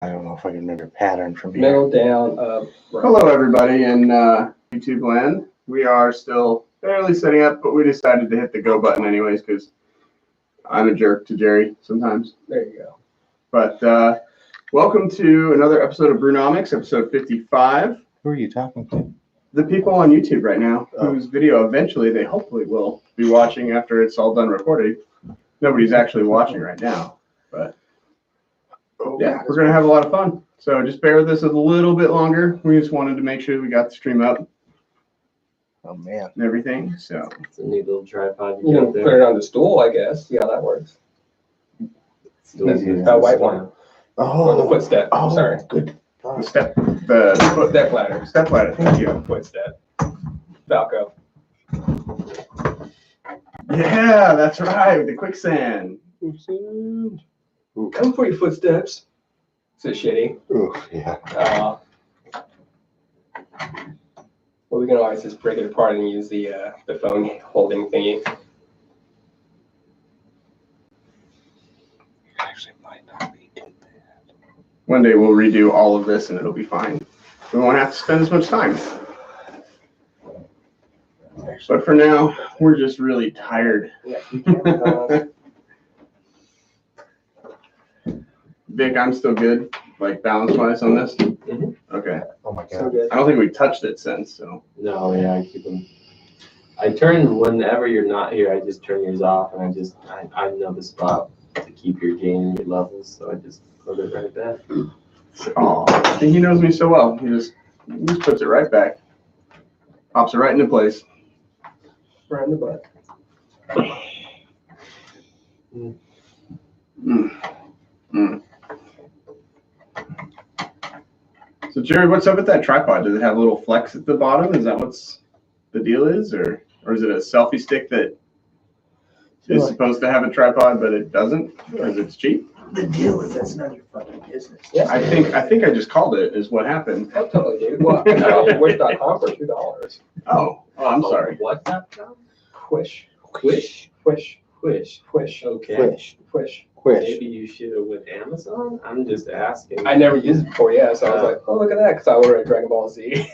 I don't know if I can remember pattern from here. Middle, down, up, right. Hello, everybody in YouTube land. We are still barely setting up, but we decided to hit the go button anyways because I'm a jerk to Jerry sometimes. There you go. But welcome to another episode of Brewnomics, episode 55. Who are you talking to? The people on YouTube right now, whose video eventually they hopefully will be watching after it's all done recording. Nobody's actually watching right now, but yeah, we're gonna have a lot of fun. So just bear with us a little bit longer. We just wanted to make sure we got the stream up Oh man. and everything. So It's a neat little tripod You you can got put there. it on the stool, I guess. See how that works. Still This use is the a white style. one. Or the footstep. Oh, Sorry. good. the step ladder. Step ladder. Thank you. Footstep. Falco. Yeah, that's right. The quicksand. Come for your footsteps. So shitty. Ooh, yeah. Well, we can always just break it apart and use the phone holding thingy. Actually, might not be too bad. One day we'll redo all of this and it'll be fine. We won't have to spend as much time. But for now, we're just really tired. Yeah. Vic, I'm still good, like balance-wise on this. Mhm. Okay. Oh my So god. good. I don't think we touched it since, so. No, yeah, I keep them. I turn whenever you're not here. I just turn yours off, and I know the spot to keep your gain and your levels, so I just put it right back. Oh, he knows me so well. He just puts it right back, pops it right into place. Right in the butt. So Jerry, what's up with that tripod? Does it have a little flex at the bottom? Is that what's the deal is, or is it a selfie stick that is supposed to have a tripod but it doesn't because it's cheap? The deal is that's none of your fucking business. Yeah. I think I just called it is what happened. Oh, totally, dude. Well, wish.com for $2. Oh, I'm sorry. What that? Quish. Quish? Quish. Quish. Quish. Okay. Quish. Quish. Quish. Maybe you should have with Amazon. I'm just asking. I never used it before, yeah. So I was like, oh, look at that, because I ordered a Dragon Ball Z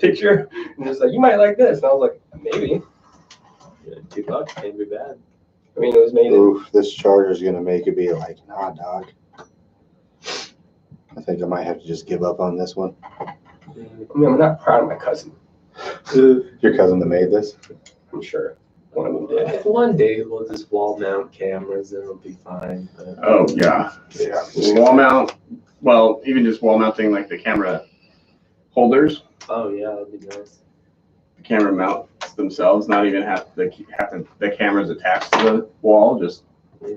picture, and it's like, you might like this, and I was like, maybe. Yeah, $2 can't be bad. I mean, it was made in. Oof, this charger's gonna make it be like a hot dog. I think I might have to just give up on this one. I mean, I'm not proud of my cousin. Your cousin that made this? I'm sure one of them did. One day we'll just wall mount cameras and it'll be fine. But Oh yeah. Yeah. Wall mount. Well, even just wall mounting like the camera holders, oh yeah, that'd be nice. the camera mounts themselves, not even have the cameras attached to the wall, just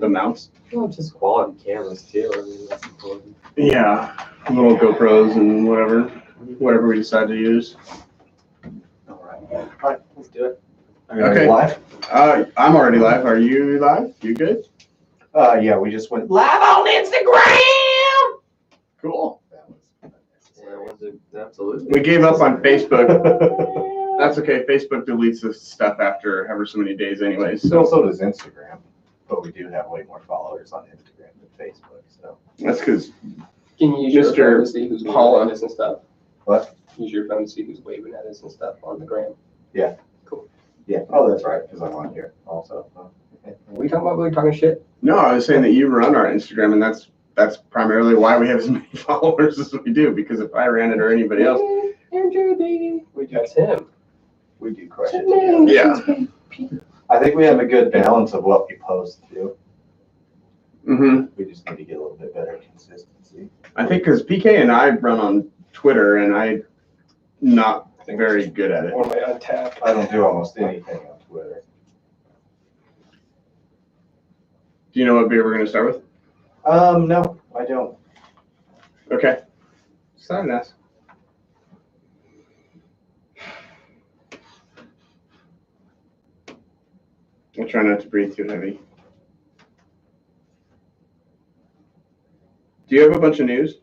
the mounts. Well, just quality cameras too. I mean, that's important. Yeah, little GoPros and whatever we decide to use. All right, let's do it. Okay. Live? I'm already live. Are you live? You good? Yeah, we just went live on Instagram. Cool. Yeah, was it? Absolutely. We gave up on Facebook. That's okay. Facebook deletes this stuff after ever so many days anyways. So So does Instagram, but we do have way more followers on Instagram than Facebook. So that's because Can you use your Mr. phone to see who's Paula. waving at us and stuff? What? Use your phone to see who's waving at us and stuff on the gram. yeah. Oh, that's right, because I'm on here also. Are we talking about really talking shit? no, I was saying that you run our Instagram, and that's primarily why we have as many followers as we do. Because if I ran it or anybody else, Andrew, baby. That's him. We do quite a bit. yeah. I think we have a good balance of what we post too. Mm-hmm. We just need to get a little bit better consistency. I think because PK and I run on Twitter, and I'm not very good at it. Or my untapped. I don't do almost anything on Twitter. Do you know what beer we're going to start with? No, I don't. Okay. Start us. I'll try not to breathe too heavy. Do you have a bunch of news?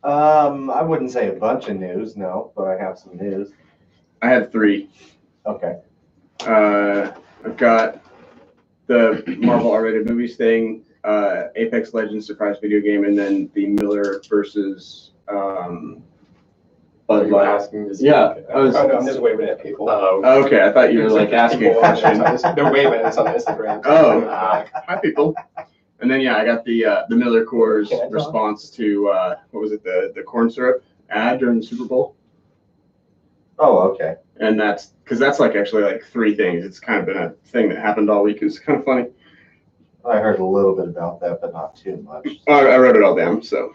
I wouldn't say a bunch of news, no, but I have some news. I had 3. Okay. I've got the Marvel R-rated movies thing. Apex Legends surprise video game, and then the Miller versus Are Bud you Light. asking this? Yeah, I was. Oh, no, I'm just waving at people. Okay, I thought you were like asking a question. They're waving at us on Instagram. Oh, hi people. And then I got the Miller Coors Can I talk? response to what was it, the corn syrup ad during the Super Bowl, Oh, okay. and that's because that's like actually like three things. It's kind of been a thing that happened all week. It's kind of funny. I heard a little bit about that, but not too much. I wrote it all down. So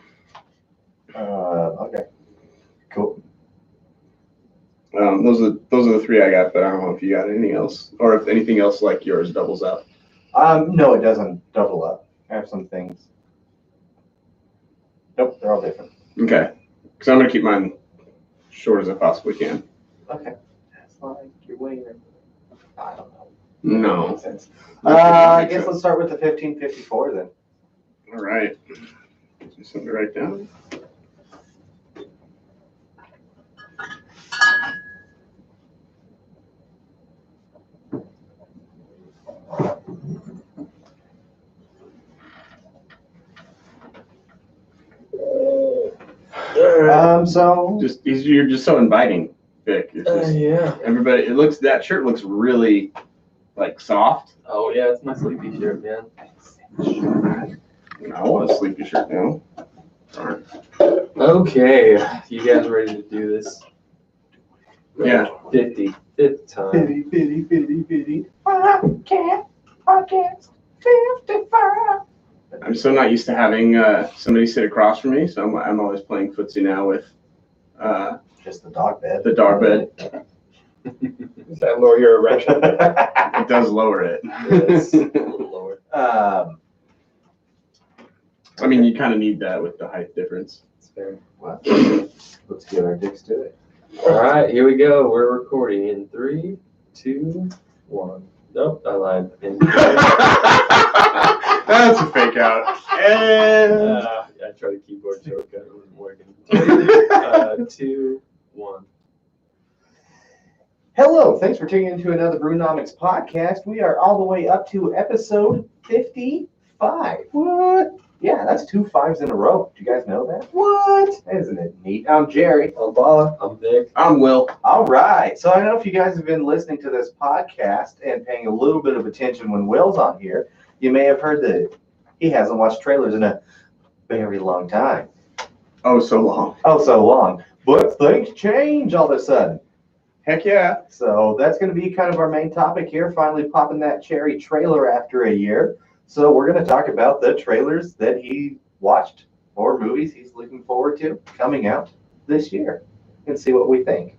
Okay. Cool. those are the three I got. But I don't know if you got anything else, or if anything else like yours doubles up. No, it doesn't double up. I have some things. Nope, they're all different. Okay, because I'm gonna keep mine short as I possibly can. Okay. That's like you're waiting. I don't know. No. Makes sense. I guess let's start with the 1554 then. All right. Something to write down. So You're just so inviting, Vic. It's just, Yeah. everybody, that shirt looks really like soft. Oh yeah, it's my sleepy shirt, man. I want a sleepy shirt now. Darn. Okay, you guys ready to do this? Yeah. 55th time. Bitty. Podcast 55. I'm so not used to having somebody sit across from me, so I'm always playing footsie now with Just the dog bed. the dog bed. Does that lower your erection? It does lower it. Yes, a little lower. I mean, you kind of need that with the height difference. It's fair. Well, let's get our dicks to it. All right, here we go. We're recording in 3, 2, 1. Nope, I lied. That's a fake out. And I tried a keyboard shortcut. It wasn't working. 2, 1. Hello, thanks for tuning into another Brewnomics podcast. We are all the way up to episode 55. What? Yeah, that's 2 5s in a row. Do you guys know that? What? Isn't it neat? I'm Jerry. I'm Bala. I'm Vic. I'm Will. All right. So I don't know if you guys have been listening to this podcast and paying a little bit of attention when Will's on here. You may have heard that he hasn't watched trailers in a very long time. Oh, so long. Oh, so long. But things change all of a sudden. Heck yeah. So that's going to be kind of our main topic here, finally popping that cherry trailer after a year. So we're going to talk about the trailers that he watched or movies he's looking forward to coming out this year and see what we think.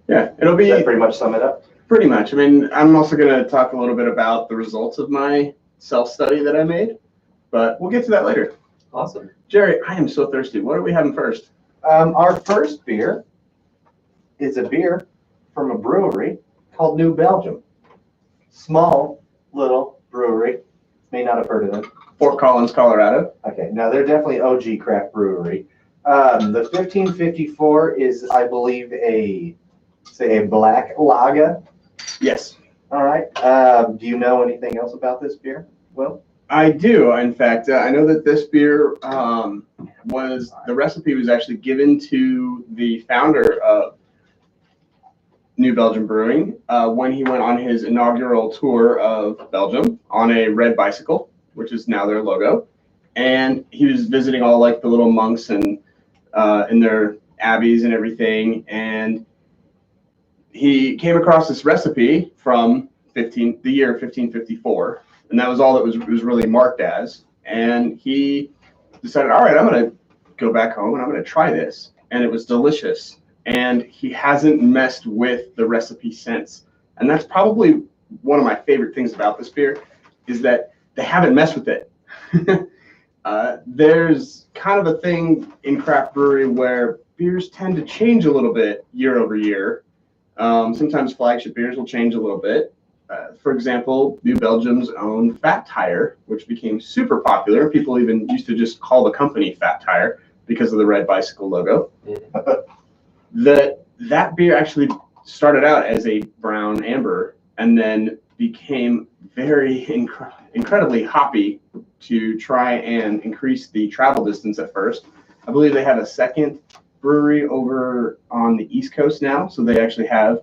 Yeah, it'll Does be that pretty much sum it up? pretty much. I mean, I'm also going to talk a little bit about the results of my self-study that I made, but we'll get to that later. Awesome. Jerry, I am so thirsty. What are we having first? Our first beer is a beer from a brewery called New Belgium. Small, little brewery. May not have heard of them. Fort Collins, Colorado. Okay, now they're definitely OG craft brewery. The 1554 is, I believe, a black lager. Yes, All right. Do you know anything else about this beer? Will? I do. In fact, I know that this beer the recipe was actually given to the founder of New Belgium Brewing when he went on his inaugural tour of Belgium on a red bicycle, which is now their logo. And he was visiting all like the little monks and in their abbeys and everything. And he came across this recipe from the year 1554. And that was all that it was really marked as. And he decided, all right, I'm going to go back home and I'm going to try this. And it was delicious. And he hasn't messed with the recipe since. And that's probably one of my favorite things about this beer is that they haven't messed with it. There's kind of a thing in craft brewery where beers tend to change a little bit year over year. Sometimes flagship beers will change a little bit. For example, New Belgium's own Fat Tire, which became super popular. People even used to just call the company Fat Tire because of the red bicycle logo. That beer actually started out as a brown amber and then became very incredibly hoppy to try and increase the travel distance at first. I believe they have a second brewery over on the East Coast now, so they actually have,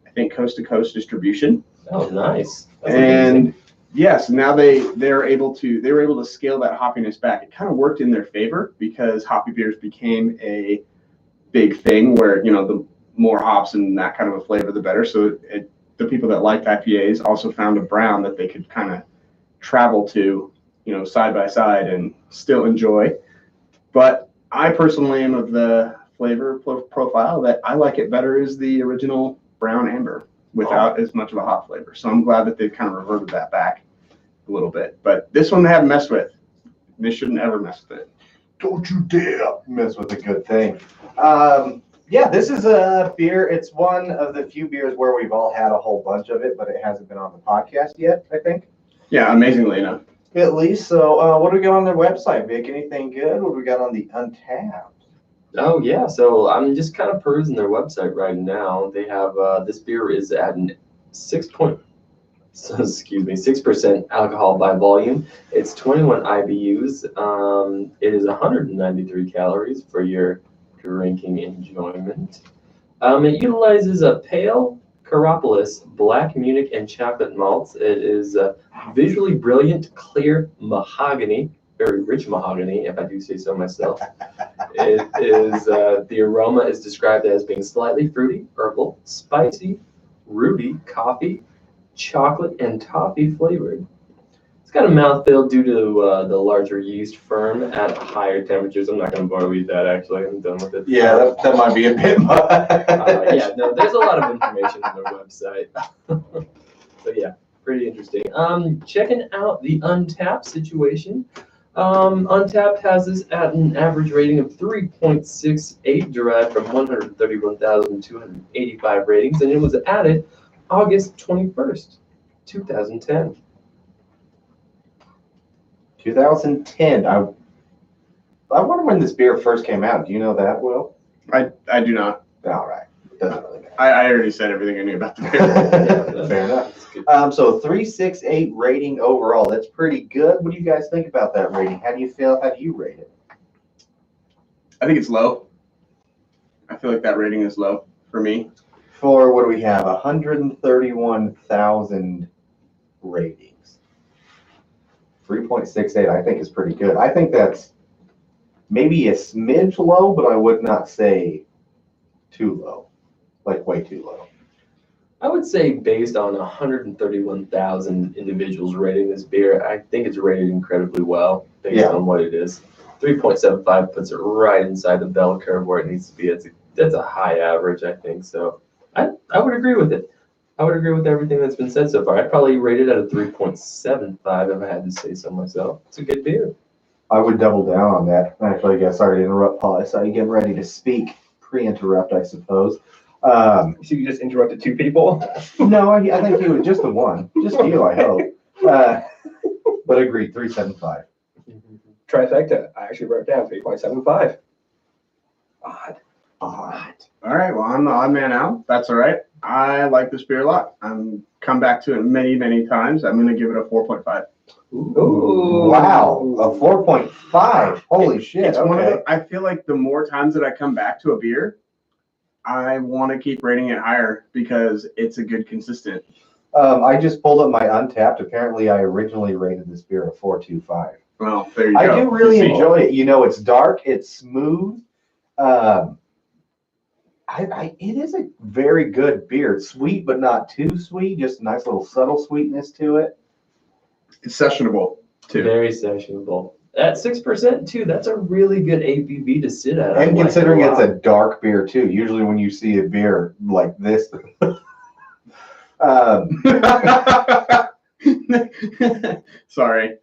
I think, coast-to-coast distribution. Oh, nice. That's And amazing. yes, now they were able to scale that hoppiness back. It kind of worked in their favor because hoppy beers became a big thing where, the more hops and that kind of a flavor, the better. So the people that liked IPAs also found a brown that they could kind of travel to, side by side and still enjoy. But I personally am of the flavor profile that I like it better is the original brown amber without as much of a hop flavor. So I'm glad that they've kind of reverted that back a little bit. But this one they haven't messed with. They shouldn't ever mess with it. Don't you dare mess with a good thing. Yeah, this is a beer. It's one of the few beers where we've all had a whole bunch of it, but it hasn't been on the podcast yet, I think. Yeah, amazingly enough. At least. So what do we got on their website, Vic? Anything good? What do we got on the Untapped? Oh, yeah. So I'm just kind of perusing their website right now. They have this beer is at an 6% alcohol by volume. It's 21 IBUs. It is 193 calories for your drinking enjoyment. It utilizes a pale Coropolis, black Munich, and chocolate malts. It is visually brilliant, clear mahogany, very rich mahogany, if I do say so myself. It is the aroma is described as being slightly fruity, herbal, spicy, rooty, coffee, chocolate, and toffee flavored. It's got a mouthfeel due to the larger yeast firm at higher temperatures. I'm not going to bore you with that, actually. I'm done with it. Yeah, that might be a bit much. Yeah, no, there's a lot of information on their website. So yeah, pretty interesting. Checking out the Untapped situation. Untapped has this at an average rating of 3.68, derived from 131,285 ratings, and it was added August 21st, 2010. 2010. I wonder when this beer first came out. Do you know that, Will? I do not. All right. Doesn't really matter. I already said everything I knew about the beer. Fair enough. So 3.68 rating overall. That's pretty good. What do you guys think about that rating? How do you feel? How do you rate it? I think it's low. I feel like that rating is low for me. For what do we have? 131,000 ratings. 3.68, I think, is pretty good. I think that's maybe a smidge low, but I would not say too low, like way too low. I would say based on 131,000 individuals rating this beer, I think it's rated incredibly well based on what it is. 3.75 puts it right inside the bell curve where it needs to be. That's a high average, I think. So I would agree with it. I would agree with everything that's been said so far. I'd probably rate it at a 3.75 if I had to say so myself. It's a good beer. I would double down on that. Actually, I guess sorry to interrupt, Paul. I saw you getting ready to speak. Pre-interrupt, I suppose. So you just interrupted two people? No, I think you were just the one. Just you, I hope. But agreed, 3.75. Trifecta. I actually wrote down 3.75. Odd. All right, well, I'm the odd man out. That's all right. I like this beer a lot. I'm come back to it many, many times. I'm going to give it a 4.5. Ooh, wow, a 4.5. Holy shit. It's one of Okay. the, I feel like the more times that I come back to a beer, I want to keep rating it higher because it's a good consistent. I just pulled up my Untapped. Apparently, I originally rated this beer a 4.25. Well, there you I go. do really You see. enjoy it. It's dark, it's smooth. It is a very good beer. It's sweet, but not too sweet. Just a nice little subtle sweetness to it. It's sessionable too. Very sessionable. At 6% too, that's a really good ABV to sit at. And considering it's a dark beer too, usually when you see a beer like this, Sorry.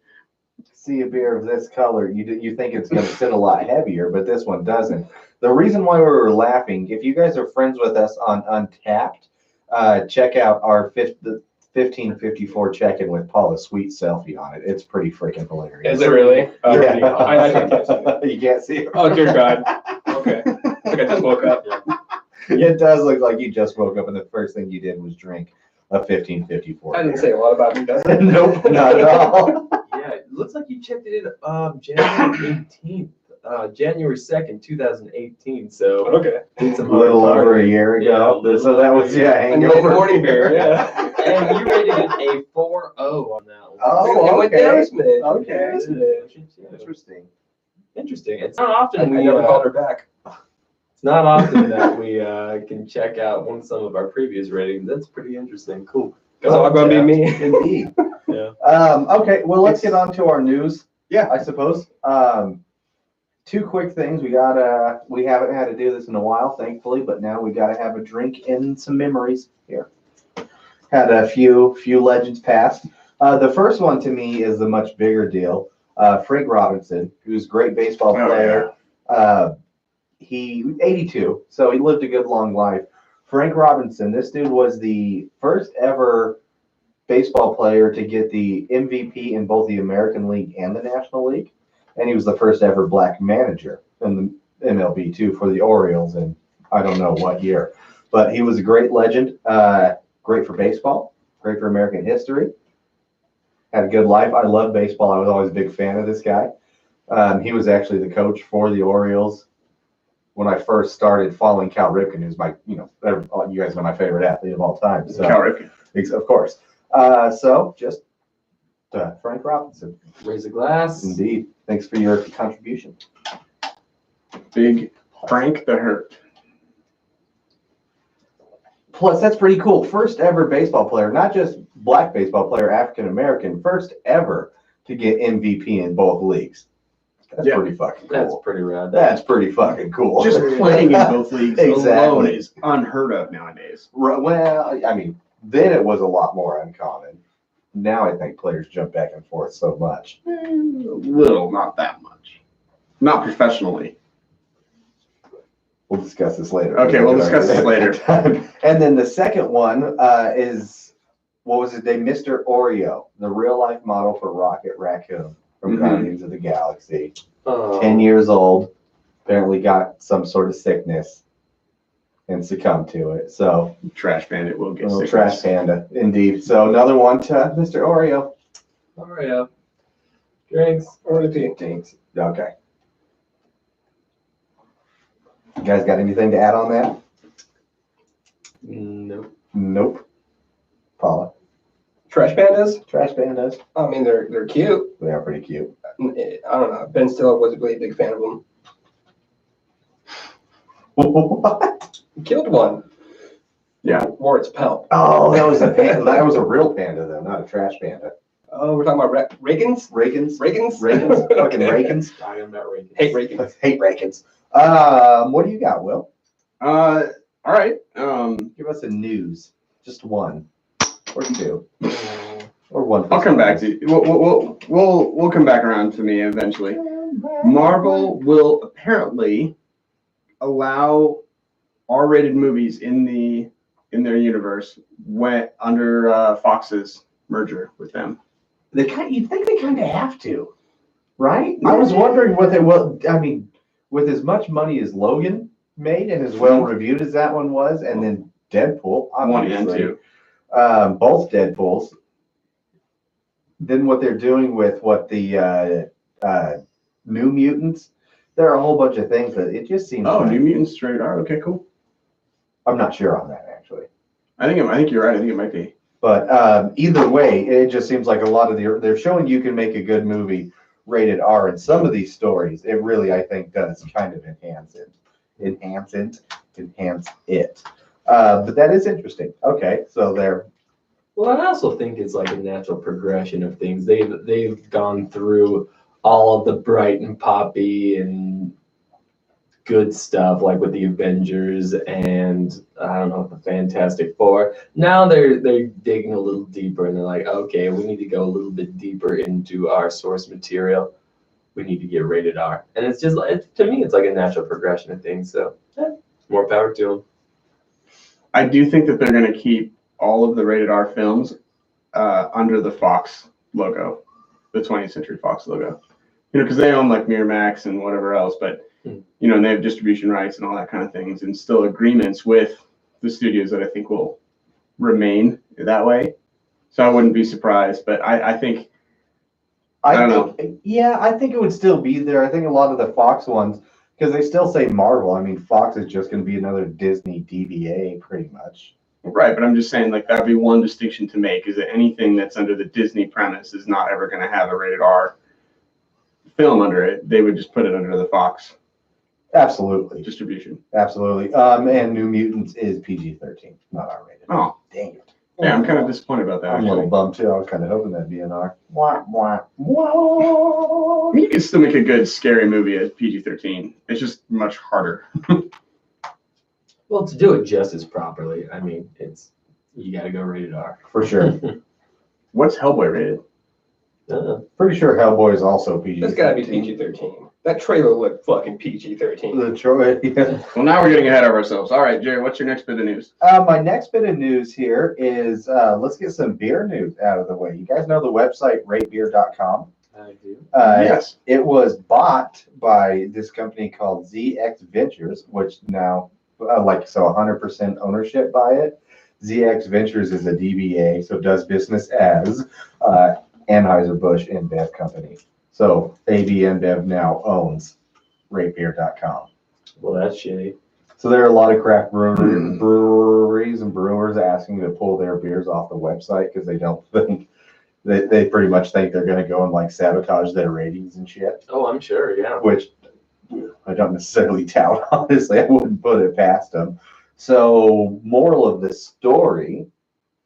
see a beer of this color, you think it's going to sit a lot heavier, but this one doesn't. The reason why we were laughing, if you guys are friends with us on Untapped, check out our 1554 check-in with Paula's sweet selfie on it. It's pretty freaking hilarious. Is it really? Yeah. I can't see it. You can't see it. Oh, dear God. Okay. I think I just woke up. It does look like you just woke up and the first thing you did was drink. a 1554. I didn't say a lot about me, does it? Nope, not at all. Yeah, it looks like you checked it in January 18th, January 2nd, 2018. So Okay. did some A hard little over a targeting. year ago. Yeah, a So little that over was, a year. I knew hangover. morning beer, yeah. And you rated it a 4.0 on that one. Oh, It went okay. down a smidge. Okay. It went down a smidge. Interesting. Interesting. It's not often I we never called her back. It's not often that we can check out some of our previous ratings. That's pretty interesting. Cool. It's all gonna be me. Indeed. Yeah. Okay, well, let's get on to our news. Yeah. I suppose. Two quick things. We haven't had to do this in a while, thankfully, but now we got to have a drink and some memories here. Had a few legends pass. The first one to me is the much bigger deal. Frank Robinson, who's a great baseball player. He 82, so he lived a good long life. Frank Robinson, this dude was the first ever baseball player to get the MVP in both the American League and the National League, and he was the first ever black manager in the MLB too for the Orioles in I don't know what year, but he was a great legend, great for baseball, great for American history, had a good life. I love baseball. I was always a big fan of this guy. He was actually the coach for the Orioles when I first started following Cal Ripken, who's my, you guys know my favorite athlete of all time. So, Cal Ripken. Of course. So just Frank Robinson. Raise a glass. Indeed. Thanks for your contribution. Big Frank the Hurt. Plus, that's pretty cool. First ever baseball player, not just black baseball player, African American, first ever to get MVP in both leagues. That's pretty fucking cool. That's pretty rad. That's pretty fucking cool. Just playing in both leagues Exactly. alone is unheard of nowadays. Well, I mean, then it was a lot more uncommon. Now I think players jump back and forth so much. A little, not that much. Not professionally. We'll discuss this later. Okay, we'll discuss this later. And then the second one is, what was his name? Mr. Oreo, the real life model for Rocket Raccoon from Guardians of the Galaxy. Oh. 10 years old, apparently got some sort of sickness and succumbed to it. So, Trash Bandit will get little sick. trash panda, indeed. So another one to Mr. Oreo. Oreo. Drinks. Or repeat. Thanks. Okay. You guys got anything to add on that? Nope. Nope. Paula. Trash pandas? Trash pandas. I mean, they're cute. They are pretty cute. I don't know. Ben Stiller was a really big fan of them. What? He killed one. Yeah. Wore its pelt. Oh, that was a panda. That was a real panda, though, not a trash panda. Oh, we're talking about Reagans? Rakins? Reagans? Rakins? Fucking Rakins? I am not rating. Hate Reagans. Hate Rakins. What do you got, Will? All right. Give us a news. Just one. Or two. Or one. I'll come back to you. We'll come back around to me eventually. Marvel will apparently allow R-rated movies in their universe when under Fox's merger with them. You'd think they kind of have to, right? I was wondering what they will. I mean, with as much money as Logan made and as well reviewed as that one was, and then Deadpool, One and obviously, two. Both Deadpools. Then what they're doing with the New Mutants, there are a whole bunch of things that it just seems. Oh, like, New Mutants straight R. Okay, cool. I'm not sure on that actually. I think you're right. I think it might be. But either way, it just seems like a lot of they're showing you can make a good movie rated R. And some of these stories, it really, I think, does kind of enhance it. But that is interesting. Okay, so there. Well, I also think it's like a natural progression of things. They've gone through all of the bright and poppy and good stuff, like with the Avengers and I don't know, the Fantastic Four. Now they're digging a little deeper and they're like, okay, we need to go a little bit deeper into our source material. We need to get rated R, and it's just to me, it's like a natural progression of things. So, more power to them. I do think that they're going to keep all of the rated R films under the Fox logo, the 20th Century Fox logo. Because they own like Miramax and whatever else, but and they have distribution rights and all that kind of things, and still agreements with the studios that I think will remain that way. So I wouldn't be surprised. But I think I don't know. Yeah, I think it would still be there. I think a lot of the Fox ones, because they still say Marvel. I mean, Fox is just going to be another Disney DBA, pretty much. Right, but I'm just saying, like, that'd be one distinction to make, is that anything that's under the Disney premise is not ever going to have a rated R film under it. They would just put it under the Fox Absolutely. distribution. Absolutely. And New Mutants is PG-13, not R-rated. Oh. Dang it. Yeah, I'm kind of disappointed about that. I'm a little bummed, too. I was kind of hoping that'd be an R. Wah, wah, wah. I mean, you can still make a good scary movie at PG-13. It's just much harder. Well, to do it justice properly, I mean, you got to go rated R. For sure. What's Hellboy rated? Pretty sure Hellboy is also PG-13. It's got to be PG-13. That trailer looked fucking PG-13. The Troy, yeah. Well, now we're getting ahead of ourselves. All right, Jerry, what's your next bit of news? My next bit of news here is let's get some beer news out of the way. You guys know the website ratebeer.com? I do. Yes. It was bought by this company called ZX Ventures, which now, 100% ownership by it. ZX Ventures is a DBA, so does business as Anheuser-Busch InBev company. So AB InBev now owns ratebeer.com. Well, that's shitty. So there are a lot of craft breweries and brewers asking to pull their beers off the website because they don't think they pretty much think they're going to go and like sabotage their ratings and shit. Oh, I'm sure, yeah. Which I don't necessarily tout, honestly. I wouldn't put it past them. So moral of the story,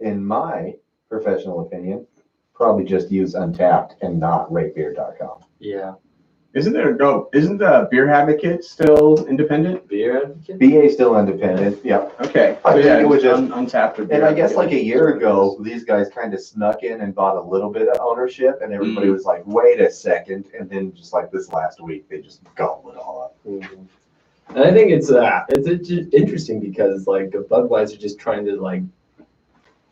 in my professional opinion, probably just use Untapped and not ratebeer.com. Yeah. Isn't the Beer Advocate still independent? Beer Advocate? BA still independent. Yep. Okay. I think yeah, it was just Untapped. Or Beer And I guess Advocate. like a year ago, these guys kind of snuck in and bought a little bit of ownership, and everybody was like, "Wait a second!" And then just like this last week, they just gobbled it all up. Mm-hmm. And I think it's interesting because like Budweiser just trying to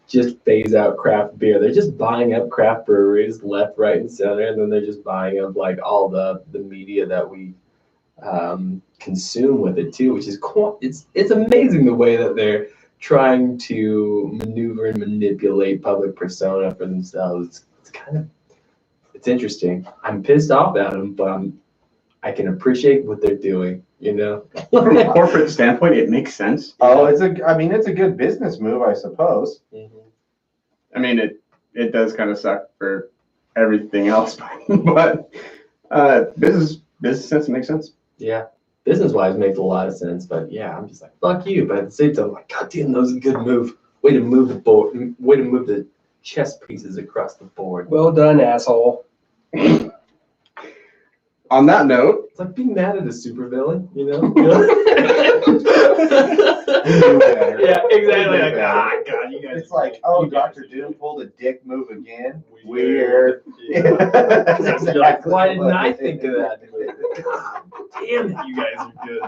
just phase out craft beer. They're just buying up craft breweries left, right, and center, and then they're just buying up like all the media that we consume with it too, which is it's amazing the way that they're trying to maneuver and manipulate public persona for themselves. It's interesting. I'm pissed off at them, but I can appreciate what they're doing. You know, from a corporate standpoint, it makes sense. Oh, it's a good business move, I suppose. Mm-hmm. I mean, it does kind of suck for everything else, but business sense makes sense. Yeah, business-wise makes a lot of sense, but yeah, I'm just like, fuck you. But at the same time, I'm like, God damn, that was a good move. Way to move the board. Way to move the chess pieces across the board. Well done, asshole. On that note, It's like being mad at a supervillain, you know? Yeah, exactly. Like, God, you guys. It's like, oh, Dr. Doom pulled a dick move again. Weird. Yeah. Like, why didn't I think of that? God damn it, you guys are good.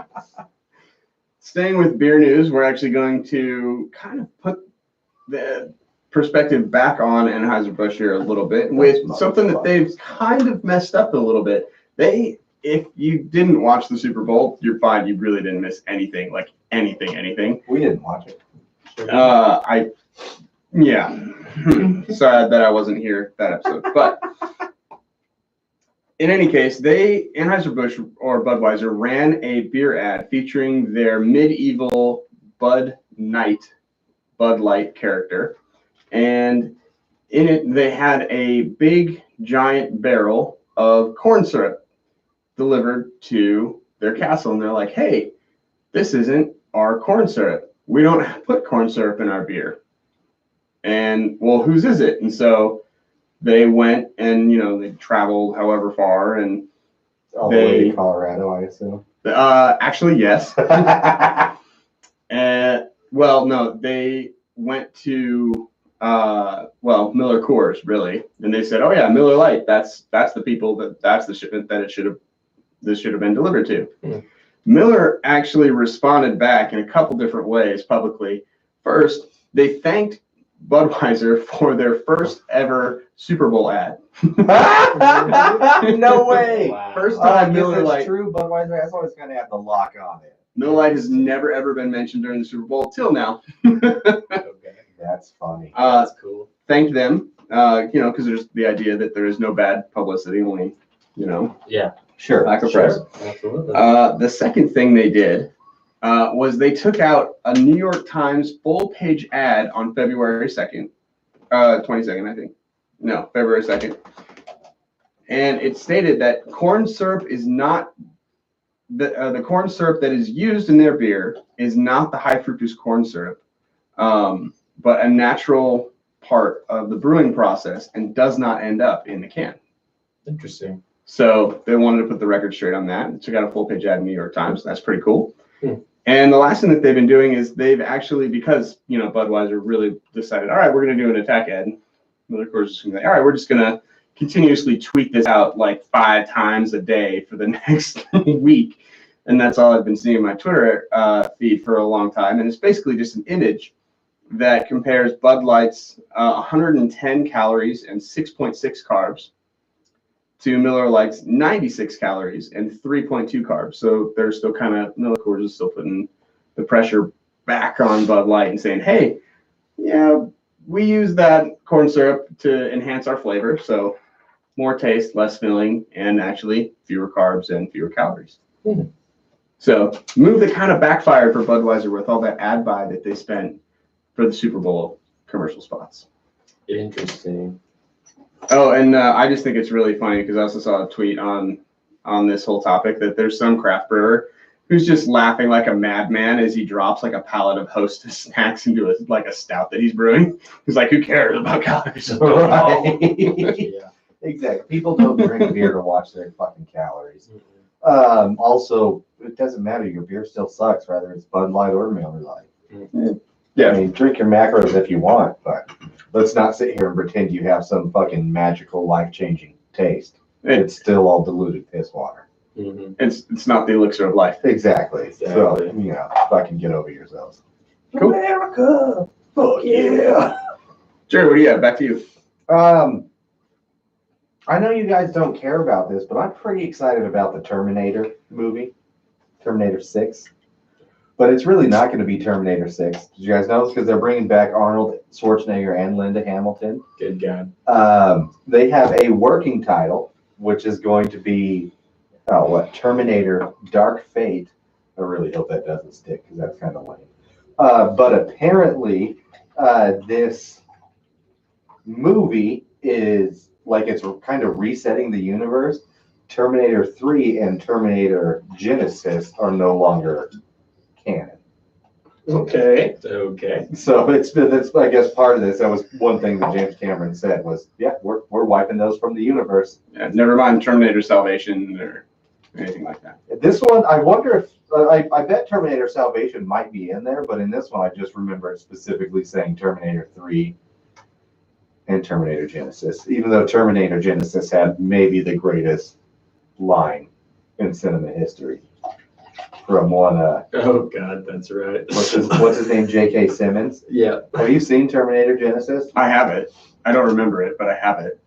staying with beer news, we're actually going to kind of put the perspective back on Anheuser-Busch here a little bit with something that they've kind of messed up a little bit. If you didn't watch the Super Bowl, you're fine. You really didn't miss anything, like anything. We didn't watch it. Sad that I wasn't here that episode. But in any case, Anheuser-Busch or Budweiser ran a beer ad featuring their medieval Bud Light character. And in it, they had a big, giant barrel of corn syrup delivered to their castle. And they're like, hey, this isn't our corn syrup. We don't put corn syrup in our beer. And, well, whose is it? And so they went and, they traveled however far. And all the way to Colorado, I assume. Actually, yes. Well, no, they went to Miller Coors, really, and they said, "Oh yeah, Miller Lite. That's the people that's the shipment that this should have been delivered to." Mm. Miller actually responded back in a couple different ways publicly. First, they thanked Budweiser for their first ever Super Bowl ad. No way. Wow. First time Miller Miller Lite. True, Budweiser has always kind of had the lock on it. Miller Lite has never ever been mentioned during the Super Bowl till now. Okay. That's funny. That's cool. Thanked them, because there's the idea that there is no bad publicity, only, Yeah. Sure. lack of press. Absolutely. The second thing they did was they took out a New York Times full-page ad on February 2nd, 22nd, I think. No, February 2nd. And it stated that corn syrup is not the corn syrup that is used in their beer is not the high fructose corn syrup, but a natural part of the brewing process and does not end up in the can. Interesting. So they wanted to put the record straight on that. Took out a full-page ad in the New York Times. That's pretty cool. Hmm. And the last thing that they've been doing is they've actually, because Budweiser really decided, all right, we're going to do an attack ad. Miller Coors is going to be like, all right, we're just going to continuously tweet this out like 5 times a day for the next week. And that's all I've been seeing in my Twitter feed for a long time. And it's basically just an image that compares Bud Light's 110 calories and 6.6 carbs to Miller Lite's 96 calories and 3.2 carbs. So they're still Miller Coors is still putting the pressure back on Bud Light and saying, hey, we use that corn syrup to enhance our flavor. So more taste, less filling, and actually fewer carbs and fewer calories. Mm-hmm. So move that kind of backfired for Budweiser with all that ad buy that they spent for the Super Bowl commercial spots. Interesting. Oh, and I just think it's really funny because I also saw a tweet on this whole topic that there's some craft brewer who's just laughing like a madman as he drops like a pallet of Hostess snacks into a stout that he's brewing. He's like, who cares about calories? Right. Yeah. Exactly. People don't drink beer to watch their fucking calories. Also, it doesn't matter. Your beer still sucks, whether it's Bud Light or Miller Lite. Mm-hmm. Yeah. I mean, drink your macros if you want, but let's not sit here and pretend you have some fucking magical, life-changing taste. It's still all diluted piss water. Mm-hmm. It's not the elixir of life. Exactly. So, Exactly. fucking get over yourselves. Cool. America! Fuck yeah! Jerry, what do you have? Back to you. I know you guys don't care about this, but I'm pretty excited about the Terminator movie, Terminator 6. But it's really not going to be Terminator 6. Did you guys know this? Because they're bringing back Arnold Schwarzenegger and Linda Hamilton. Good God. They have a working title, which is going to be, Terminator Dark Fate. I really hope that doesn't stick, because that's kind of lame. But apparently, this movie is it's kind of resetting the universe. Terminator 3 and Terminator Genesis are no longer canon. Okay. Okay. So that's I guess part of this. That was one thing that James Cameron said was, yeah, we're wiping those from the universe. Yeah, never mind Terminator Salvation or anything like that. This one, I wonder if I bet Terminator Salvation might be in there, but in this one, I just remember it specifically saying Terminator 3 and Terminator Genesis, even though Terminator Genesis had maybe the greatest line in cinema history from one. Oh God, that's right. What's his name? J.K. Simmons. Yeah. Have you seen Terminator Genesis? I have it. I don't remember it, but I have it.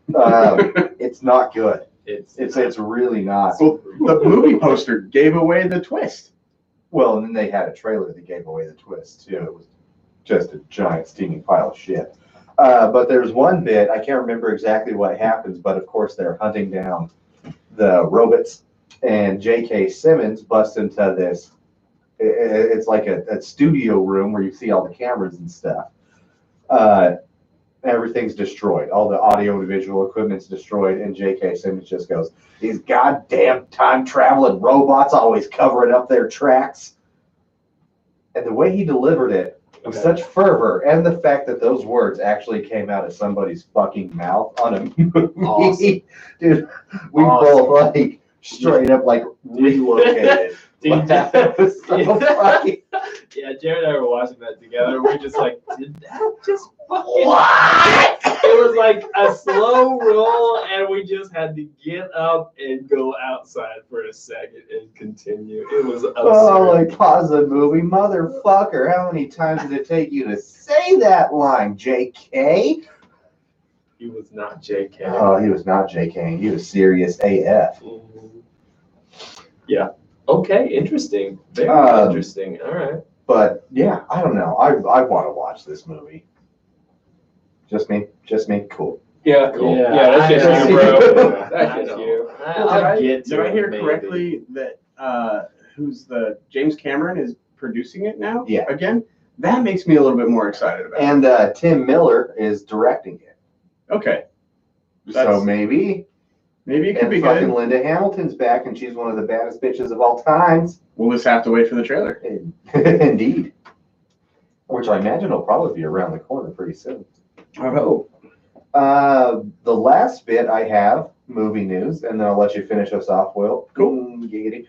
It's not good. It's really not. Well, the movie poster gave away the twist. Well, and then they had a trailer that gave away the twist too. It was just a giant steaming pile of shit. But there's one bit, I can't remember exactly what happens, but of course they're hunting down the robots, and J.K. Simmons busts into this, it's like a studio room where you see all the cameras and stuff. Everything's destroyed. All the audio and visual equipment's destroyed, and J.K. Simmons just goes, these goddamn time-traveling robots always covering up their tracks. And the way he delivered it, with such fervor, and the fact that those words actually came out of somebody's fucking mouth on a movie. Awesome. Dude, we both straight up relocated. Dude, That was so funny. Yeah, Jared and I were watching that together. We're just like, did that just fucking What? It was like a slow roll, and we just had to get up and go outside for a second and continue. It was absurd. Oh, pause the movie. Motherfucker, how many times did it take you to say that line, JK? He was not JK. Oh, he was not JK. He was serious AF. Mhm. Yeah. Okay, interesting. Very interesting. All right. But yeah, I don't know. I want to watch this movie. Just me. Cool. Yeah, Cool. Yeah, that's just I- you, bro. I That's just know. you. I'll get to Did I it, hear maybe. correctly that who's the James Cameron is producing it now? Yeah. Again, that makes me a little bit more excited about it. And Tim Miller is directing it. Okay, So That's- maybe. maybe it could And be fucking good. Linda Hamilton's back, and she's one of the baddest bitches of all times. We'll just have to wait for the trailer. Indeed. Which I imagine will probably be around the corner pretty soon. I hope. The last bit I have, movie news, and then I'll let you finish us off, Will. Cool. Giggity.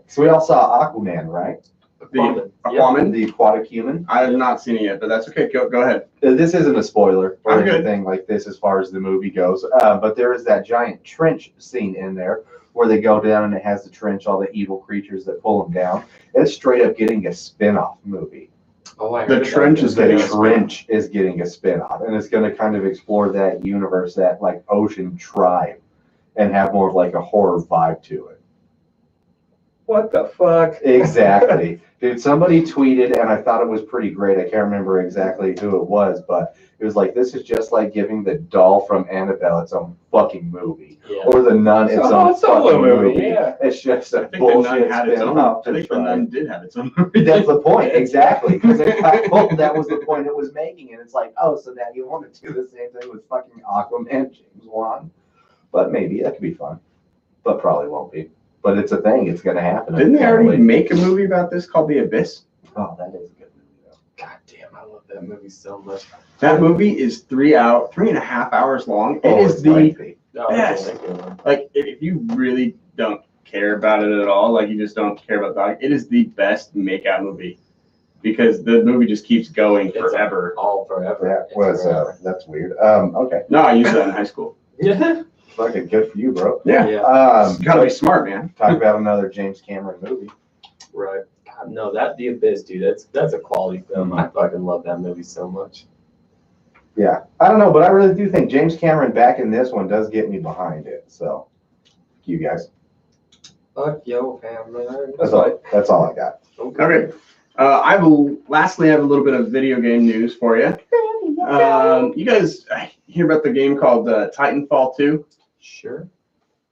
So we all saw Aquaman, right? Aquaman. Aquaman? The aquatic human. I have not seen it yet, but that's okay. Go ahead. This isn't a spoiler or I'm good. anything like this as far as the movie goes, but there is that giant trench scene in there where they go down and it has the trench, all the evil creatures that pull them down. It's straight up getting a spin-off movie. Oh, I The heard about trench that. is getting The a spin-off. trench is getting a spin-off, and it's going to kind of explore that universe, that like ocean tribe, and have more of like a horror vibe to it. What the fuck? Exactly. Dude, somebody tweeted, and I thought it was pretty great. I can't remember exactly who it was, but it was like, this is just like giving the doll from Annabelle its own fucking movie. Yeah. Or the nun its It's a own Han Solo fucking movie, movie. yeah. It's just a I think the nun bullshit had its own. spin-off I to think the try. nun did have its own movie. That's the point, exactly. Because that was the point it was making, and it's like, oh, so now you want to do the same thing with fucking Aquaman, James Wan? But maybe that could be fun, but probably won't be. But it's a thing; it's gonna happen. Didn't they already Apparently. make a movie about this called The Abyss? Oh, that is a good movie, though. God damn, I love that movie so much. That movie is 3.5 hours long. It Oh, is it's the might be. Oh, Yes. that's a good one. like if you really don't care about it at all, like you just don't care about the dog, it is the best make-out movie because the movie just keeps going It's forever. all forever. That was It's that's weird. Okay, No, I used that in high school. forever. fucking good for you, bro. Yeah, Yeah. gotta be smart, man. Talk about another James Cameron movie. Right. God, no, The Abyss, dude. That's a quality film. I fucking love that movie so much. Yeah, I don't know, but I really do think James Cameron back in this one does get me behind it. So, you guys, Fuck your family. that's all I got. Okay. Lastly, I have a little bit of video game news for you. You guys hear about the game called Titanfall 2? Sure.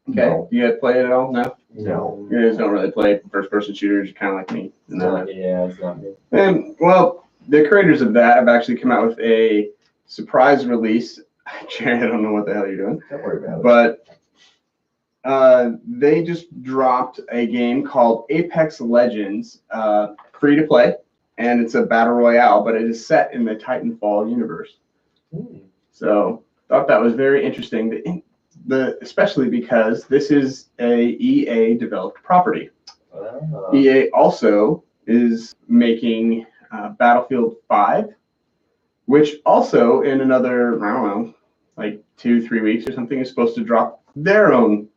Okay. No. You guys play it at all? No? No. You guys don't really play first-person shooters, kind of like me. Yeah, it's not me. And, well, the creators of that have actually come out with a surprise release. Jared, I don't know what the hell you're doing. Don't worry about it. But they just dropped a game called Apex Legends, free to play, and it's a battle royale, but it is set in the Titanfall universe. So thought that was very interesting. Especially because this is a EA developed property. EA also is making Battlefield 5, which also in another, I don't know, like 2-3 weeks or something is supposed to drop their own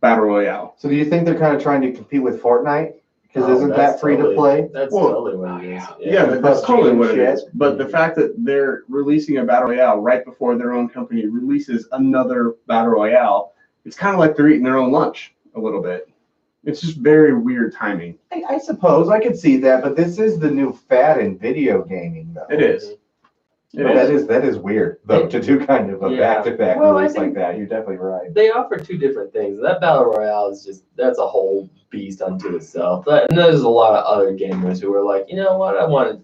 battle royale. So, do you think they're kind of trying to compete with Fortnite? Because Oh, isn't that's that free to totally- play? That's Well, totally what it is. Yeah, that's PUBG totally and what it shit. is. But the fact that they're releasing a battle royale right before their own company releases another battle royale, it's kind of like they're eating their own lunch a little bit. It's just very weird timing. I suppose I could see that, but this is the new fad in video gaming, though. It is. It But is. that is weird, though, to do kind of a Yeah. back-to-back Well, I release like think- that. You're definitely right. They offer two different things. That battle royale is that's a whole beast unto itself. And there's a lot of other gamers who are like, you know what,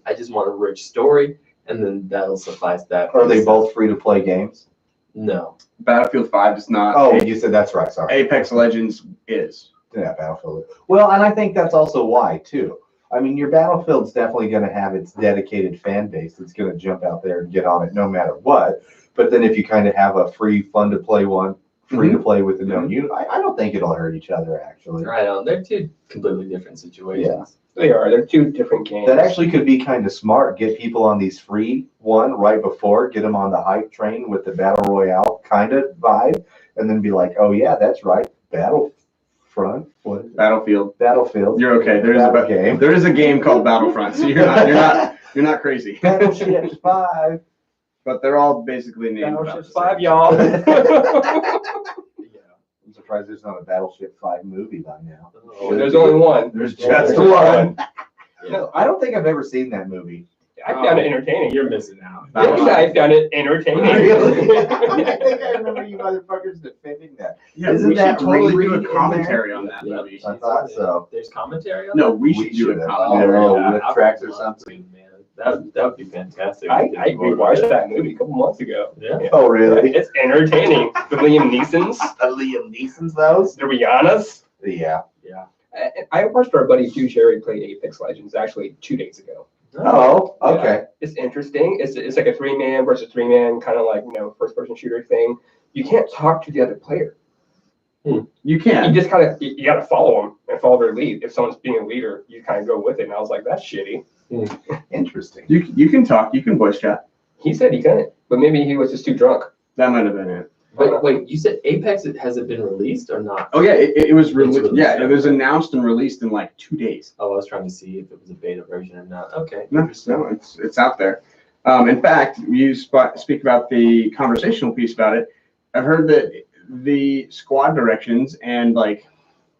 I just want a rich story, and then that'll suffice that. Are they both free-to-play games? No. Battlefield 5 is not. Oh, you said that's right. Sorry. Apex Legends is. Yeah, Battlefield. Well, and I think that's also why, too. I mean, your Battlefield's definitely going to have its dedicated fan base that's going to jump out there and get on it no matter what. But then if you kind of have a free, fun-to-play one, free to play with the known unit, I don't think it'll hurt each other, actually. Right on. They're two completely different situations. They are. They're two different games. That actually could be kind of smart. Get people on these free one right before, get them on the hype train with the Battle Royale kind of vibe, and then be like, oh, yeah, that's right, Battlefront. What is it? Battlefield. You're okay. There is a game called Battlefront, so you're not crazy. Battleship 5. But they're all basically named about Battleship the 5, same. y'all. I'm surprised there's not a Battleship 5 movie by now. Oh, There's only one. There's That's just the one. one. No, I don't think I've ever seen that movie. I found it entertaining. You're missing out. I found it entertaining. Really? I think I remember you motherfuckers defending that. Yeah, Isn't we should that totally Riri do in a there? commentary on that Yep. movie. I thought so. There's commentary on No, that? we should do a have. commentary. Oh, yeah, with I would tracks or love something. to, man. That would be fantastic. I rewatched that movie a couple months ago. Yeah. Oh, really? It's entertaining. The Liam Neesons, Liam Neeson's those? the Rihannas. Yeah. I watched our buddy Jerry play Apex Legends actually 2 days ago. Oh, okay. It's interesting. It's like a 3-man versus 3-man kind of like first-person shooter thing. You can't talk to the other player. You You can. just kind of you got to follow them and follow their lead. If someone's being a leader, you kind of go with it. And I was like, that's shitty. Interesting. You can talk. You can voice chat. He said he couldn't, but maybe he was just too drunk. That might have been it. But wait, you said Apex, has it been released or not? Oh yeah, it was released, released. Yeah, yeah. it was announced and released in like 2 days. Oh, I was trying to see if it was a beta version or not. Okay. No, it's out there. In fact, you speak about the conversational piece about it. I've heard that the squad directions and like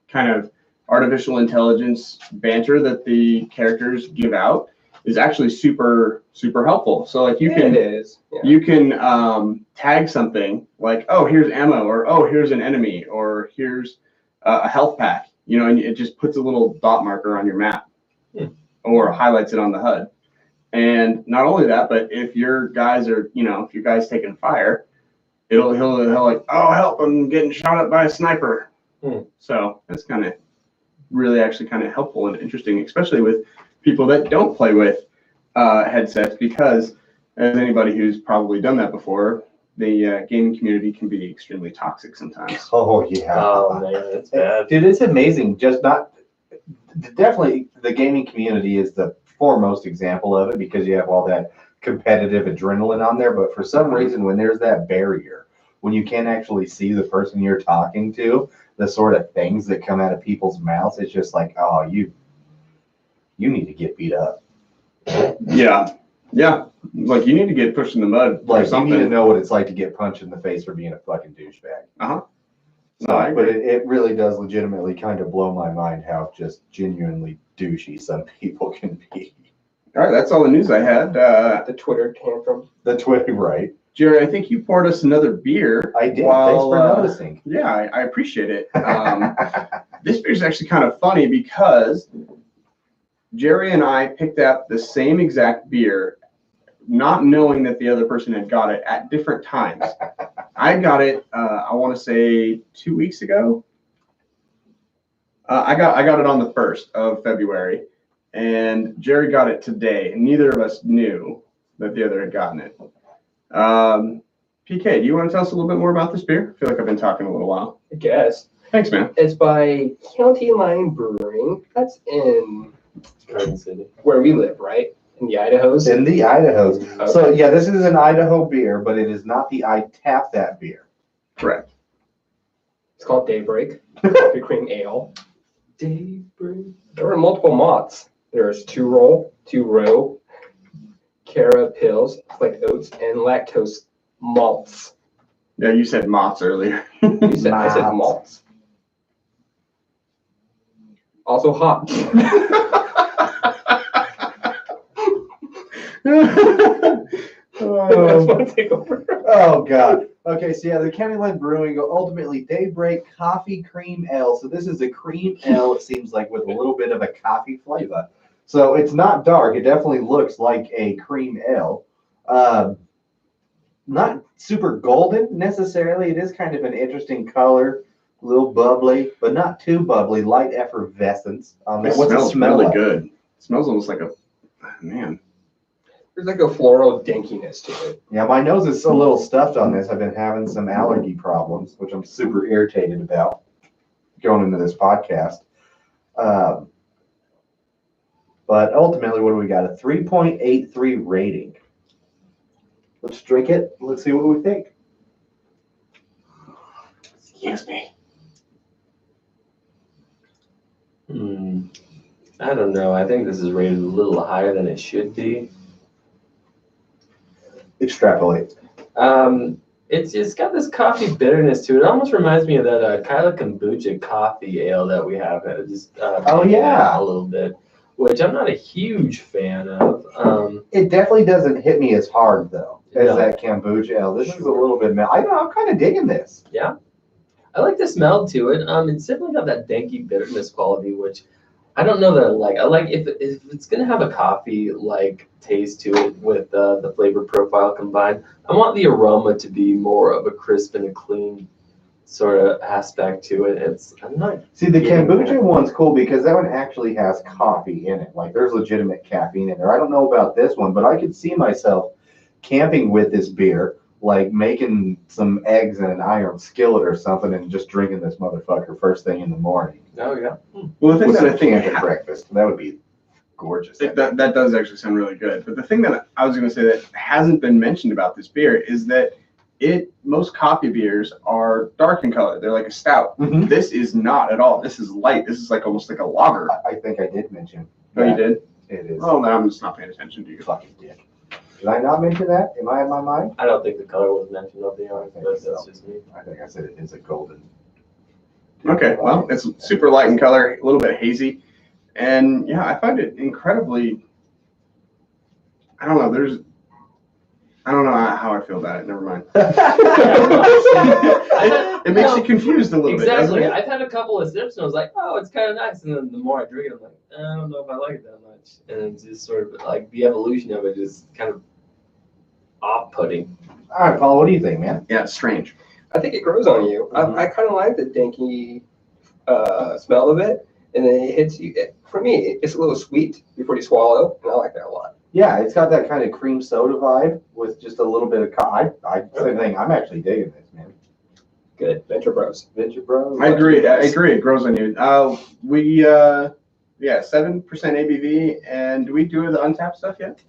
kind of artificial intelligence banter that the characters give out is actually super helpful. So like you can it is. Yeah. you can tag something like, oh, here's ammo, or oh, here's an enemy, or here's a health pack, and it just puts a little dot marker on your map or highlights it on the HUD. And not only that, but if your guys are, if your guy's taking fire, he'll like, oh, help, I'm getting shot at by a sniper. So that's kind of really actually kind of helpful and interesting, especially with people that don't play with headsets, because as anybody who's probably done that before, the gaming community can be extremely toxic sometimes. Oh, yeah. Oh, man, that's bad. Dude, it's amazing. Definitely the gaming community is the foremost example of it, because you have all that competitive adrenaline on there. But for some reason, when there's that barrier, when you can't actually see the person you're talking to, the sort of things that come out of people's mouths, it's just like, oh, you need to get beat up. Yeah. Like you need to get pushed in the mud or Like, you something. need to know what it's like to get punched in the face for being a fucking douchebag. No, So, I but agree. it really does legitimately kind of blow my mind how just genuinely douchey some people can be. All right, that's all the news I had. The Twitter tantrum. The Twitter, right? Jerry, I think you poured us another beer. I did. While, Thanks for noticing. Yeah, I appreciate it. This beer is actually kind of funny because Jerry and I picked up the same exact beer, not knowing that the other person had got it at different times. I got it, I want to say 2 weeks ago. I got it on the 1st of February, and Jerry got it today, and neither of us knew that the other had gotten it. PK, do you want to tell us a little bit more about this beer? I feel like I've been talking a little while. I guess. Thanks, man. It's by County Line Brewing. That's in Garden City. where we live, right? In the Idahos. In the Idahos. Okay. So yeah, this is an Idaho beer, but it is not the I Tap That beer. Correct. It's called Daybreak. Coffee cream ale. Daybreak. There are multiple malts. There's 2-row, Cara pills, like oats, and lactose malts. Yeah, you said Mott's earlier. I said Malts. malts. Also hops. That's one take over. Oh God. Okay, so yeah, the County Line Brewing ultimately Daybreak Coffee Cream Ale. So this is a cream ale, it seems like, with a little bit of a coffee flavor. So it's not dark. It definitely looks like a cream ale. Not super golden necessarily. It is kind of an interesting color, a little bubbly, but not too bubbly. Light effervescence on It there. What's it smells smell really like? good. It smells almost like man. There's like a floral dinkiness to it. Yeah, my nose is a little stuffed on this. I've been having some allergy problems, which I'm super irritated about going into this podcast. But ultimately, what do we got? A 3.83 rating. Let's drink it. Let's see what we think. Excuse me. I don't know. I think this is rated a little higher than it should be. Extrapolate. It's got this coffee bitterness to it. It almost reminds me of that Kyla Kombucha coffee ale that we have. It just Oh, yeah. a little bit. which I'm not a huge fan of. It definitely doesn't hit me as hard though as No. that kombucha ale. This is a little bit. I don't know. I'm kind of digging this. I like the smell to it. It's definitely got that danky bitterness quality, which I don't know that I like. I like if it's gonna have a coffee like taste to it with the flavor profile combined. I want the aroma to be more of a crisp and a clean sort of aspect to it. I'm not. See, the getting kombucha that. one's cool because that one actually has coffee in it. Like there's legitimate caffeine in there. I don't know about this one, but I could see myself camping with this beer, like making some eggs in an iron skillet or something and just drinking this motherfucker first thing in the morning. Oh yeah. Well, the thing With that I some think camp at breakfast. That would be gorgeous. that does actually sound really good. But the thing that I was going to say that hasn't been mentioned about this beer is that most coffee beers are dark in color. They're like a stout. Mhm. This is not at all. This is light. This is like almost like a lager. I think I did mention. Oh, you that. did? It is. Oh, now I'm just not paying attention to you. You fucking dick. Did I not mention that? Am I in my mind? I don't think the color was mentioned, I'll be honest, but that's just me. I think I said it is a golden. Okay, well, it's super light in color, a little bit hazy. And yeah, I find it incredibly, I don't know, I don't know how I feel about it. Never mind. It makes you confused a little bit, doesn't Exactly. it? I've had a couple of sips and I was like, oh, it's kind of nice. And then the more I drink it, I'm like, I don't know if I like it that much. And it's just sort of like the evolution of it is kind of off-putting. All right, Paul, what do you think, man? Yeah, it's strange. I think it grows on you. I kind of like the danky smell of it, and then it hits you. For me, it's a little sweet before you swallow, and I like that a lot. Yeah, it's got that kind of cream soda vibe with just a little bit of same thing. I'm actually digging this, man. Good. Venture Bros. Venture Bros. I agree. It grows on you. 7% ABV, and do we do the untapped stuff yet?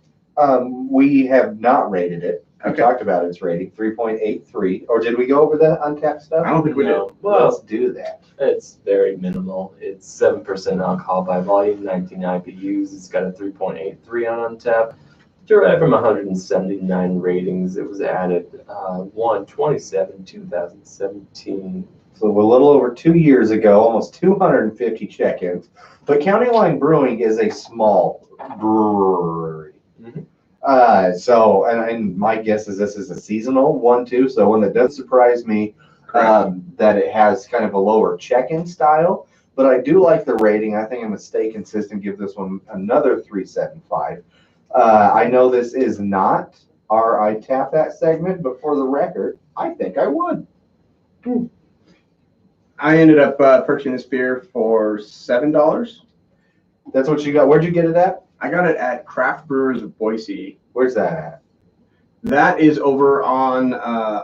We have not rated it. We Okay. talked about its rating, 3.83. Or did we go over the untapped stuff? I don't think we did. No. Well, Well, let's do that. it's very minimal. It's 7% alcohol by volume, 19 IBUs. It's got a 3.83 on Untappd. Derived from 179 ratings. It was added 1/27/2017. So a little over 2 years ago, almost 250 check-ins. But County Line Brewing is a small brewery. Mhm. And my guess is this is a seasonal one too. So one that does surprise me, that it has kind of a lower check-in style. But I do like the rating. I think I'm gonna stay consistent. Give this one another 3.75. I know this is not our I tap that segment, but for the record, I think I would. I ended up purchasing this beer for $7. That's what you got. Where'd you get it at? I got it at Craft Brewers of Boise. Where's that at? That is over on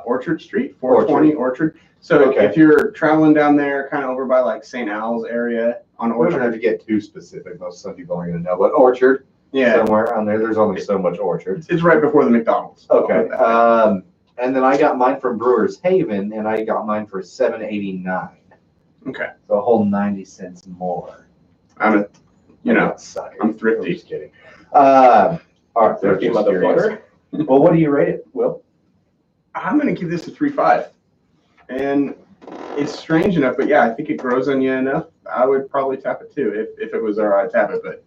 Orchard Street, 420 Orchard. So Okay. if you're traveling down there, kind of over by like St. Al's area on We don't have Orchard. to get too specific. Most some people aren't gonna know, but Orchard, Yeah, somewhere around there. There's only so much Orchard. it's right before the McDonald's. Okay. And then I got mine from Brewers Haven, and I got mine for $7.89. Okay. So a whole 90 cents more. I'm Sucker. I'm thrifty. I'm just kidding. All right, Thrifty just curious. motherfucker. Well, what do you rate it, Will? gonna give this a 3.5. And it's strange enough, but yeah, I think it grows on you enough. I would probably tap it too if it was our I'd tap it, but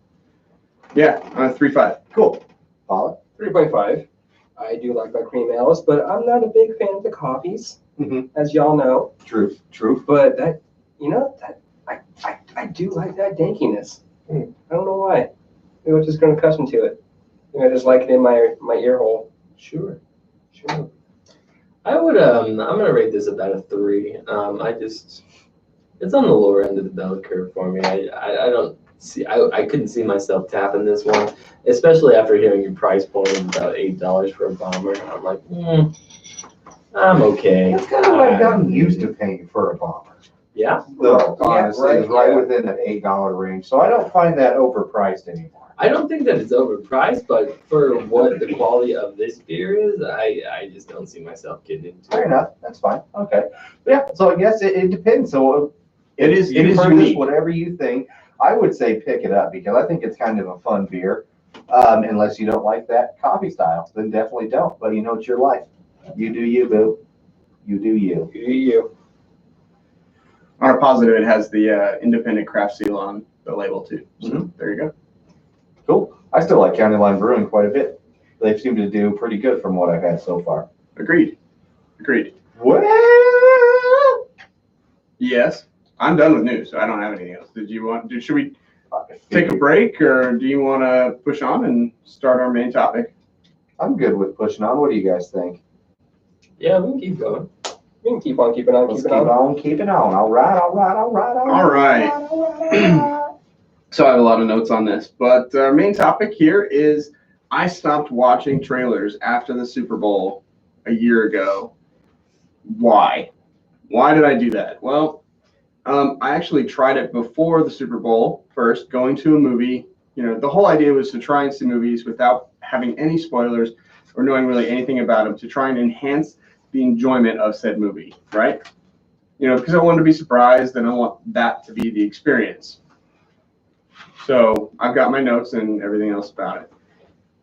yeah, on a 3.5. Cool. Follow? 3.5. I do like my cream ales, but I'm not a big fan of the coffees, Mhm. as y'all know. Truth. But that I do like that dankiness. I don't know why. Maybe I'm just grown accustomed to it. I just like it in my ear hole. Sure. I would I'm gonna rate this about a 3. It's on the lower end of the bell curve for me. I don't see I couldn't see myself tapping this one, especially after hearing your price point of about $8 for a bomber. I'm like, I'm okay. That's kind of what I've gotten used to paying for a bomber. Yeah. So honestly, it's right yeah. within that $8 range. So I don't find that overpriced anymore. I don't think that it's overpriced, but for what the quality of this beer is, I just don't see myself getting into Fair it. enough. That's fine. Okay. But yeah. So I guess it depends. So It is you've heard this, unique. whatever you think, I would say pick it up because I think it's kind of a fun beer. Unless you don't like that coffee style, then definitely don't. But it's your life. You do you, boo. You do you. You. On a positive, it has the independent craft seal on the label too. So there you go. I still like County Line Brewing quite a bit. They seem to do pretty good from what I've had so far. Agreed. Well, Yes. I'm done with news, so I don't have anything else. Should we take a break, or do you want to push on and start our main topic? I'm good with pushing on. What do you guys think? Yeah, we can keep going. We can keep on keeping on, Let's keeping on. keeping on. All right. All right. So I have a lot of notes on this, but our main topic here is I stopped watching trailers after the Super Bowl a year ago. Why? Why did I do that? Well, I actually tried it before the Super Bowl first, going to a movie. You know, the whole idea was to try and see movies without having any spoilers or knowing really anything about them, to try and enhance the enjoyment of said movie, right? You know, because I wanted to be surprised and I want that to be the experience. So I've got my notes and everything else about it.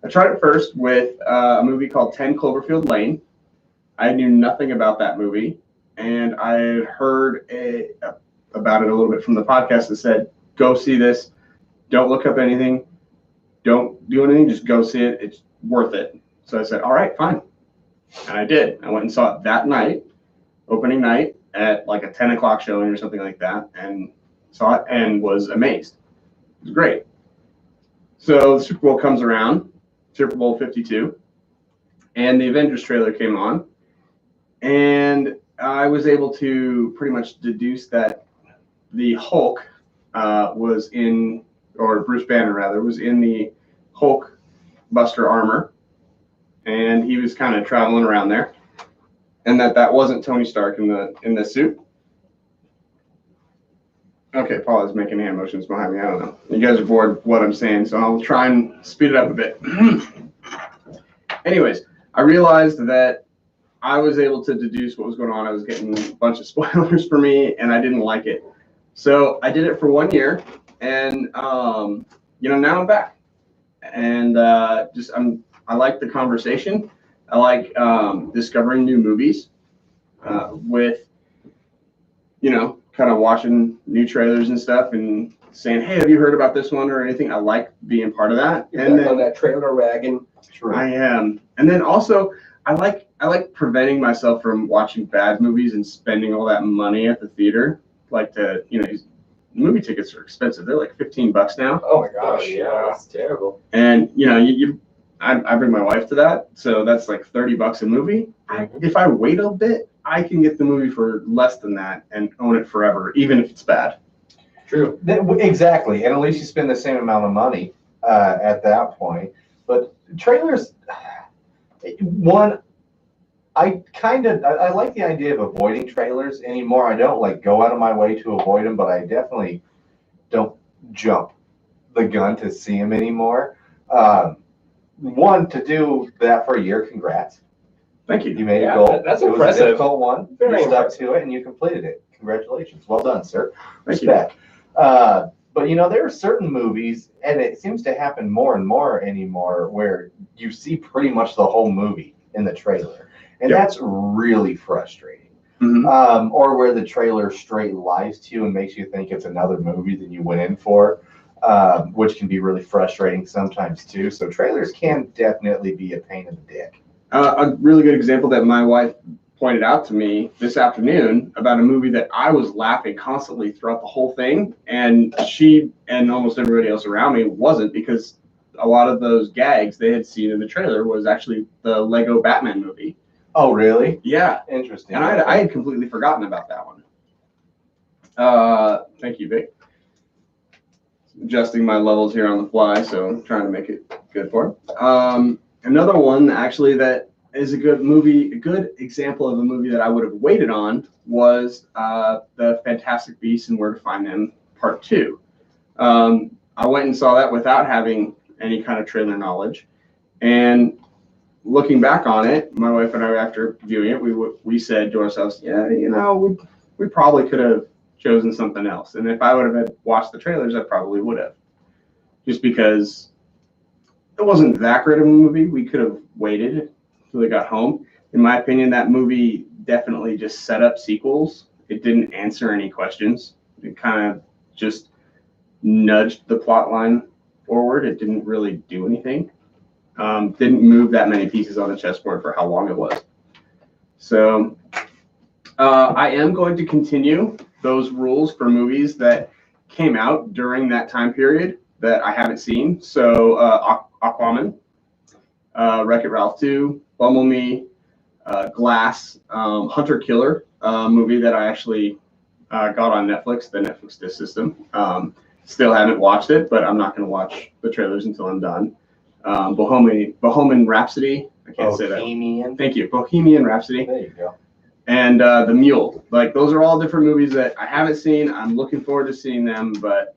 I tried it first with a movie called 10 Cloverfield Lane. I knew nothing about that movie, and I had heard about it a little bit from the podcast that said, go see this, don't look up anything, don't do anything, just go see it, it's worth it. So I said, all right, fine. And I did. I went and saw it that night, opening night, at like a 10 o'clock showing or something like that, and saw it and was amazed. It was great. So the Super Bowl comes around, Super Bowl 52, and the Avengers trailer came on, and I was able to pretty much deduce that the Hulk was in, or Bruce Banner rather, was in the Hulk Buster armor, and he was kind of traveling around there, and that wasn't Tony Stark in the suit. Okay, Paul is making hand motions behind me. I don't know. You guys are bored with what I'm saying, so I'll try and speed it up a bit. Anyways, I realized that I was able to deduce what was going on. I was getting a bunch of spoilers for me, and I didn't like it. So I did it for 1 year, and now I'm back. And I like the conversation. I like discovering new movies with, kind of watching new trailers and stuff and saying, hey, have you heard about this one or anything? I like being part of that. You're and back then on that trailer wagon. True. I am. And then also I like preventing myself from watching bad movies and spending all that money at the theater. Movie tickets are expensive. They're like $15 now. Oh my Oh, gosh. yeah, that's terrible. And I bring my wife to that, so that's like $30 a movie. If I wait a bit, I can get the movie for less than that and own it forever, even if it's bad. True. Exactly, and at least you spend the same amount of money at that point. But trailers, I like the idea of avoiding trailers anymore. I don't go out of my way to avoid them, but I definitely don't jump the gun to see them anymore. To do that for a year, congrats. Thank you. You made a goal. That's it impressive. was a difficult one. Very You stuck impressive. to it and you completed it. Congratulations. Well done, sir. Thank you. Respect. But there are certain movies, and it seems to happen more and more anymore, where you see pretty much the whole movie in the trailer. And that's really frustrating. Mhm. Or where the trailer straight lies to you and makes you think it's another movie than you went in for, which can be really frustrating sometimes too. So trailers can definitely be a pain in the dick. A really good example that my wife pointed out to me this afternoon about a movie that I was laughing constantly throughout the whole thing, and she and almost everybody else around me wasn't, because a lot of those gags they had seen in the trailer was actually the Lego Batman movie. Oh, really? Yeah. Interesting. And I had completely forgotten about that one. Thank you, Vic. Adjusting my levels here on the fly, so I'm trying to make it good for it. Another one, actually, that is a good movie, a good example of a movie that I would have waited on was The Fantastic Beasts and Where to Find Them Part 2. I went and saw that without having any kind of trailer knowledge. And looking back on it, my wife and I, after viewing it, we said to ourselves, we probably could have chosen something else. And if I would have watched the trailers, I probably would have. Just because it wasn't that great of a movie. We could have waited until they got home. In my opinion, that movie definitely just set up sequels. It didn't answer any questions. It kind of just nudged the plot line forward, it didn't really do anything. Didn't move that many pieces on the chessboard for how long it was. So I am going to continue those rules for movies that came out during that time period that I haven't seen. So Aquaman, Wreck-It Ralph 2, Bumblebee, Glass, Hunter Killer, movie that I actually got on Netflix, the Netflix disc system. Still haven't watched it, but I'm not going to watch the trailers until I'm done. Bohemian Rhapsody. I can't say that. Bohemian. Thank you. Bohemian Rhapsody. There you go. And The Mule. Like, those are all different movies that I haven't seen. I'm looking forward to seeing them, but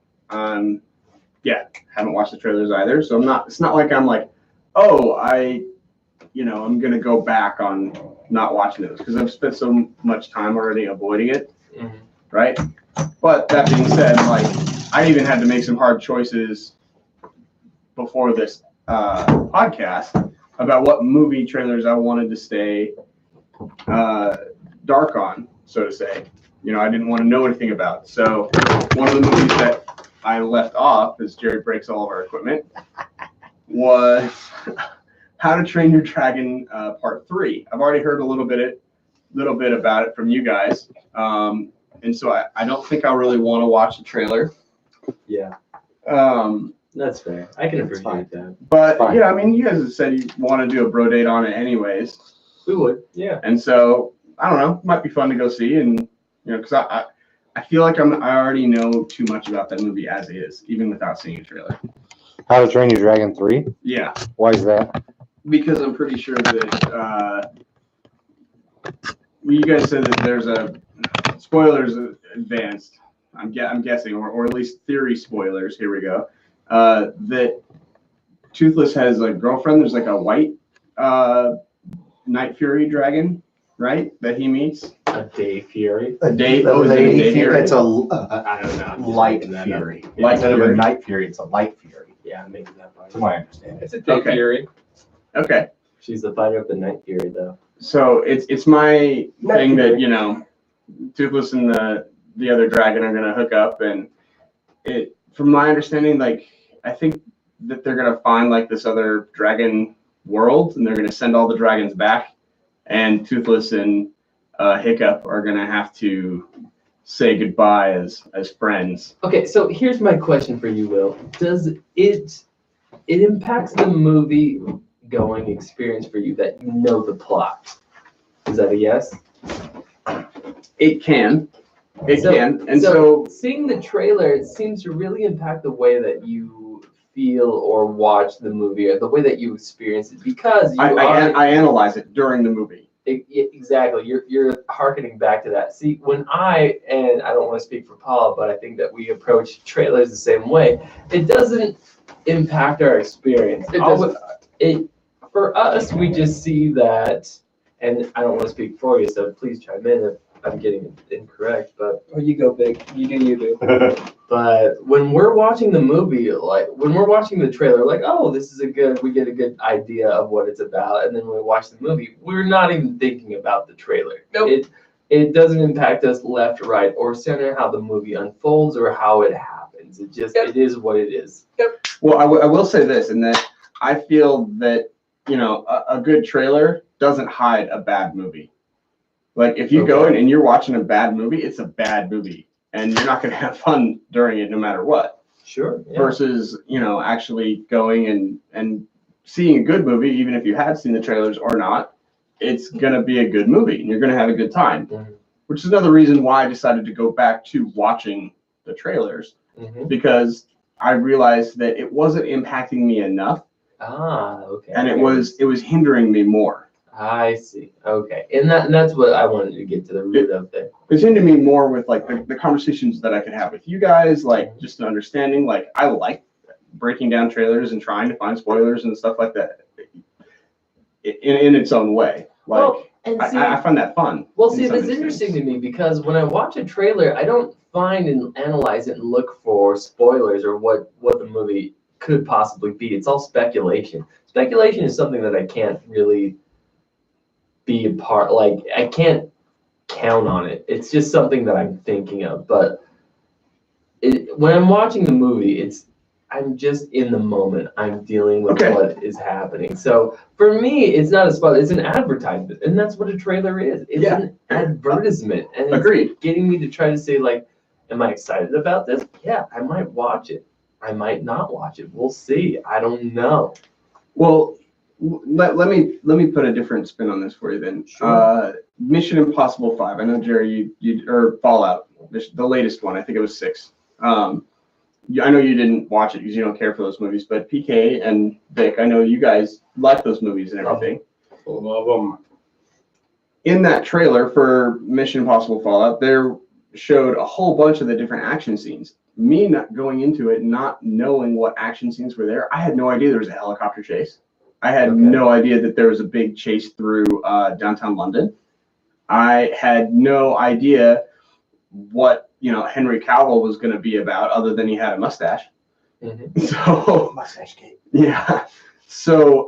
yeah, haven't watched the trailers either. So it's not like I'm like, oh, I'm going to go back on not watching those because I've spent so much time already avoiding it. Mhm. Right? But that being said, like, I even had to make some hard choices before this podcast about what movie trailers I wanted to stay dark on, so to say. I didn't want to know anything about. So one of the movies that I left off, as Jerry breaks all of our equipment, was How to Train Your Dragon Part 3. I've already heard a little bit about it from you guys. And so I don't think I really want to watch the trailer. Yeah. That's fair. I can appreciate that. But yeah, I mean, you guys have said you want to do a bro date on it anyways. We would. Yeah. And so I don't know, might be fun to go see, and because I feel like I already know too much about that movie as is, even without seeing a trailer. How to Train Your Dragon 3? Yeah. Why is that? Because I'm pretty sure that you guys said that there's a spoilers advanced. I'm guessing, or at least theory spoilers. Here we go. That Toothless has a girlfriend. There's like a white Night Fury dragon, right? That he meets. A Day Fury. A Day. Oh, is it a Day Fury? It's I don't know. I'm just light making that fury. up. Light Instead of a fury. night fury, it's a light fury. Yeah, I'm making that part. From what I understand. It's a Day Okay. Fury. Okay. She's the fighter of the Night Fury, though. So it's my Night thing Fury. that Toothless and the other dragon are gonna hook up, and it, from my understanding, like I think that they're gonna find like this other dragon world, and they're gonna send all the dragons back, and Toothless and Hiccup are gonna have to say goodbye as friends. Okay, so here's my question for you, Will. Does it impacts the movie going experience for you that you know the plot? Is that a yes? It can, and so seeing the trailer, it seems to really impact the way that you feel or watch the movie, or the way that you experience it, because I analyze it during the movie. Exactly. You're hearkening back to that. See, and I don't want to speak for Paul, but I think that we approach trailers the same way. It doesn't impact our experience. For us, we just see that, and I don't want to speak for you, so please chime in if I'm getting it incorrect, but Oh, you go big. You do. But when we're watching the movie, like when we're watching the trailer, like, oh, we get a good idea of what it's about. And then when we watch the movie, we're not even thinking about the trailer. Nope. It doesn't impact us left, right, or center how the movie unfolds or how it happens. It just, It is what it is. Well, I will say this, in that I feel that, a good trailer doesn't hide a bad movie. Like, if you go in and you're watching a bad movie, it's a bad movie, and you're not going to have fun during it no matter what. Sure. Yeah. Versus, actually going and seeing a good movie, even if you had seen the trailers or not, it's going to be a good movie, and you're going to have a good time. Mhm. Which is another reason why I decided to go back to watching the trailers, Mhm. because I realized that it wasn't impacting me enough, Okay. and it was hindering me more. I see. Okay. And that's what I wanted to get to the root of there. It was hindering me more with like the conversations that I could have with you guys, like just an understanding. Like, I like breaking down trailers and trying to find spoilers and stuff like that in its own way. Like, Well, and see, I find that fun. Well, in see, some that's instances. interesting to me, because when I watch a trailer, I don't find and analyze it and look for spoilers or what the movie could possibly be. It's all speculation. Speculation is something that I can't really be a part, like, I can't count on it. It's just something that I'm thinking of. But when I'm watching the movie, I'm just in the moment. I'm dealing with Okay. what is happening. So for me, it's not a spot. It's an advertisement, and that's what a trailer is. It's Yeah. an advertisement, and it's Agreed. getting me to try to say like, am I excited about this? Yeah, I might watch it. I might not watch it. We'll see. I don't know. Well, let me put a different spin on this for you then. Sure. Mission Impossible 5. I know, Jerry, you or Fallout, the latest one. I think it was 6. I know you didn't watch it because you don't care for those movies, but PK and Vic, I know you guys like those movies and everything. Love them. In that trailer for Mission Impossible Fallout, there showed a whole bunch of the different action scenes. Me not going into it, not knowing what action scenes were there, I had no idea there was a helicopter chase. I had Okay. no idea that there was a big chase through downtown London. I had no idea what Henry Cavill was going to be about, other than he had a mustache. Mhm. So Mustache Kate. yeah, so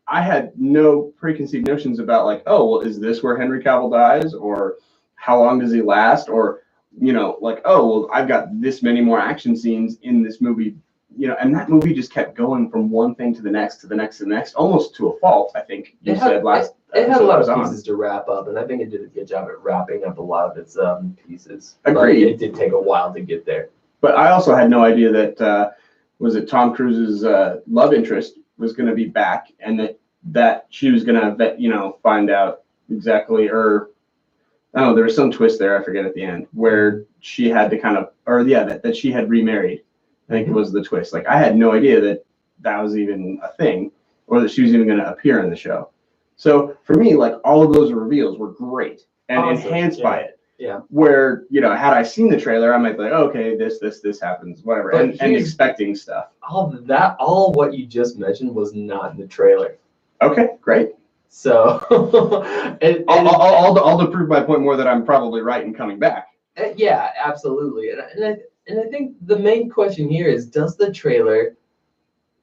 I had no preconceived notions about like, oh well, is this where Henry Cavill dies, or how long does he last, or like, oh well, I've got this many more action scenes in this movie. And that movie just kept going from one thing to the next, to the next, to the next, almost to a fault. I think you said last. It had a episode lot I was of on. pieces to wrap up, and I think it did a good job at wrapping up a lot of its pieces. Agreed. But it did take a while to get there. But I also had no idea that was it Tom Cruise's love interest was going to be back, and that she was going to find out exactly, or I don't know, there was some twist there, I forget at the end, where she had to kind of, or yeah, that she had remarried. I think was the twist. Like, I had no idea that was even a thing, or that she was even going to appear in the show. So for me, like, all of those reveals were great and Awesome. enhanced by it. Yeah. Where, had I seen the trailer, I might be like, okay, this happens, whatever, But and expecting stuff. All what you just mentioned was not in the trailer. Okay, great. So, I'll to prove my point more that I'm probably right in coming back. Yeah, absolutely. And I think the main question here is, does the trailer,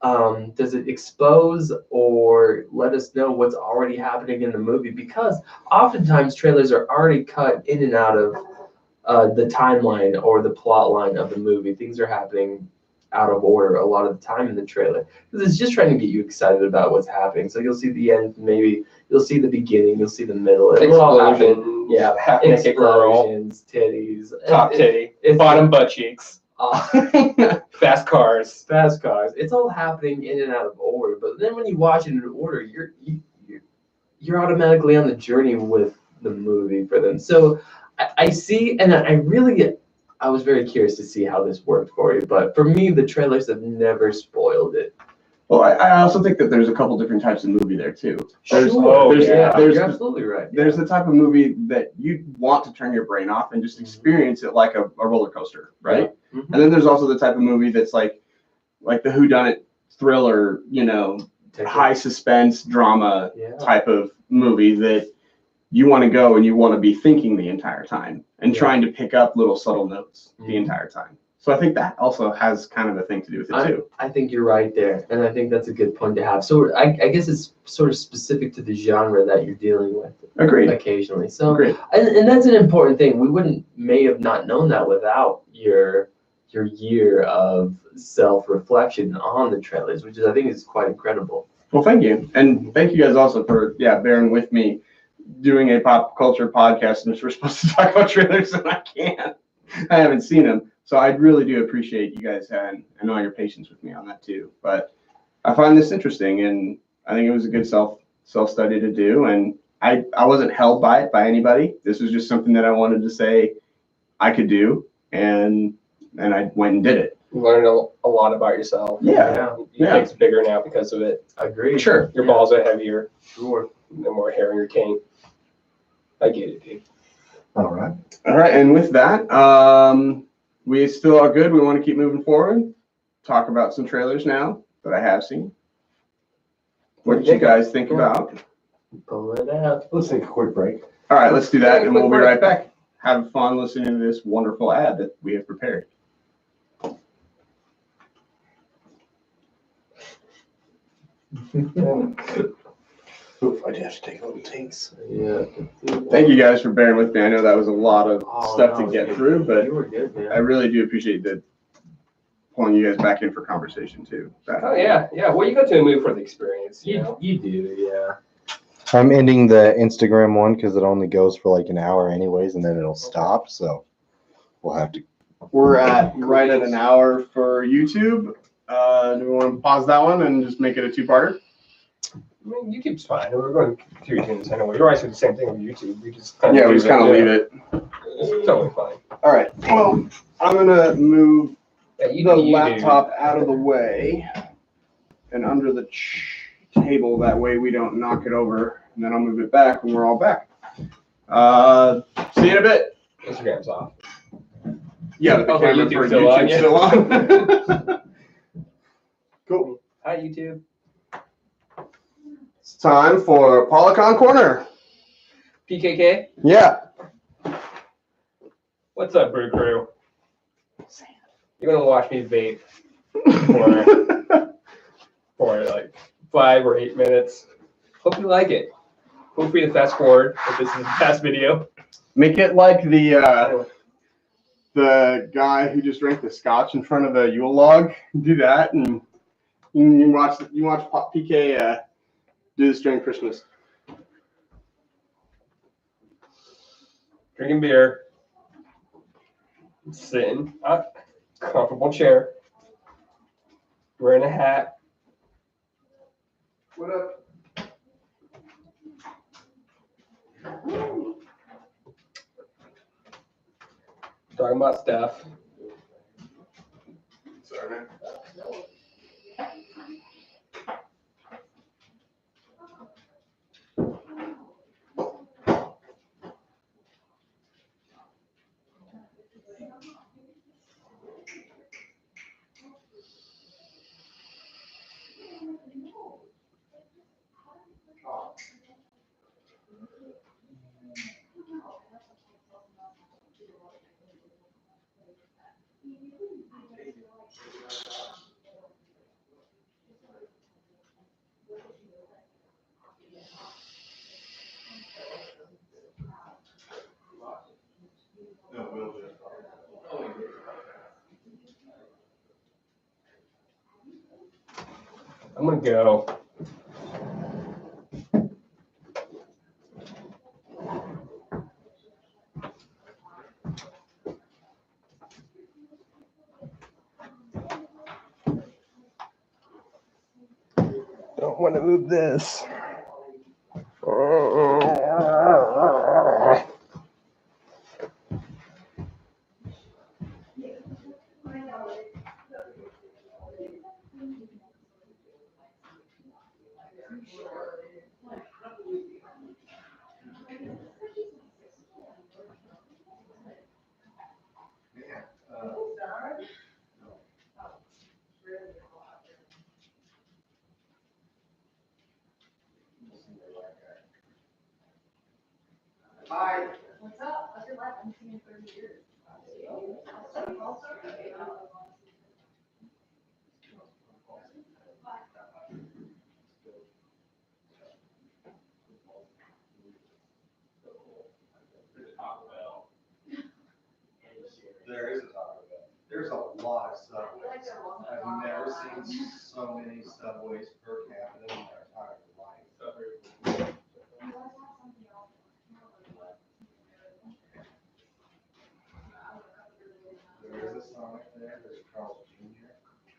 does it expose or let us know what's already happening in the movie? Because oftentimes trailers are already cut in and out of the timeline or the plot line of the movie. Things are happening out of order a lot of the time in the trailer, because it's just trying to get you excited about what's happening. So you'll see the end, maybe you'll see the beginning, you'll see the middle. It will all happen. Explosion. Yeah, Half naked girl. explosions, titties, Top titty. Bottom butt cheeks. Fast cars. Fast cars. It's all happening in and out of order. But then when you watch it in order, you're automatically on the journey with the movie for them. So I see, and I was very curious to see how this worked for you. But for me, the trailers have never spoiled it. Well, I also think that there's a couple different types of movie there too. There's You're absolutely right. There's the type of movie that you want to turn your brain off and just experience it like a roller coaster, right? Yeah. Mm-hmm. And then there's also the type of movie that's like the whodunit thriller, high suspense drama type of movie that you want to go and you want to be thinking the entire time and trying to pick up little subtle notes the entire time. So I think that also has kind of a thing to do with it too. I think you're right there, and I think that's a good point to have. So I guess it's sort of specific to the genre that you're dealing with. Agreed. Occasionally. So Agreed. And that's an important thing. We may have not known that without your year of self-reflection on the trailers, which I think is quite incredible. Well, thank you. And thank you guys also for bearing with me doing a pop culture podcast, and we're supposed to talk about trailers and I can't. I haven't seen them. So I really do appreciate you guys and all your patience with me on that too. But I find this interesting, and I think it was a good self-study to do. And I wasn't held by it by anybody. This was just something that I wanted to say I could do, and I went and did it. You learned a lot about yourself. Yeah. Your dick's bigger now because of it. Agreed. Sure. Your balls are heavier. Sure. No more hair in your cane. I get it, dude. All right. All right. And with that, we still are good. We want to keep moving forward. Talk about some trailers now that I have seen. What did you guys think about? Pull it out. Let's take a quick break. All right, let's do that, and we'll be right back. Have fun listening to this wonderful ad that we have prepared. Oof, I have to take a little taste. Yeah. Thank you guys for bearing with me. I know that was a lot of stuff to no, get through, but you were good, man. I really do appreciate that pulling you guys back in for conversation too. Oh yeah. Well, you go to a movie for the experience. You know? You do, yeah. I'm ending the Instagram one because it only goes for like an hour anyways, and then it'll stop. So we'll have to. We're at right at an hour for YouTube. Do we want to pause that one and just make it a two-parter? I mean, YouTube's fine. We're going to YouTube anyway. You're always doing the same thing with YouTube. We just We just kind of leave it. It's totally fine. All right. Well, I'm gonna move Yeah, the laptop out of the way and under the table. That way we don't knock it over, and then I'll move it back when we're all back. See you in a bit. Instagram's off. Yeah, but the Okay, camera YouTube's for still on, YouTube's still on. Cool. Hi, YouTube. It's time for Polycon Corner. PKK. Yeah. What's up, Brew Crew? You're gonna watch me vape for like 5 or 8 minutes. Hope you like it. Feel free to fast forward if this is the past video. Make it like the guy who just drank the scotch in front of the Yule log. Do that, and you watch PK do this during Christmas. Drinking beer. Sitting up, comfortable chair. Wearing a hat. What up? Talking about stuff. Sorry, man. I'm gonna go. Don't want to move this. Hi. What's up? How's your life? I haven't seen you in 30 years. There is a Taco Bell. There's a lot of subways. I've never seen so many subways per capita in my entire life. There is a Sonic there, there's Carl's Jr.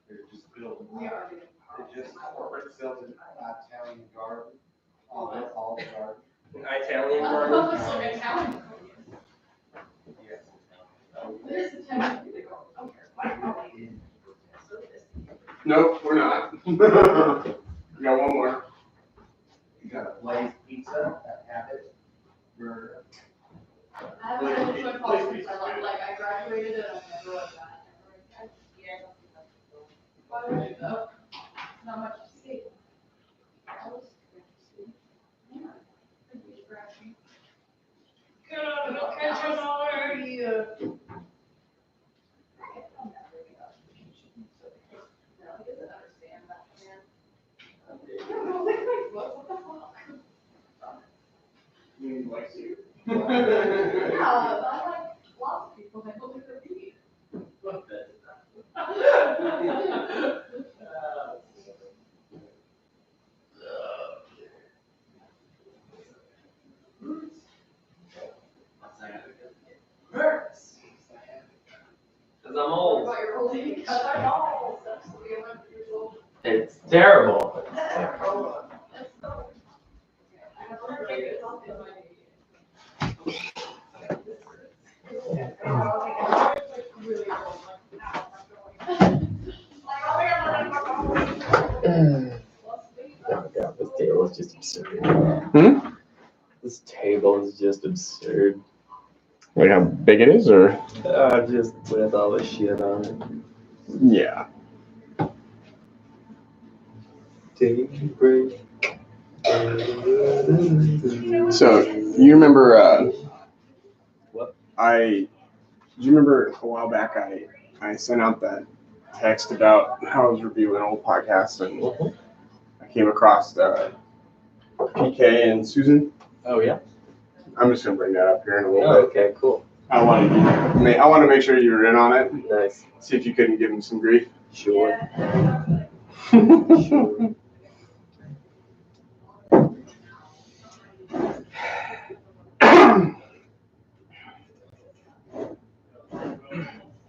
They're just building. They just sells an Italian garden, all garden. Italian Oh, so Italian. Yes. There's a tendency to go, okay. Nope, we're not. We got one more. You got a Blaze Pizza, a Habit Burger. I haven't been to a college since I graduated and I never went back. Why would you though? Not much to see. Good, kitchen, how are you? He doesn't understand that, man. What the fuck? He likes you. Yeah, I like lots of people, they believe they're beauty. It's terrible. Oh god, this table is just absurd. This table is just absurd. Like how big it is, or? Just with all the shit on it. Yeah. Take a break. So you remember? What? Do you remember a while back I sent out that text about how I was reviewing old podcasts and I came across PK and Susan. Oh yeah. I'm just gonna bring that up here in a little Oh, bit. okay, cool. I want to make sure you're in on it. Nice. See if you couldn't give him some grief. Sure. Sure.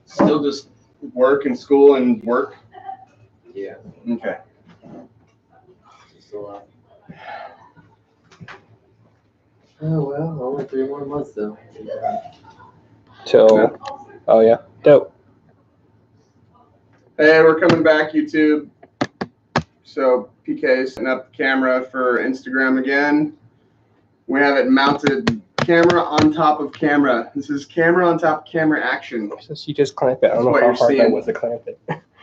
Still just work and school and work. Yeah. Okay. Just a lot. Oh well, only 3 more months though. Till, oh yeah, dope. Hey, we're coming back, YouTube. So PK setting up the camera for Instagram again. We have it mounted camera on top of camera. This is camera on top of camera action. Since you just clamp it, I don't That's know what how you're hard that seeing. was to clamp it.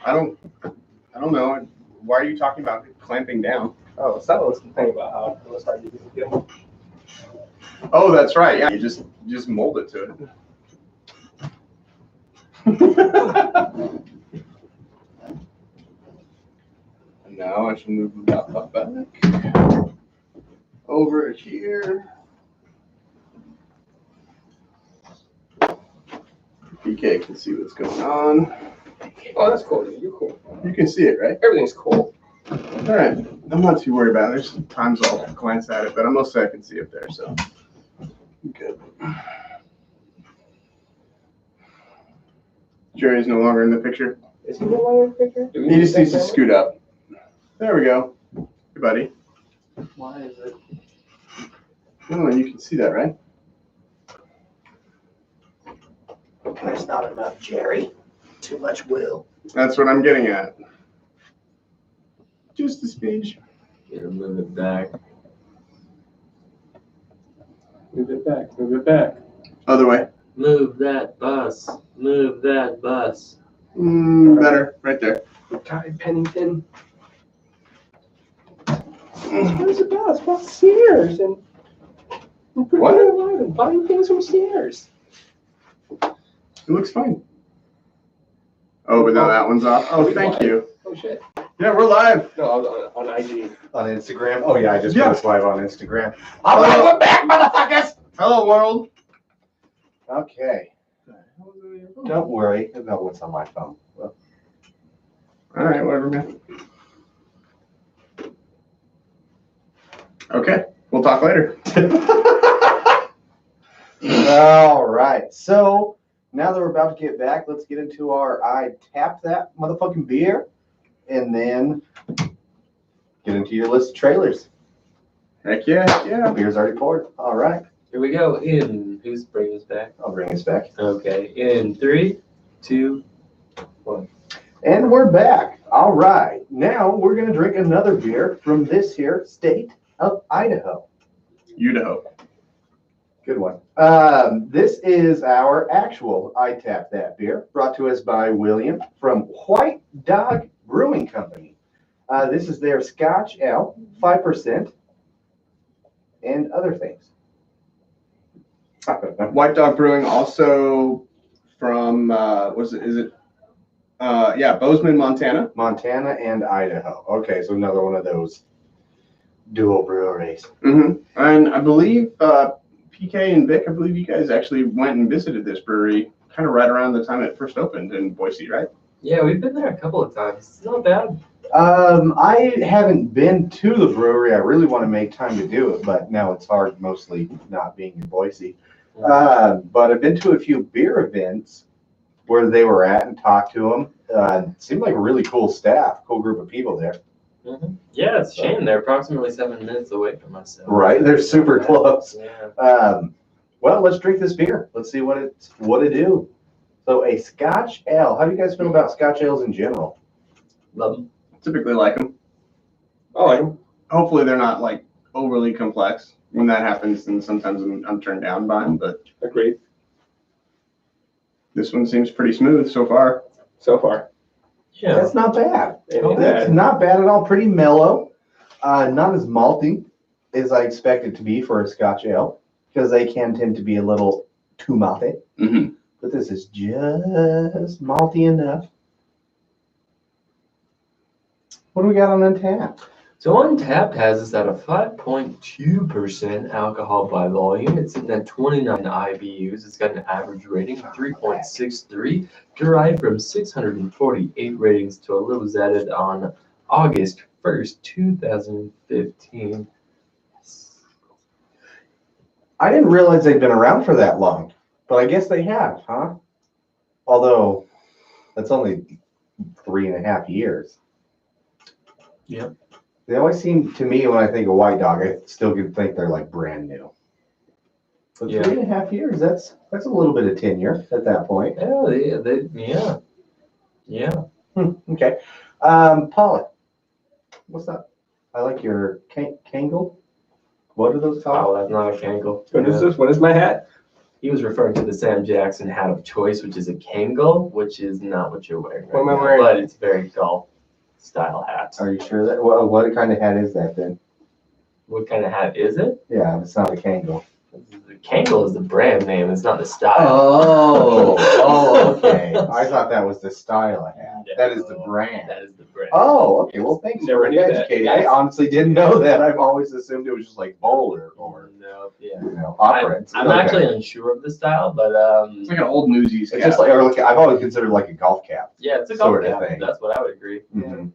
I don't know. Why are you talking about clamping down? Oh, so was complaining about how it was hard to do. Oh, that's right. Yeah, you just mold it to it. And now I should move that up back over here. PK can see what's going on. Oh, that's cool, dude. You're cool. You can see it, right? Everything's cool. All right. I'm not too worried about it. There's times I'll glance at it, but mostly I can see up there, so good. Jerry's no longer in the picture. Is he no longer in the picture? Do we He need just that needs to camera? scoot up. There we go. Hey, buddy. Why is it? Oh, you can see that, right? There's not enough Jerry. Too much Will. That's what I'm getting at. Just a speech. Gotta move it back. Move it back. Move it back. Other way. Move that bus. Move that bus. Better. Right there. Guy Pennington. Where's the bus? About Sears and What? and buying things from Sears. It looks fine. Oh, but now that one's off. Oh, thank you. Oh shit. Yeah, we're live. No, on IG. On Instagram? Oh yeah, I just Yeah. put us live on Instagram. All right, we're back, motherfuckers! Hello, world. Okay. Don't worry about what's on my phone. Well, All right, whatever, man. Okay, we'll talk later. all right. So now that we're about to get back, let's get into our I tap that motherfucking beer and then get into your list of trailers. Heck yeah, heck yeah. Beer's already poured. All right. Here we go. Who's bringing us back? I'll bring us back. Okay. In 3, 2, 1. And we're back. All right. Now we're going to drink another beer from this here state of Idaho. Idaho. Good one. This is our actual I Tap That beer, brought to us by William from White Dog Brewing Company. This is their Scotch Ale, 5%, and other things. White Dog Brewing, also from Bozeman, Montana. Montana and Idaho. Okay, so another one of those dual breweries. Mm-hmm. And I believe PK and Vic, I believe you guys actually went and visited this brewery kind of right around the time it first opened in Boise, right? Yeah, we've been there a couple of times. It's not bad. I haven't been to the brewery. I really want to make time to do it, but now it's hard, mostly not being in Boise. But I've been to a few beer events where they were at and talked to them. Seemed like a really cool staff, cool group of people there. Yeah, it's a shame they're approximately 7 minutes away from us. So. Right, they're super close. Yeah. Well, let's drink this beer. Let's see what it do. So a Scotch ale. How do you guys feel about Scotch ales in general? Love them. Typically like them. I like them. Hopefully they're not like overly complex. When that happens, then sometimes I'm turned down by them. But Agreed. this one seems pretty smooth so far. So far. Yeah. That's not bad. Ain't That's bad. not bad at all. Pretty mellow. Not as malty as I expect it to be for a Scotch ale, because they can tend to be a little too malty. Mm-hmm. But this is just malty enough. What do we got on Untapped? So Untapped has us at a 5.2% alcohol by volume. It's sitting at 29 IBUs. It's got an average rating of 3.63, derived from 648 ratings to a little was added on August 1st, 2015. I didn't realize they'd been around for that long, but I guess they have, huh? Although that's only 3.5 years. Yep. They always seem to me, when I think of White Dog, I still could think they're like brand new. But Yeah. 3.5 years, that's a little bit of tenure at that point. Yeah. Okay. Paula, what's up? I like your Kangle. What are those called? Oh, that's not a Kangol. What is this? What is my hat? He was referring to the Sam Jackson hat of choice, which is a Kangol, which is not what you're wearing. What am I now, wearing? But it's a very golf style hat. Are you sure that? Well, what kind of hat is that then? What kind of hat is it? Yeah, it's not a Kangle. The Kangol is the brand name. It's not the style. Oh, okay. I thought that was the style of hat. That is the brand. That is the brand. Oh, okay. Well, thanks Never for knew that. educating. I honestly didn't know that. I've always assumed it was just like bowler or No, yeah. opera. I'm Okay. actually unsure of the style, but It's like an old Newsies It's just like, or like, I've always considered like a golf cap. yeah, it's a golf sort of cap. thing. That's what I would agree. Mhm.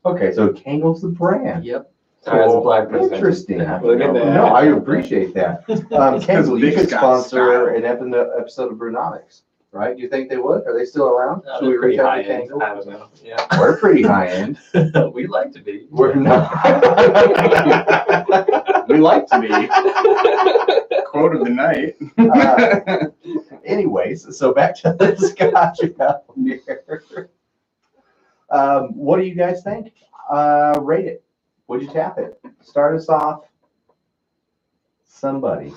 Okay, so Kangle's the brand. Yep. As a black person. Interesting. Look at that. No, I appreciate that. Kangle, you Big could Scott's sponsor style. an episode of Brewnomics, right? Do you think they would? Are they still around? No, Should we they're pretty reach out high to end. Kangle? I don't know. Yeah. We're pretty high end. We like to be. We're not. We like to be. Quote of the night. Anyways, so back to the Scotch out here. What do you guys think? Rate it. Would you tap it? Start us off. Somebody.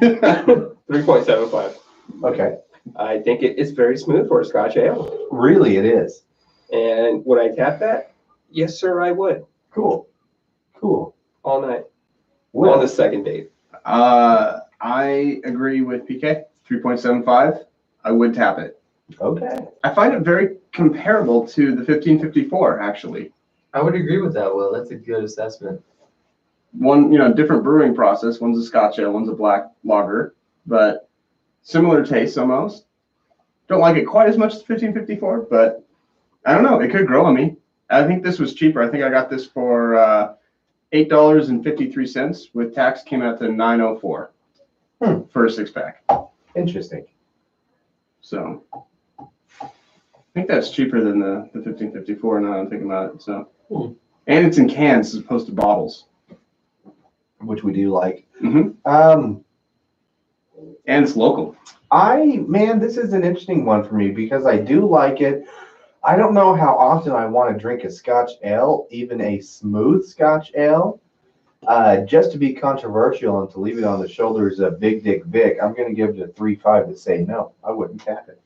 3.75. Okay. I think it is very smooth for a Scotch ale. Really, it is. And would I tap that? Yes, sir, I would. Cool. Cool. All night. Will. On the second date. I agree with PK. 3.75. I would tap it. Okay. I find it very comparable to the 1554, actually. I would agree with that, Will. That's a good assessment. One, different brewing process. One's a Scotch ale, one's a black lager, but similar tastes almost. Don't like it quite as much as 1554, but I don't know. It could grow on me. I think this was cheaper. I think I got this for $8.53 with tax. Came out to $9.04 for a 6-pack. Interesting. So I think that's cheaper than the 1554. Now I'm thinking about it. So, and it's in cans as opposed to bottles. Which we do like. And it's local. Man, this is an interesting one for me because I do like it. I don't know how often I want to drink a Scotch ale, even a smooth Scotch ale. Just to be controversial and to leave it on the shoulders of Big Dick Vic, I'm going to give it a 3.5 to say no. I wouldn't tap it.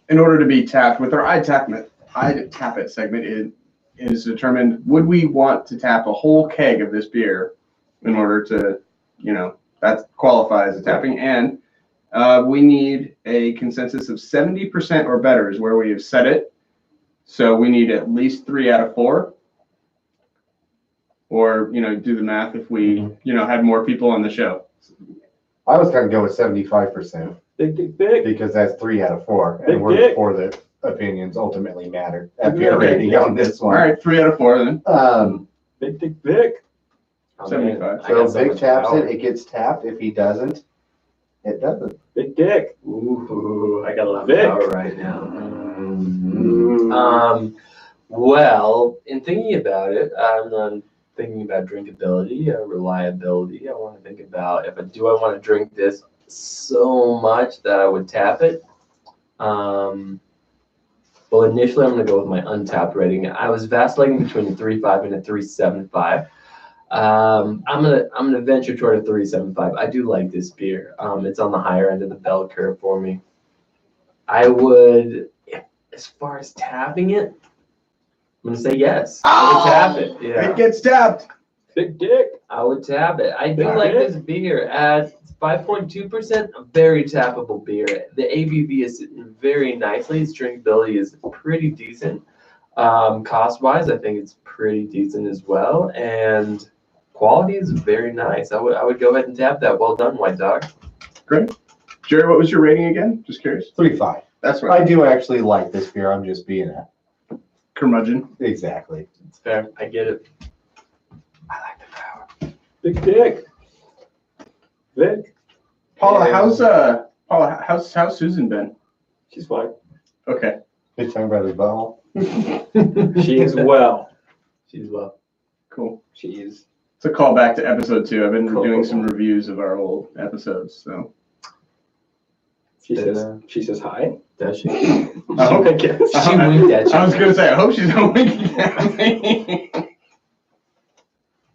In order to be tapped with our I'd tap it segment, it is determined, would we want to tap a whole keg of this beer in order to, that qualifies as tapping. And we need a consensus of 70% or better is where we have set it. So we need at least 3 out of 4. Or, do the math if we, had more people on the show. I was going to go with 75%. Big. Because that's 3 out of 4. Big And we're dick. for the opinions ultimately matter at beer rating on this All one. right, 3 out of 4 then. Big. Oh, 75. man, I So got Big much taps power. it gets tapped. If he doesn't, it doesn't. Big dick. Ooh, I got a lot of Vic. power right now. Well, in thinking about it, I'm thinking about drinkability, reliability. I want to think about I want to drink this so much that I would tap it. Well, initially I'm going to go with my untapped rating. I was vacillating between a 3.5 and a 3.75. I'm gonna venture toward a 3.75. I do like this beer. It's on the higher end of the bell curve for me. I would, as far as tapping it, I'm gonna say yes. I would tap it. Yeah. It gets tapped. Big dick. I would tap it. I do Tap like it? this beer at 5.2%. A very tappable beer. The ABV is sitting very nicely. Its drinkability is pretty decent. Cost-wise, I think it's pretty decent as well, and quality is very nice. I would go ahead and tap that. Well done, White Dog. Great. Jerry, what was your rating again? Just curious. 3.5. That's right. I do actually like this beer. I'm just being a Curmudgeon. exactly. It's fair. I get it. I like the power. Big dick. Vic. Paula, how's Susan been? She's fine. Okay. Good talking about his bottle. She is well. She's well. Cool. She is. It's a callback to episode 2. I've been Cool. doing some reviews of our old episodes, so. She says hi. Does she? I hope- I guess. She winked at you. I was gonna say, I hope she's not winking at me.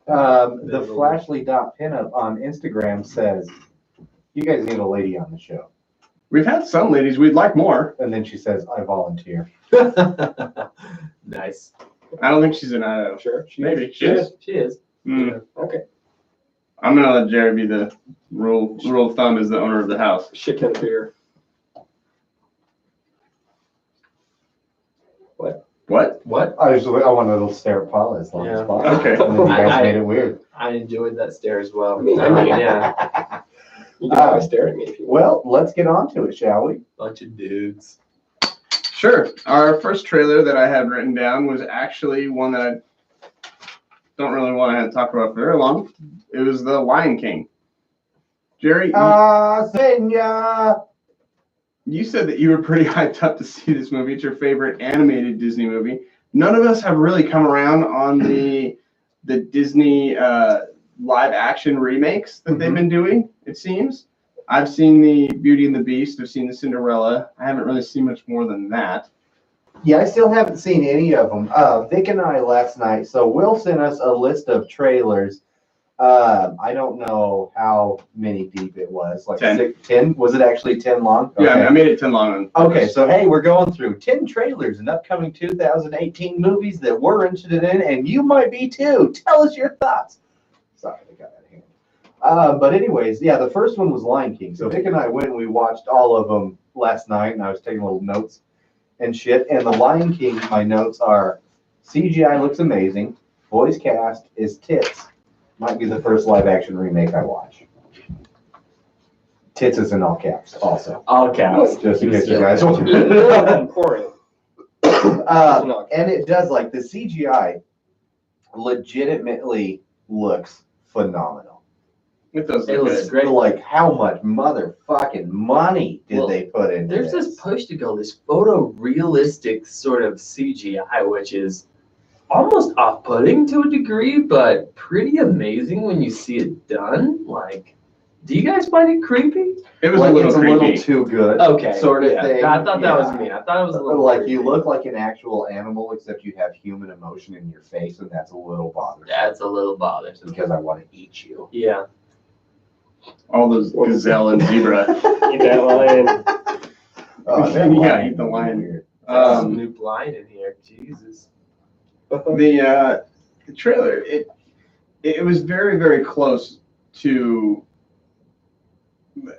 The Flashly.pinup on Instagram says, "You guys need a lady on the show." We've had some ladies. We'd like more. And then she says, "I volunteer." Nice. I don't think she's an IO. Sure. Maybe she is. She is. Hmm. Okay. I'm gonna let Jerry be the rule of thumb as the owner of the house. Shit ton of beer. What? What? I wanted to stare at Paula as long as Yeah. possible. Okay. And then you guys I- made it weird. I enjoyed that stare as well. I mean, Yeah. You can always stare at me if you want. Well, let's get on to it, shall we? Bunch of dudes. Sure. Our first trailer that I had written down was actually one that I don't really want to talk about for very long. It was The Lion King. Jerry, Senor! you said that you were pretty hyped up to see this movie. It's your favorite animated Disney movie. None of us have really come around on the Disney live action remakes that they've been doing, it seems. I've seen the Beauty and the Beast. I've seen the Cinderella. I haven't really seen much more than that. Yeah, I still haven't seen any of them. Vic and I last night, so Will sent us a list of trailers. I don't know how many deep it was. Like 10. 10? Was it actually 10 long? Yeah, Okay. I made it 10 long. Okay, so hey, we're going through 10 trailers and upcoming 2018 movies that we're interested in, and you might be too. Tell us your thoughts. Sorry, I got out of hand. But anyways, yeah, the first one was Lion King. So Vic and I went and we watched all of them last night, and I was taking little notes and shit. And the Lion King, my notes are CGI looks amazing. Voice cast is tits. Might be the first live action remake I watch. Tits is in all caps, also. All caps. Just in case you guys More want. important. And it does, like, the CGI legitimately looks phenomenal. It does It look looks good. great. Like, how much motherfucking money did Well, they put into There's this push to go this photorealistic sort of CGI, which is almost off-putting to a degree, but pretty amazing when you see it done. Like, do you guys find it creepy? It was Like, a little it's a creepy. little too good. Okay, Sort of yeah. thing. I thought that was Yeah. me. I thought it was a little Like, creepy. you look like an actual animal, except you have human emotion in your face, and that's a little bothersome. That's a little bothersome. Because I want to eat you. Yeah. All those gazelle and zebra. Eat that lion. Oh, that Yeah, lion eat the is lion. weird. That's some new blind in here. Jesus. The trailer, it was very, very close to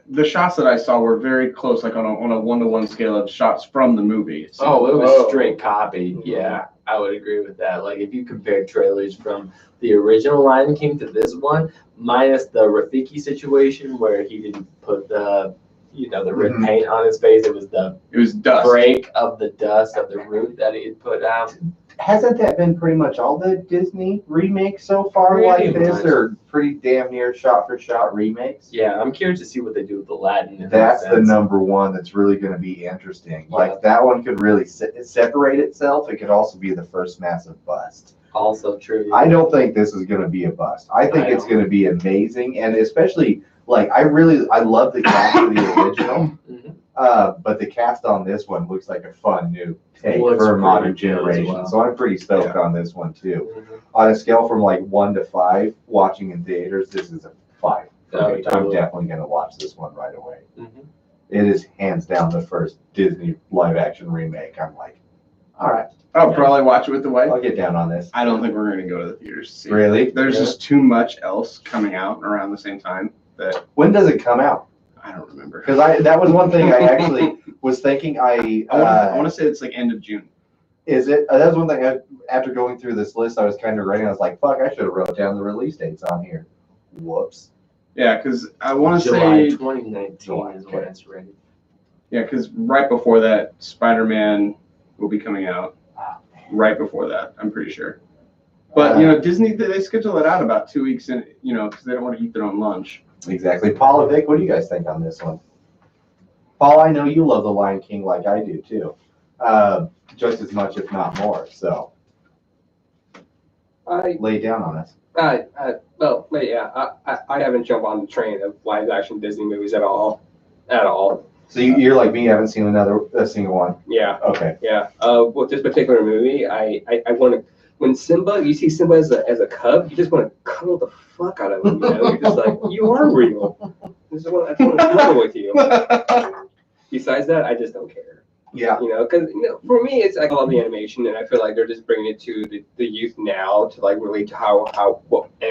the shots that I saw were very close, like on a 1-to-1 scale of shots from the movie. Oh, it was Oh. straight copy. Yeah, I would agree with that. Like, if you compare trailers from the original Lion King to this one, minus the Rafiki situation where he didn't put the red Mhm. paint on his face, it was the It was dust. break of the dust of the root that he had put out. hasn't that been pretty much all the Disney remakes so far Pretty like this, much. or pretty damn near shot-for-shot remakes? Yeah, I'm curious to see what they do with Aladdin. if That's the that's- number one that's really going to be interesting. Yeah. Like that one could really separate itself. It could also be the first massive bust. Also true. I don't think this is going to be a bust. I think I it's don't. going to be amazing, and especially like I love the cast of the original, Mhm. but the cast on this one looks like a fun new take Looks for a modern pretty good as generation. well. So I'm pretty stoked on this one too. Mhm. On a scale from like 1 to 5, watching in theaters, this is a 5. Oh, Okay, I'm totally. definitely going to watch this one right away. Mhm. It is hands down the first Disney live action remake. I'm like, all right, I'll probably watch it with the wife. I'll get down on this. I don't think we're going to go to the theaters to see it. Really? There's Yeah. just too much else coming out around the same time that When does it come out? I don't remember. Because that was one thing I actually was thinking. I want to say it's like end of June. is it? That was one thing. After going through this list, I was kind of writing. I was like, "Fuck! I should have wrote down the release dates on here." Whoops. Yeah, because I want to July say 2019 is when okay. it's ready. yeah, because right before that, Spider-Man will be coming out. Right before that, I'm pretty sure. But Disney they schedule it out about 2 weeks in, because they don't want to eat their own lunch. Exactly. Paula, Vic, what do you guys think on this one? Paul, I know you love The Lion King like I do too, just as much, if not more. So lay it down on us. I haven't jumped on the train of live action Disney movies at all. So you're like me, you haven't seen a single one. Yeah, Okay. yeah. With this particular movie, I want to. When Simba, you see Simba as a cub, you just want to cuddle the fuck out of him. You're just like, you are real. I just want to cuddle with you. Besides that, I just don't care. Yeah. Because for me, it's like I love the animation, and I feel like they're just bringing it to the youth now to like relate to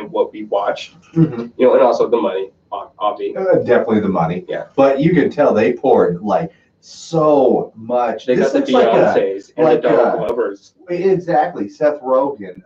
what we watch. Mhm. And also the money, obviously. Definitely the money. Yeah. But you can tell they poured like so much. They got the looks like Beyoncés and like the Donald Glovers. exactly Seth Rogen,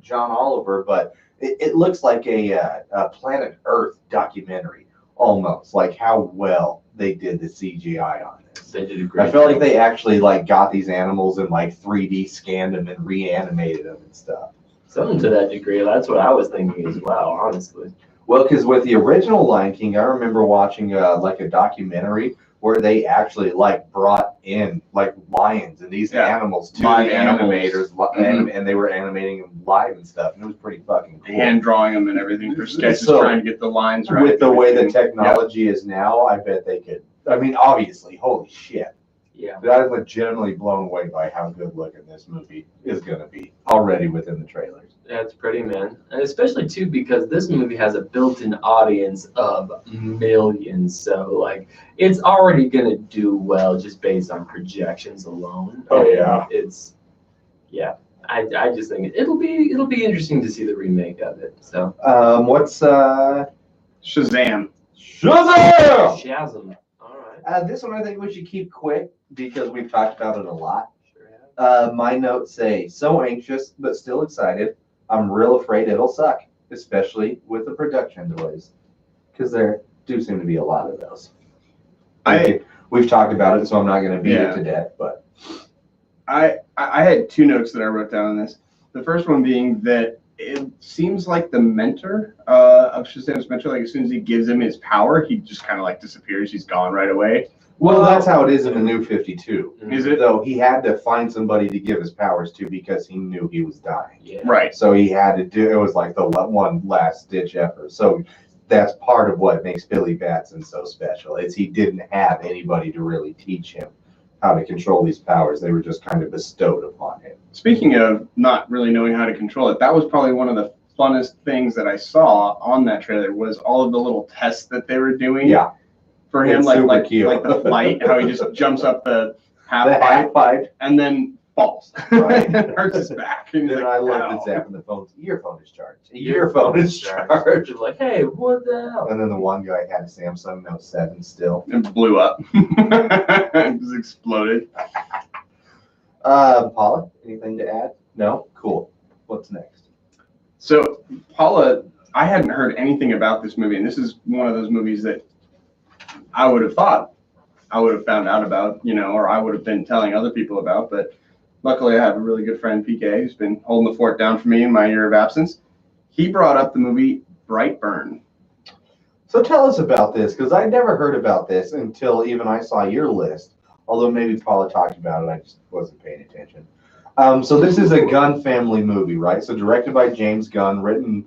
John Oliver, but it looks like a Planet Earth documentary almost. Like how well they did the CGI on this. They did a great I feel like job. they actually like got these animals and like 3D scanned them and reanimated them and stuff. Something to that degree. That's what I was thinking as well, honestly. Well, because with the original Lion King, I remember watching like a documentary where they actually like brought in like lions and these Yeah. animals to Live the animals. animators, and they were animating them live and stuff, and it was pretty fucking cool. Hand drawing them and everything for sketches, So, trying to get the lines right. With the way the everything. technology is now, I bet they could. I mean, obviously, holy shit. Yeah. But I'm legitimately blown away by how good looking this movie is going to be already within the trailers. That's pretty, man. And especially too because this movie has a built-in audience of millions. So like it's already gonna do well just based on projections alone. Oh, And yeah. I just think it'll be interesting to see the remake of it. So What's Shazam. Shazam! Shazam. All right. This one I think we should keep quick because we've talked about it a lot. Sure have. My notes say, so anxious, but still excited. I'm real afraid it'll suck, especially with the production delays. Because there do seem to be a lot of those. We've talked about it, so I'm not going to beat it to death, but. I had two notes that I wrote down on this. The first one being that it seems like the mentor of Shazam's mentor, like as soon as he gives him his power, he just kind of like disappears. He's gone right away. Well, that's how it is in the New 52. Is it? Though he had to find somebody to give his powers to because he knew he was dying. Yeah. Right. So he had to do, it was like the one last ditch effort. So that's part of what makes Billy Batson so special, is he didn't have anybody to really teach him how to control these powers. They were just kind of bestowed upon him. Speaking of not really knowing how to control it, that was probably one of the funnest things that I saw on that trailer was all of the little tests that they were doing. Yeah. For him, It's like super like cute. like the flight, how he just jumps up the half The pipe half pipe. and then falls. Right. Hurts his back. And he's And like, I love "Ow." the zap and the phone. Your phone is charged. Your phone is charged. You're like, hey, what the hell? And then the one guy had a Samsung Note 7 still. It blew up. It just exploded. Paula, anything to add? No? Cool. What's next? So, Paula, I hadn't heard anything about this movie, and this is one of those movies that I would have thought I would have found out about, or I would have been telling other people about. But luckily I have a really good friend, PK, who's been holding the fort down for me in my year of absence. He brought up the movie Brightburn. So tell us about this, because I never heard about this until even I saw your list. Although maybe Paula talked about it, I just wasn't paying attention. So this is a Gunn family movie, right? So directed by James Gunn, written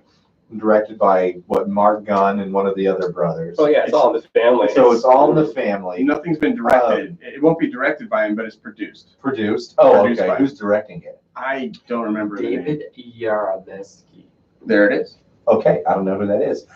and directed by Mark Gunn and one of the other brothers. Oh yeah, it's all in the family. So it's all in the family. Nothing's been directed. It won't be directed by him, but it's produced. Produced. Oh, Produced okay. by- Who's directing it? I don't remember the name. David Yarovesky. There it is. Okay, I don't know who that is.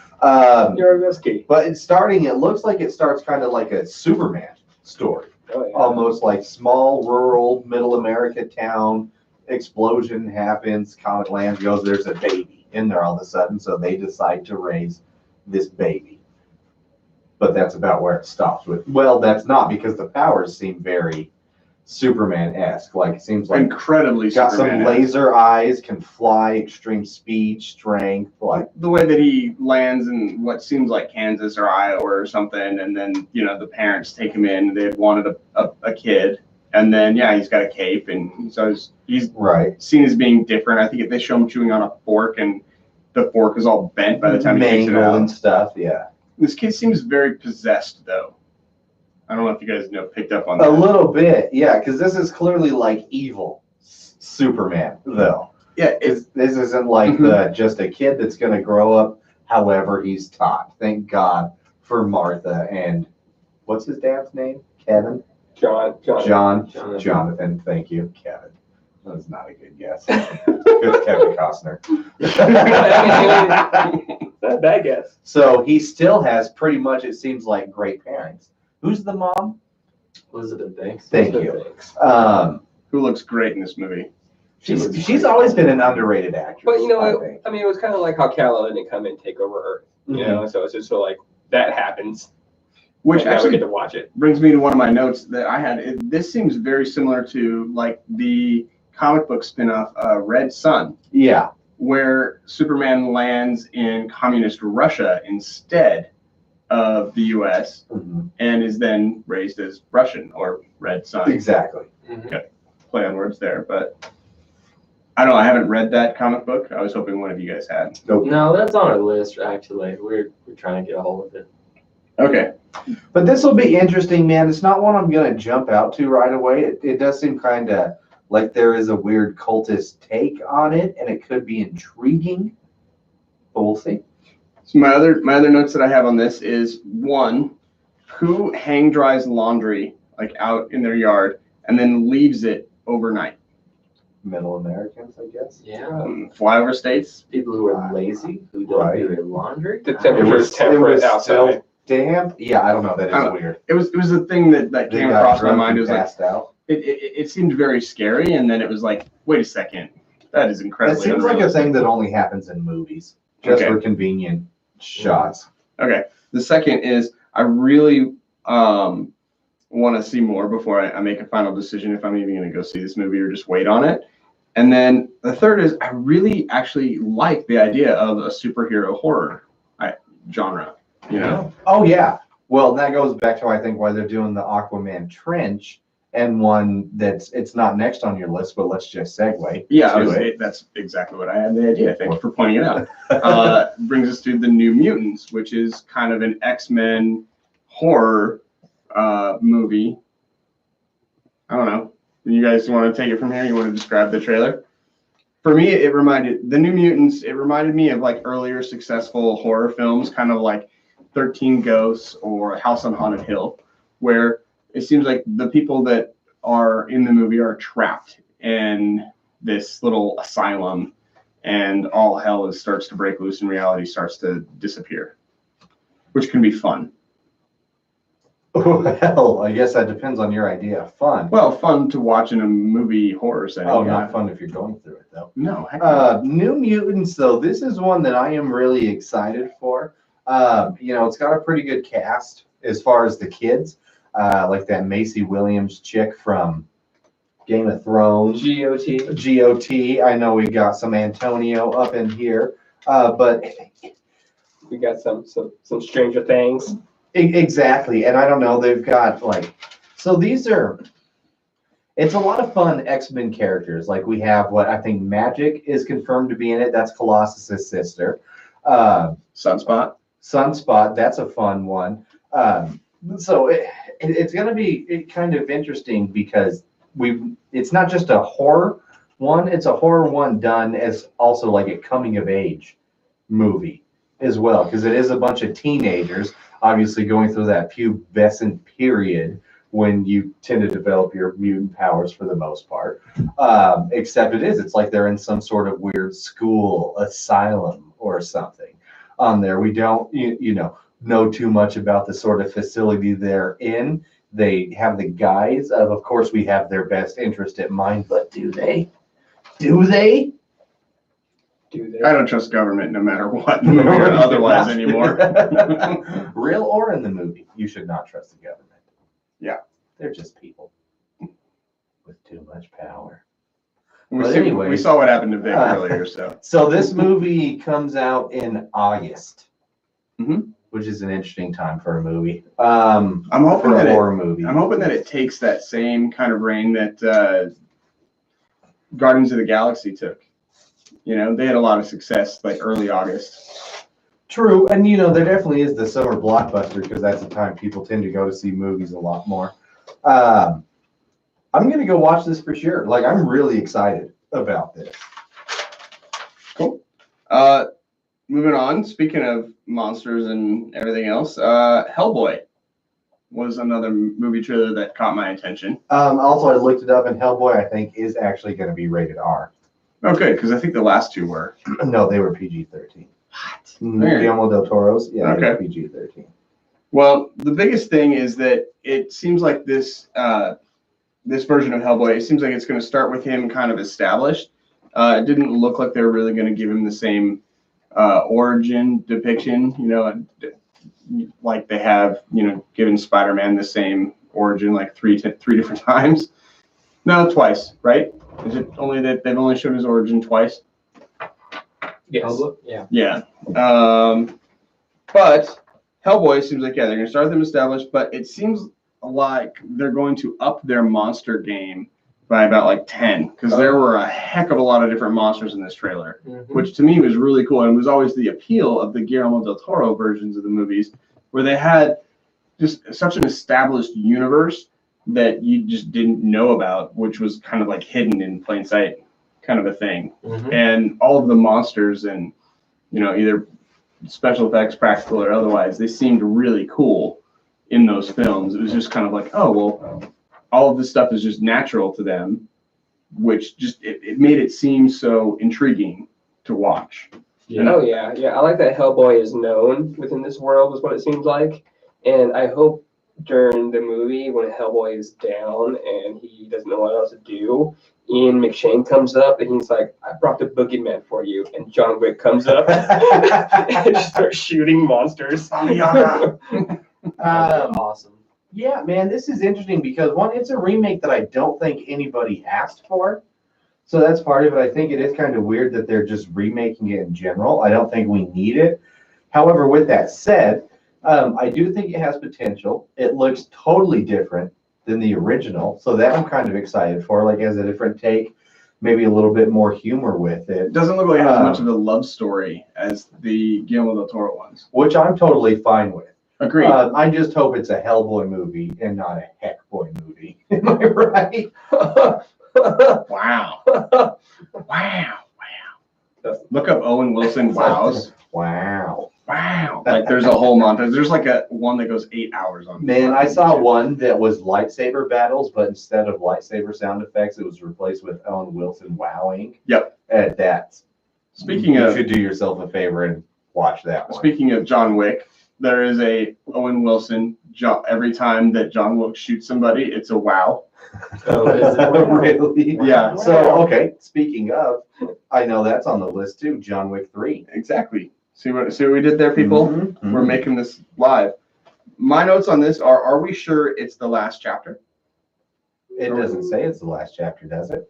You're a risky. But it's starting. It looks like it starts kind of like a Superman story. Oh yeah. Almost like small rural middle America town, explosion happens, comet lands, goes, there's a baby in there all of a sudden, so they decide to raise this baby. But that's about where it stops with. Well, that's not, because the powers seem very Superman-esque. Like, it seems like Incredibly got some Superman-esque. laser eyes, can fly, extreme speed, strength, like The way that he lands in what seems like Kansas or Iowa or something, and then the parents take him in. They wanted a kid, and then he's got a cape, and so he's right. seen as being different. I think if they show him chewing on a fork, and the fork is all bent by the time he takes it Mangled and out. stuff, yeah. This kid seems very possessed, though. I don't know if you guys picked up on A that. little bit, yeah, because this is clearly like evil Superman, though. Yeah, This isn't like just a kid that's going to grow up however he's taught. Thank God for Martha and what's his dad's name? Kevin? Jonathan. Thank you, Kevin. That was not a good guess. Good Kevin Costner. Not a bad guess. So he still has pretty much, it seems like, great parents. Who's the mom? Elizabeth Banks. Thank you. who looks great in this movie. She's always been an underrated actress. But I think. it was kind of like how Kal-El didn't come and take over Earth. You know, so it's just sort of like that happens. Which And now we actually get to watch it. brings me to one of my notes that I had. This seems very similar to like the comic book spin-off Red Sun, Yeah. where Superman lands in communist Russia instead of the U.S. Mhm. and is then raised as Russian or Red Sun. Exactly. Play on words there, but I don't know. I haven't read that comic book. I was hoping one of you guys had. No, that's on our list, actually. We're trying to get a hold of it. Okay. But this will be interesting, man. It's not one I'm going to jump out to right away. It does seem kind of like there is a weird cultist take on it, and it could be intriguing. But we'll see. So my other notes that I have on this is one, who hang dries laundry like out in their yard and then leaves it overnight. Middle Americans, I guess. Yeah. Flyover states. People who are lazy, who don't do their laundry. The temperature is temperate outside. still damp. Yeah, I don't know. That is weird. It was a thing that They came got across my drunk mind. and It was like passed out. it seemed very scary, and then it was like, wait a second, that is It incredibly seems like a unrealistic. thing that only happens in movies, just Okay. for convenient shots. Okay. The second is I really want to see more before I make a final decision if I'm even going to go see this movie or just wait on it. And then the third is I really actually like the idea of a superhero horror genre. You know, Oh yeah. Well, that goes back to I think why they're doing the Aquaman Trench, and one it's not next on your list, but let's just segue. yeah, to it. that's exactly what I had the idea. Thank you for pointing it out. Brings us to the New Mutants, which is kind of an X-Men horror movie. I don't know. You guys want to take it from here? You want to describe the trailer? For me, the New Mutants, it reminded me of like earlier successful horror films, kind of like 13 Ghosts or House on Haunted Hill, where it seems like the people that are in the movie are trapped in this little asylum, and all hell starts to break loose and reality starts to disappear, which can be fun. Well, I guess that depends on your idea of fun. Well, fun to watch in a movie horror setting. Oh, yeah. not fun if you're going through it though. No. Heck no. New Mutants, though, this is one that I am really excited for. It's got a pretty good cast as far as the kids, like that Macy Williams chick from Game of Thrones. GOT. GOT. I know we got some Antonio up in here, but We got some Stranger Things. exactly. And I don't know, they've got like, so these are, It's a lot of fun X-Men characters. Like we have what I think Magic is confirmed to be in it. That's Colossus's sister. Sunspot. Sunspot, that's a fun one. So it's going to be kind of interesting because it's not just a horror one, it's a horror one done as also like a coming of age movie as well, because it is a bunch of teenagers obviously going through that pubescent period when you tend to develop your mutant powers for the most part. Except it's like they're in some sort of weird school asylum or something on there. We don't, know too much about the sort of facility they're in. They have the guise of course, we have their best interest in mind, but do they? Do they? I don't trust government no matter what, movie or otherwise anymore. Real or in the movie, you should not trust the government. Yeah. They're just people with too much power. We saw what happened to Vic earlier, so. So this movie comes out in August, Mhm. which is an interesting time for a movie. I'm hoping for a that horror movie. I'm hoping that it takes that same kind of reign that Guardians of the Galaxy took. They had a lot of success like early August. True, and there definitely is the summer blockbuster because that's the time people tend to go to see movies a lot more. I'm gonna go watch this for sure. Like I'm really excited about this. Cool. Moving on. Speaking of monsters and everything else, Hellboy was another movie trailer that caught my attention. Also, I looked it up, and Hellboy I think is actually going to be rated R. Oh, good, because I think the last two were. No, they were PG-13. What? Guillermo del Toro's, yeah, they were Okay. PG-13. Well, the biggest thing is that it seems like this version of Hellboy, it seems like it's going to start with him kind of established. It didn't look like they were really going to give him the same origin depiction, like they have, given Spider-Man the same origin like three different times. No, twice, right? Is it only that they've only shown his origin twice? Yes. Yeah. Yeah. But Hellboy seems like, they're going to start with them established, but it seems like they're going to up their monster game by about like 10, because there were a heck of a lot of different monsters in this trailer, which to me was really cool, and was always the appeal of the Guillermo del Toro versions of the movies, where they had just such an established universe that you just didn't know about, which was kind of like hidden in plain sight kind of a thing. And all of the monsters and, either special effects, practical or otherwise, they seemed really cool in those films. It was just kind of like, oh, well, all of this stuff is just natural to them, which just, it made it seem so intriguing to watch. Oh, yeah. I like that Hellboy is known within this world, is what it seems like. And I hope during the movie, when Hellboy is down and he doesn't know what else to do, Ian McShane comes up and he's like, I brought the boogeyman for you. And John Wick comes up and just starts shooting monsters. Awesome. Yeah, man, this is interesting because one, it's a remake that I don't think anybody asked for. So that's part of it. I think it is kind of weird that they're just remaking it in general. I don't think we need it. However, with that said, I do think it has potential. It looks totally different than the original. So that I'm kind of excited for, like as a different take, maybe a little bit more humor with it. It doesn't look like it has as much of a love story as the Guillermo del Toro ones. Which I'm totally fine with. Agreed. I just hope it's a Hellboy movie and not a Heckboy movie. Am I right? Wow. Wow. Look up Owen Wilson wows. Wow. Wow. Like there's a whole montage. There's like one that goes 8 hours on. Man, I saw one that was lightsaber battles, but instead of lightsaber sound effects, it was replaced with Owen Wilson wowing. Yep. At that. Speaking you of, should do yourself a favor and watch that one. Speaking of John Wick, there is a Owen Wilson. Every time that John Wick shoots somebody, it's a wow. Really? Yeah. So, okay, speaking of, I know that's on the list too, John Wick 3. Exactly. See what we did there, people? Mm-hmm. We're making this live. My notes on this are we sure it's the last chapter? It doesn't say it's the last chapter, does it?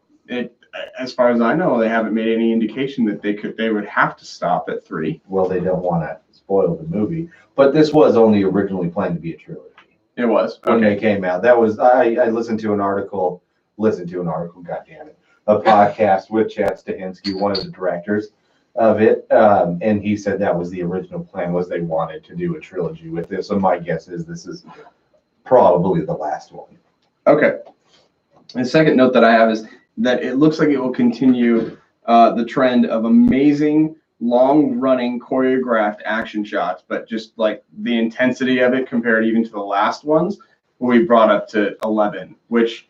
As far as I know, they haven't made any indication that they would have to stop at 3. Well, they don't want to spoil the movie, but this was only originally planned to be a trilogy. It was. When Okay. they came out. That was, I listened to an article listen to an article, goddammit, a podcast with Chad Stahelski, one of the directors of it, and he said that was the original plan, was they wanted to do a trilogy with this. So my guess is this is probably the last one. Okay. The second note that I have is that it looks like it will continue the trend of amazing, long-running, choreographed action shots, but just like the intensity of it compared even to the last ones, we brought up to 11, which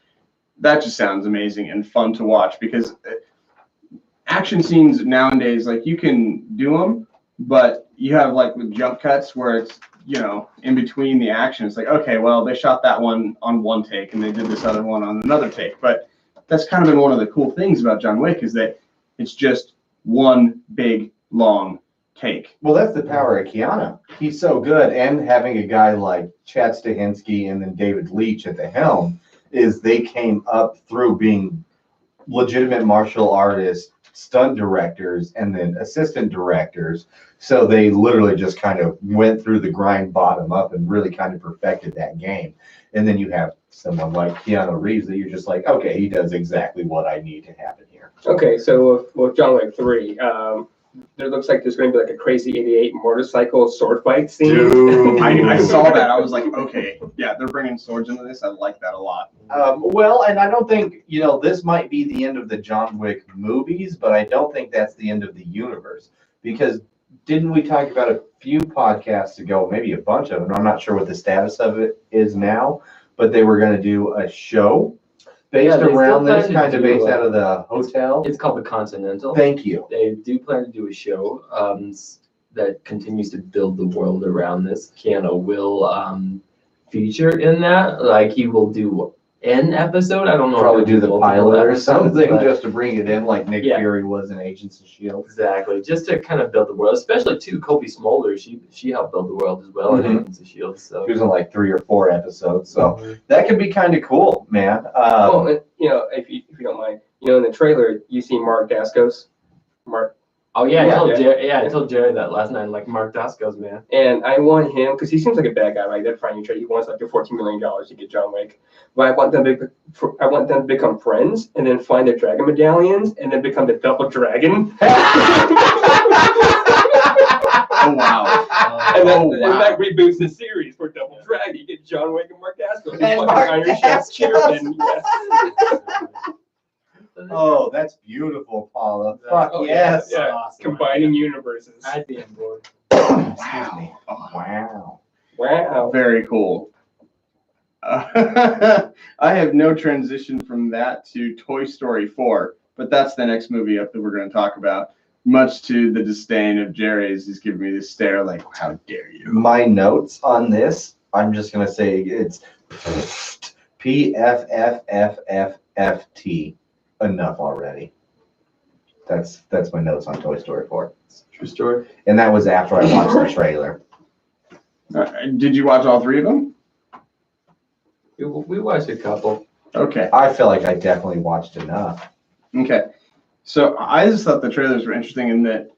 that just sounds amazing and fun to watch because action scenes nowadays, like you can do them, but you have like with jump cuts where it's, you know, in between the action, it's like, okay, well, they shot that one on one take and they did this other one on another take. But that's kind of been one of the cool things about John Wick is that it's just one big, long take. Well, that's the power of Keanu. He's so good, and having a guy like Chad Stahelski and then David Leitch at the helm is they came up through being legitimate martial artists, stunt directors, and then assistant directors. So they literally just kind of went through the grind bottom up and really kind of perfected that game. And then you have someone like Keanu Reeves that you're just like, okay, he does exactly what I need to happen here. Okay, so with John Wick 3, there looks like there's going to be like a crazy 88 motorcycle sword fight scene. Dude. I saw that. I was like, okay, yeah, they're bringing swords into this. I like that a lot. Well, and I don't think, you know, this might be the end of the John Wick movies, but I don't think that's the end of the universe. Because didn't we talk about a few podcasts ago, maybe a bunch of them, I'm not sure what the status of it is now, but they were going to do a show based they still around this, plan to kind of do, based out of the hotel. It's called the Continental. Thank you. They do plan to do a show that continues to build the world around this. Keanu will feature in that. Like he will do an episode. I don't know. Probably if do he'll the multiple pilot or episodes, something but- just to bring it in like Nick Yeah. Fury was in Agents of S.H.I.E.L.D. Exactly, just to kind of build the world, especially too. Kobe Smolder, she helped build the world as well in Mhm. Agents of S.H.I.E.L.D. So He was in like 3 or 4 episodes. So that could be kind of cool, man. Well, you know, if you don't mind, you know, in the trailer, you see Mark Dacascos. Mark. oh yeah, Yeah, I told Jerry that last night. Like Mark Dacascos, man. And I want him, because he seems like a bad guy, right? They're trying to trade. He wants like the $14 million to get John Wick. But I want them to become friends and then find their dragon medallions and then become the double dragon. Oh, wow. And then Oh, and wow. that reboots the series for Double Dragon. You get John Wick and Mark Dacascos. And Fucking Mark Iron Chef's Dacascos. chairman. Yes. Oh, that's beautiful, Paula. Fuck Oh, yes. Yeah. Awesome. Combining universes. I'd be on board. Excuse me. Wow. Wow. Very cool. I have no transition from that to Toy Story 4, but that's the next movie up that we're going to talk about. Much to the disdain of Jerry's, he's giving me this stare like, how dare you? My notes on this, I'm just gonna say it's PFFFFFT. Enough already. That's my notes on Toy Story 4. True story. And that was after I watched the trailer. Did you watch all 3 of them? We watched a couple. Okay. I feel like I definitely watched enough. Okay. So I just thought the trailers were interesting in that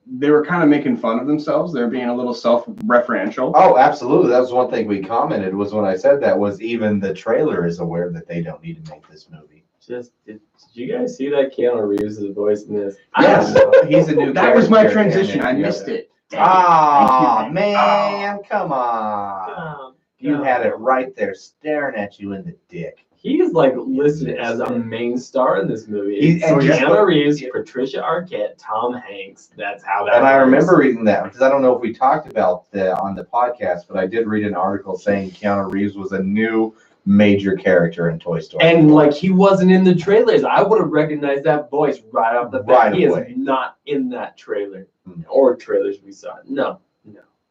they were kind of making fun of themselves. They were being a little self-referential. Oh, absolutely. That was one thing we commented was when I said that was even the trailer is aware that they don't need to make this movie. Did you guys see that Keanu Reeves is the voice in this? Yes, he's a new That was my character in transition. it. I missed it. Ah, Thank you, man, come on. You had it right there staring at you in the dick. He's like listed as a main star in this movie. He's- It's and just- Keanu Reeves, Patricia Arquette, Tom Hanks. That's how that And I works. remember reading that because I don't know if we talked about that on the podcast, but I did read an article saying Keanu Reeves was a new major character in Toy Story. And like he wasn't in the trailers. I would have recognized that voice right off the bat. Right He away. is not in that trailer No. or trailers we saw. No.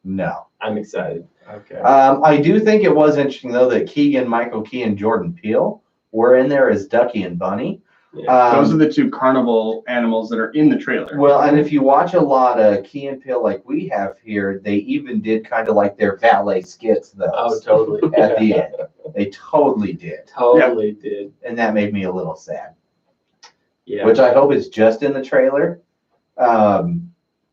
No. I'm excited. Okay. I do think it was interesting though that Michael Key, and Jordan Peele were in there as Ducky and Bunny. Yeah. Those are the 2 carnival animals that are in the trailer. Well, and if you watch a lot of Key and Peele like we have here, they even did kind of like their valet skits though. Oh, totally. At the end. They totally did. Totally did. And that made me a little sad. Yeah. Which I hope is just in the trailer.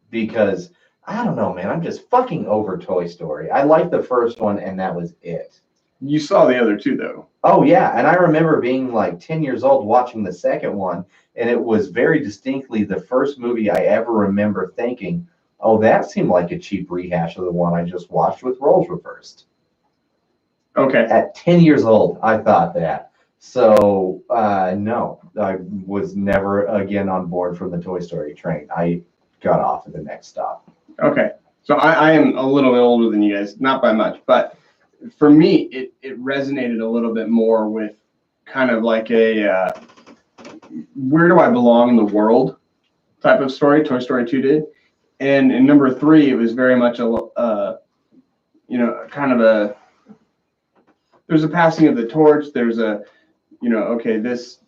Because I don't know, man. I'm just fucking over Toy Story. I liked the first one and that was it. You saw the other two though. Oh yeah, and I remember being like 10 years old watching the second one, and it was very distinctly the first movie I ever remember thinking, oh, that seemed like a cheap rehash of the one I just watched with roles reversed. Okay. At 10 years old, I thought that. So, no, I was never again on board from the Toy Story train. I got off at the next stop. Okay. So I am a little bit older than you guys, not by much, but for me, it resonated a little bit more with kind of like a where do I belong in the world type of story. Toy Story 2 did. And in number 3, it was very much a, kind of a, there's a passing of the torch. There's a, okay, this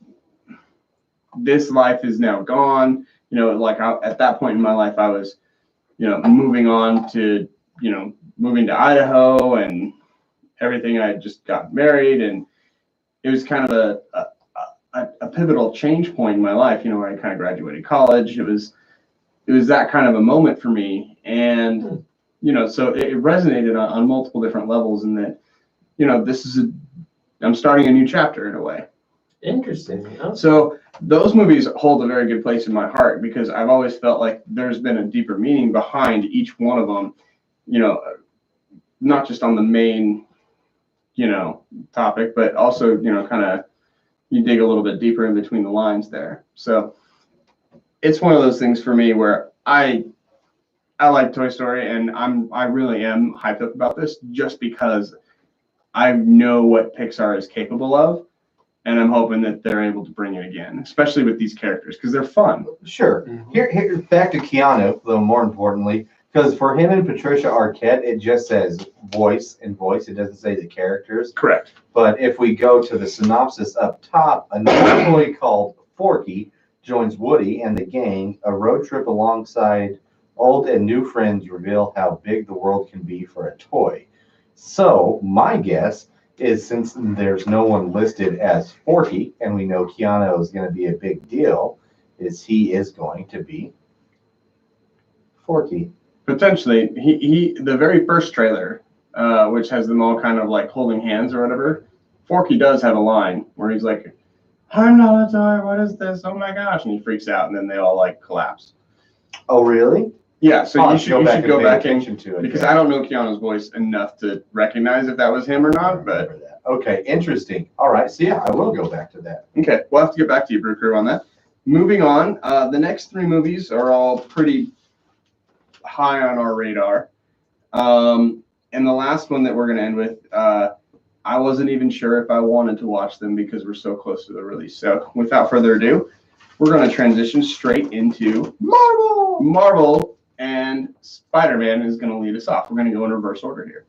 life is now gone. Like at that point in my life, I was, moving on to, moving to Idaho and everything. I just got married, and it was kind of a pivotal change point in my life, where I kind of graduated college. It was that kind of a moment for me. And, so it resonated on multiple different levels, in that, I'm starting a new chapter in a way. Interesting. Oh. So those movies hold a very good place in my heart, because I've always felt like there's been a deeper meaning behind each one of them, not just on the main, topic, but also, kind of you dig a little bit deeper in between the lines there. So it's one of those things for me where I like Toy Story, and I really am hyped up about this just because I know what Pixar is capable of, and I'm hoping that they're able to bring it again, especially with these characters, because they're fun. Sure. Here, back to Keanu, though, more importantly, because for him and Patricia Arquette, it just says voice and voice. It doesn't say the characters. Correct. But if we go to the synopsis up top, a new employee called Forky joins Woody and the gang. A road trip alongside old and new friends reveal how big the world can be for a toy. So my guess is, since there's no one listed as Forky, and we know Keanu is going to be a big deal, is he is going to be Forky. Potentially, he the very first trailer, which has them all kind of like holding hands or whatever, Forky does have a line where he's like, "I'm not a toy. What is this? Oh my gosh!" And he freaks out, and then they all like collapse. Oh, really? Yeah. So you should go back and in, to it, because I don't know Keanu's voice enough to recognize if that was him or not. But okay, interesting. All right, so yeah, I will go back to that. Okay, we'll have to get back to you, Brew Crew, on that. Moving on, the next 3 movies are all pretty high on our radar. And the last one that we're going to end with, I wasn't even sure if I wanted to watch them because we're so close to the release. So without further ado, we're going to transition straight into Marvel, and Spider-Man is going to lead us off. We're going to go in reverse order here.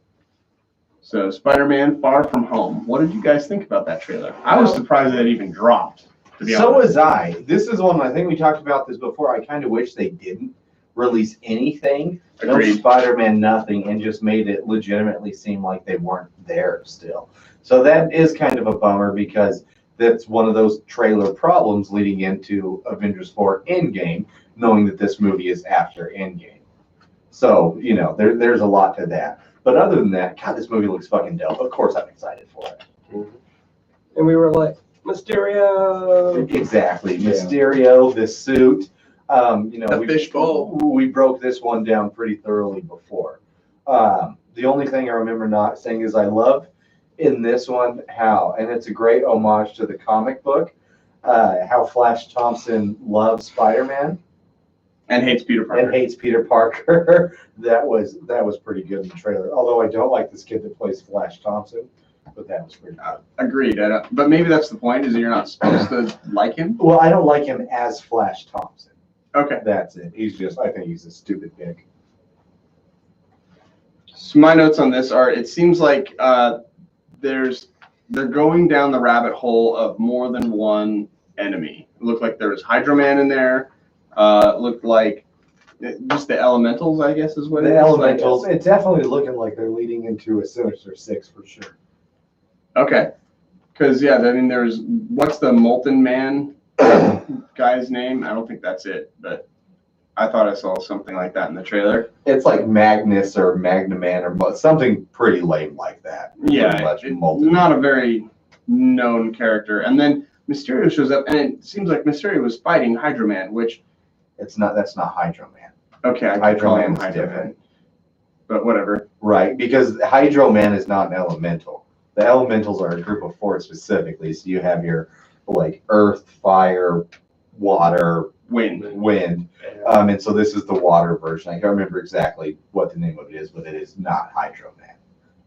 So Spider-Man Far From Home. What did you guys think about that trailer? I was surprised that it even dropped, to be honest. So was I. This is one, I think we talked about this before. I kind of wish they didn't release anything. Agreed. No Spider-Man, nothing, and just made it legitimately seem like they weren't there still. So that is kind of a bummer, because that's one of those trailer problems leading into Avengers 4 Endgame, knowing that this movie is after Endgame. So, there's a lot to that. But other than that, God, this movie looks fucking dope. Of course I'm excited for it. And we were like, Mysterio. Exactly. Mysterio, the suit. The fishbowl. We broke this one down pretty thoroughly before. The only thing I remember not saying is I love in this one how, and it's a great homage to the comic book, how Flash Thompson loves Spider-Man. And hates Peter Parker. And hates Peter Parker. That was pretty good in the trailer. Although I don't like this kid that plays Flash Thompson, but that was pretty good. Agreed. But maybe that's the point, is that you're not supposed to like him? Well, I don't like him as Flash Thompson. Okay. That's it. I think he's a stupid pig. So my notes on this are, it seems like they're going down the rabbit hole of more than one enemy. It looked like there was Hydro Man in there. Looked like just the Elementals, I guess, is what it is. The Elementals. It's definitely looking like they're leading into a Sinister Six for sure. Okay. Because, what's the Molten Man guy's name? I don't think that's it, but I thought I saw something like that in the trailer. It's like Magnus or Magnaman or something pretty lame like that. Yeah, Pretty much molten. not a very known character. And then Mysterio shows up, and it seems like Mysterio was fighting Hydro Man, which That's not Hydro Man. okay, I Hydro could call him Man's Hydro different. Man, but whatever. Right, because Hydro Man is not an elemental. The elementals are a group of four specifically. So you have your like earth, fire, water, Wind. wind. And so this is the water version. I can't remember exactly what the name of it is, but it is not Hydro Man.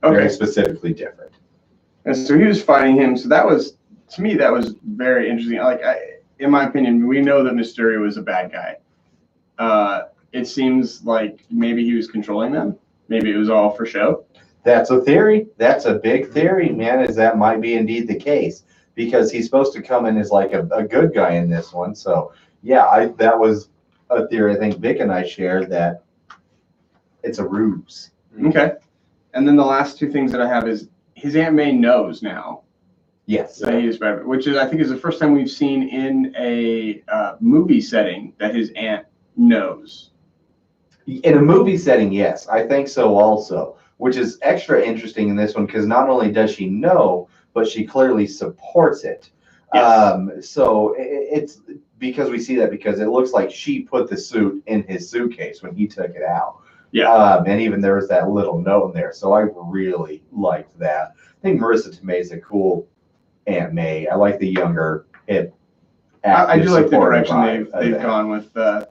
Very Okay, specifically different. and so he was fighting him. So that was, to me, that was very interesting. In my opinion, we know that Mysterio is a bad guy. It seems like maybe he was controlling them. Maybe it was all for show. That's a theory. That's a big theory, man, is that might be indeed the case. Because he's supposed to come in as like a good guy in this one. So yeah, that was a theory I think Vic and I shared, that it's a ruse. Okay. And then the last two things that I have is his Aunt May knows now Yes. that he is Spider-Man, which is, I think, is the first time we've seen in a movie setting that his aunt knows. In a movie setting, yes, I think so also, which is extra interesting in this one because not only does she know, but she clearly supports it. Yes. So it's because we see that because it looks like she put the suit in his suitcase when he took it out. Yeah. And even there was that little note in there. So I really liked that. I think Marissa Tomei is a cool Aunt May. I like the younger, hip, I do like the supportive direction vibe of they've that. gone with the Aunt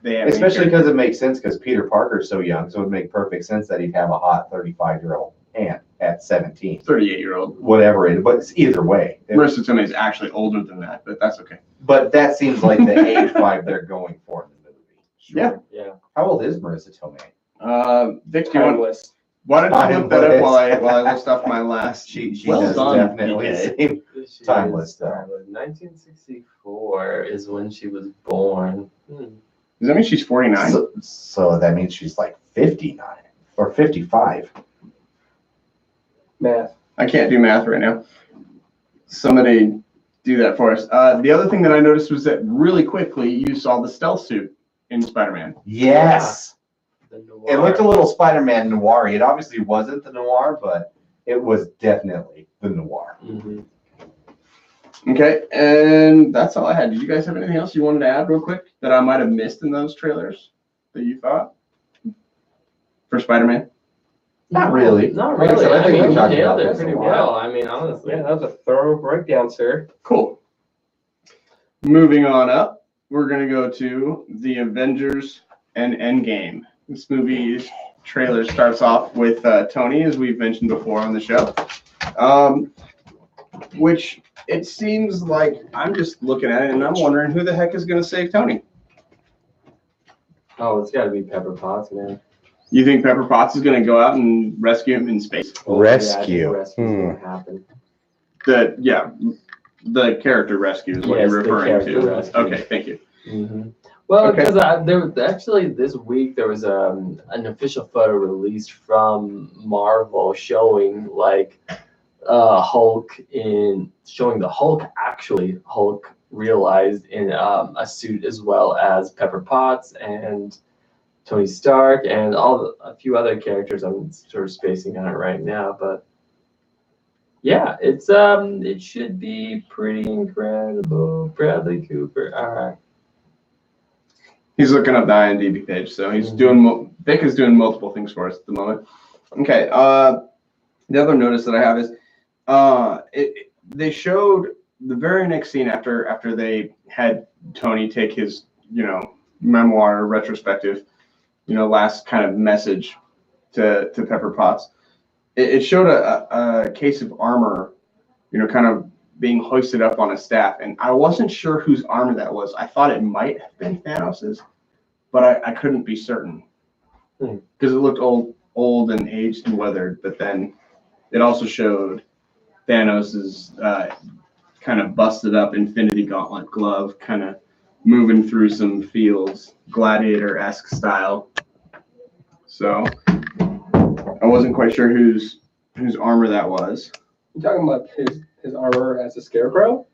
May Especially character. because it makes sense because Peter Parker's so young, so it would make perfect sense that he'd have a hot 35-year-old aunt at 17. 38-year-old. Whatever it is, but it's either way. Marissa Tomei is actually older than that, but that's okay. But that seems like the age vibe they're going for in the movie. Yeah. Yeah. How old is Marissa Tomei? Vic, do you want, Timeless. why don't I look that up Timeless. while I list off my last? She Well does done, definitely PK. seem She Timeless, is though. timeless. 1964 is when she was born. Does that mean she's 49? so that means she's like 59 or 55. Math. I can't do math right now. Somebody do that for us. The other thing that I noticed was that really quickly you saw the stealth suit in Spider-Man. Yes. The It noir. looked a little Spider-Man noir. It obviously wasn't the noir, but it was definitely the noir. Mhm. Okay, and that's all I had. Did you guys have anything else you wanted to add real quick that I might have missed in those trailers that you thought for Spider-Man? Not really. Not Like I really. said, I think mean, we you talked nailed about it this a pretty lot. well. I mean, honestly. Yeah, that was a thorough breakdown, sir. Cool. Moving on up, we're going to go to The Avengers and Endgame. This movie's trailer starts off with Tony, as we've mentioned before on the show, which it seems like I'm just looking at it and I'm wondering who the heck is going to save Tony. Oh, it's got to be Pepper Potts, man. You think Pepper Potts is going to go out and rescue him in space? Oh, yeah, I think Rescue. rescue's gonna happen. The character rescue is what Yes, you're the referring character to. rescue. Okay, thank you. Well, Okay. because there was actually this week there was an official photo released from Marvel showing like showing the Hulk actually Hulk realized in a suit, as well as Pepper Potts and Tony Stark and a few other characters. I'm sort of spacing on it right now, but yeah, it should be pretty incredible. Bradley Cooper. All right. He's looking up the IMDb page, so he's doing. Vic is doing multiple things for us at the moment. Okay. The other notice that I have is, they showed the very next scene after they had Tony take his memoir retrospective, last kind of message to Pepper Potts. It showed a case of armor, kind of being hoisted up on a staff, and I wasn't sure whose armor that was. I thought it might have been Thanos's, but I couldn't be certain because it looked old and aged and weathered. But then it also showed Thanos's kind of busted up Infinity Gauntlet glove, kind of moving through some fields, gladiator-esque style. So I wasn't quite sure whose armor that was. You talking about his armor as a scarecrow?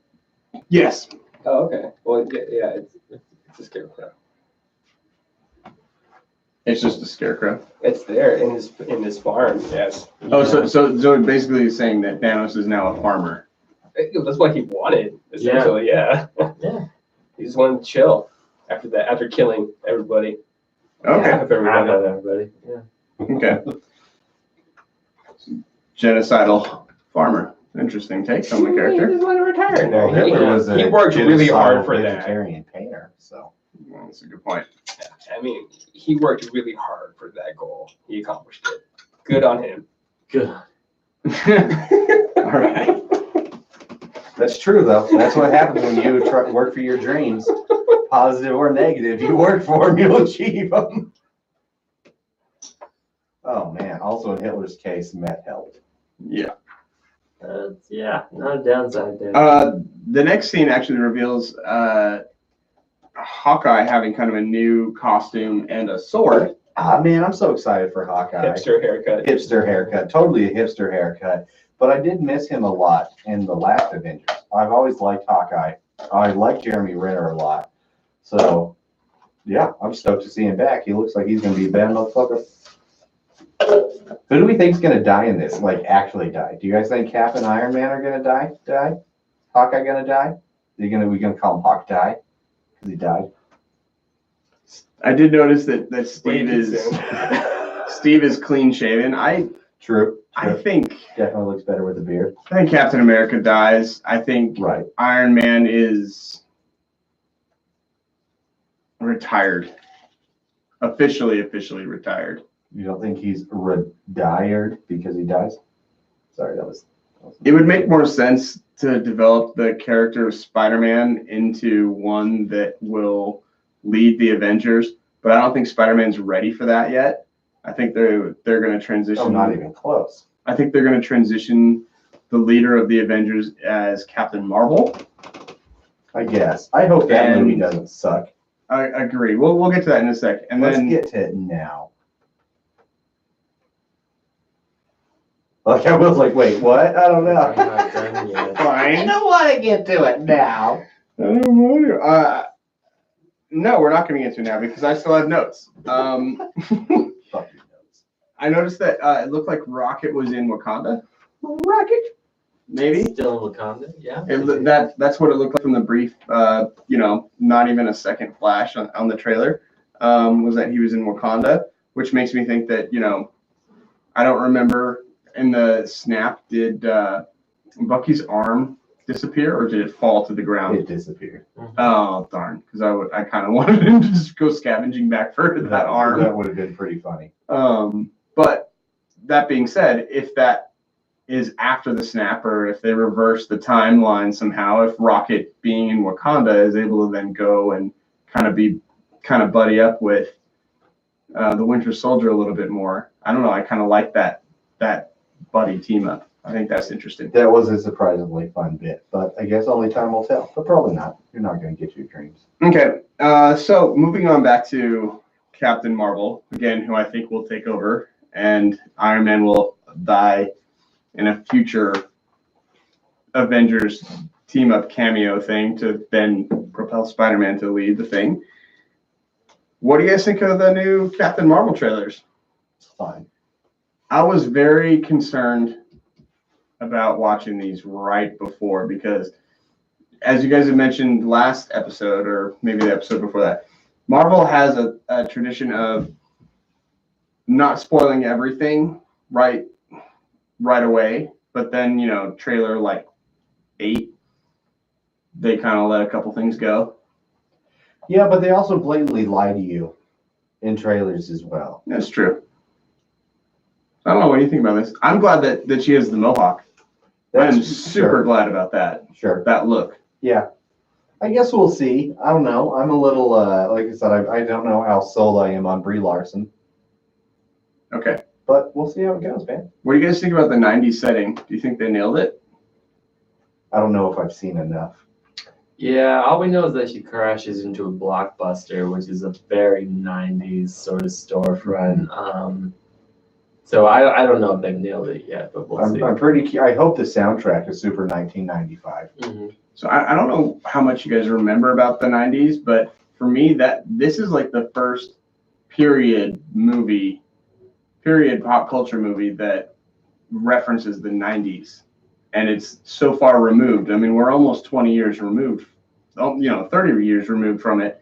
Yes. Oh, okay. Well, yeah, it's a scarecrow. It's just a scarecrow. It's there in his farm. Yes. Oh, so basically he's saying that Thanos is now a farmer. That's what he wanted, essentially. Yeah. Yeah. He just wanted to chill after killing everybody. Okay. Half of everybody. Everybody. Yeah. Okay. Genocidal farmer. Interesting take on the He character. just wanted to retire. Well, Hitler was a He worked really hard genocidal for that. vegetarian painter, so. Well, that's a good point. I mean, he worked really hard for that goal. He accomplished it. Good on him. Good. All right. That's true, though. That's what happens when you work for your dreams, positive or negative. You work for them, you'll achieve them. Oh man! Also, in Hitler's case, meth helped. Yeah. Yeah, not a downside there. The next scene actually reveals Hawkeye having kind of a new costume and a sword. Ah man, I'm so excited for Hawkeye. Hipster haircut. Hipster haircut, totally a hipster haircut. But I did miss him a lot in the last Avengers. I've always liked Hawkeye. I like Jeremy Renner a lot. So, yeah, I'm stoked to see him back. He looks like he's going to be a bad motherfucker. Who do we think's going to die in this? Like, actually die? Do you guys think Cap and Iron Man are going to die? Hawkeye going to die? We going to call him Hawk Die? Because he died? I did notice that Steve is clean shaven. True. I think Definitely looks better with a beard. Captain America dies. I think Right. Iron Man is retired. Officially retired. You don't think he's retired because he dies? Sorry, that was It would make more sense to develop the character of Spider-Man into one that will lead the Avengers, but I don't think Spider-Man's ready for that yet. I think they're going to transition. Oh, not even close. I think they're going to transition the leader of the Avengers as Captain Marvel. I guess. I hope that And- movie doesn't suck. I agree. We'll get to that in a sec. And Let's then get to it now. Like I was like, wait, what? I don't I'm know. not done yet. I don't want to get to it now. I don't know. No, we're not going to get to it now because I still have notes. Fuck your notes. I noticed that it looked like Rocket was in Wakanda. Rocket. Maybe. Still in Wakanda, yeah. That's what it looked like from the brief. Not even a second flash on the trailer. Was that he was in Wakanda, which makes me think that I don't remember in the snap. Did Bucky's arm disappear or did it fall to the ground? It disappeared. Oh darn! Because I kind of wanted him to just go scavenging back for that arm. That would have been pretty funny. But that being said, if that is after the snap, or if they reverse the timeline somehow, if Rocket being in Wakanda is able to then go and kind of buddy up with the Winter Soldier a little bit more, I don't know. I kind of like that buddy team up. I think that's interesting. That was a surprisingly fun bit, but I guess only time will tell. But probably not. You're not going to get your dreams. Okay, so moving on back to Captain Marvel again, who I think will take over, and Iron Man will die in a future Avengers team up cameo thing to then propel Spider-Man to lead the thing. What do you guys think of the new Captain Marvel trailers? It's fine. I was very concerned about watching these right before because, as you guys have mentioned last episode, or maybe the episode before that, Marvel has a tradition of not spoiling everything right away, but then trailer like 8, they kind of let a couple things go. Yeah, but they also blatantly lie to you in trailers as well. That's true. I don't know what do you think about this. I'm glad that she has the mohawk. I'm super glad about that. Sure. That look. Yeah. I guess we'll see. I don't know. I'm a little, like I said, I don't know how sold I am on Brie Larson, Okay. but we'll see how it goes, man. What do you guys think about the 90s setting? Do you think they nailed it? I don't know if I've seen enough. Yeah, all we know is that she crashes into a Blockbuster, which is a very 90s sort of storefront. So I don't know if they've nailed it yet, but we'll see. I'm pretty. I hope the soundtrack is super 1995. Mm-hmm. So I don't know how much you guys remember about the 90s, but for me, this is like the first period pop culture movie that references the 90s. And it's so far removed. I mean, we're almost 20 years removed, 30 years removed from it.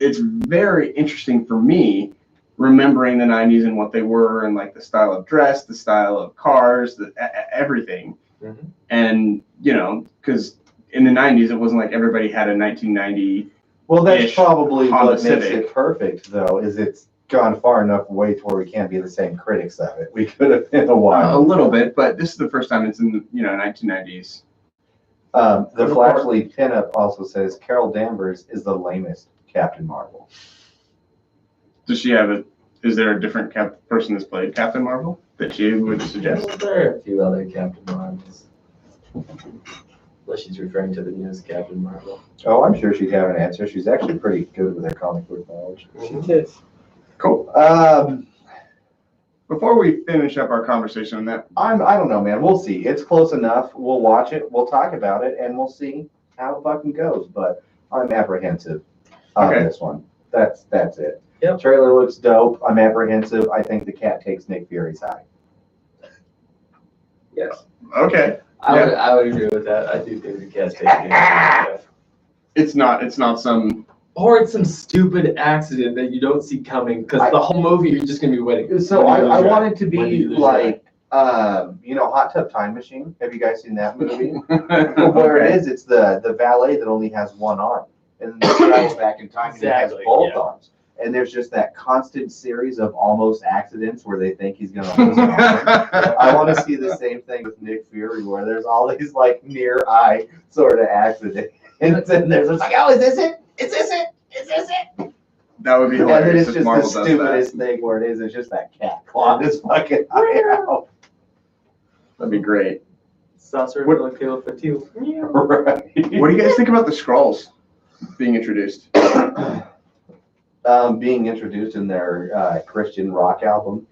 It's very interesting for me remembering the 90s and what they were and like the style of dress, the style of cars, everything. Mhm. And, because in the 90s, it wasn't like everybody had a 1990. Well, that's Ish probably Honda what makes Civic. it perfect, though, is it's gone far enough away to where we can't be the same critics of it. We could have been a A while. little bit, but this is the first time it's in the 1990s. The Flashly pinup also says Carol Danvers is the lamest Captain Marvel. Does she have is there a different person that's played Captain Marvel that you would suggest? Well, there are a few other Captain Marvels. Unless she's referring to the newest Captain Marvel. Oh, I'm sure she'd have an answer. She's actually pretty good with her comic book knowledge. She is. Cool. Before we finish up our conversation on that, I don't know, man. We'll see. It's close enough. We'll watch it. We'll talk about it, and we'll see how it fucking goes. But I'm apprehensive on Okay. this one. That's it. Yep. Trailer looks dope. I'm apprehensive. I think the cat takes Nick Fury's eye. Yes. okay, I would agree with that. I do think the cat's taking it. it's not some. Or it's some stupid accident that you don't see coming because the whole movie you're just gonna be waiting. So When do you I lose want your- it to when do be you lose like, Hot Tub Time Machine. Have you guys seen that movie? Where it is, it's the valet that only has one arm, and then they travel back in time and he has Exactly, both yeah. arms. And there's just that constant series of almost accidents where they think he's gonna lose an arm. I want to see the same thing with Nick Fury, where there's all these like near eye sort of accidents, and then there's it's like, oh, is this it? Is this it? Is this it? That would be And then hilarious it's if just Marvel the does stupidest that. thing where it is. It's just that cat clawing his fucking eye out. That'd be great. Saucer What- will kill for two. Right. What do you guys think about the Skrulls being introduced? Being introduced in their Christian rock album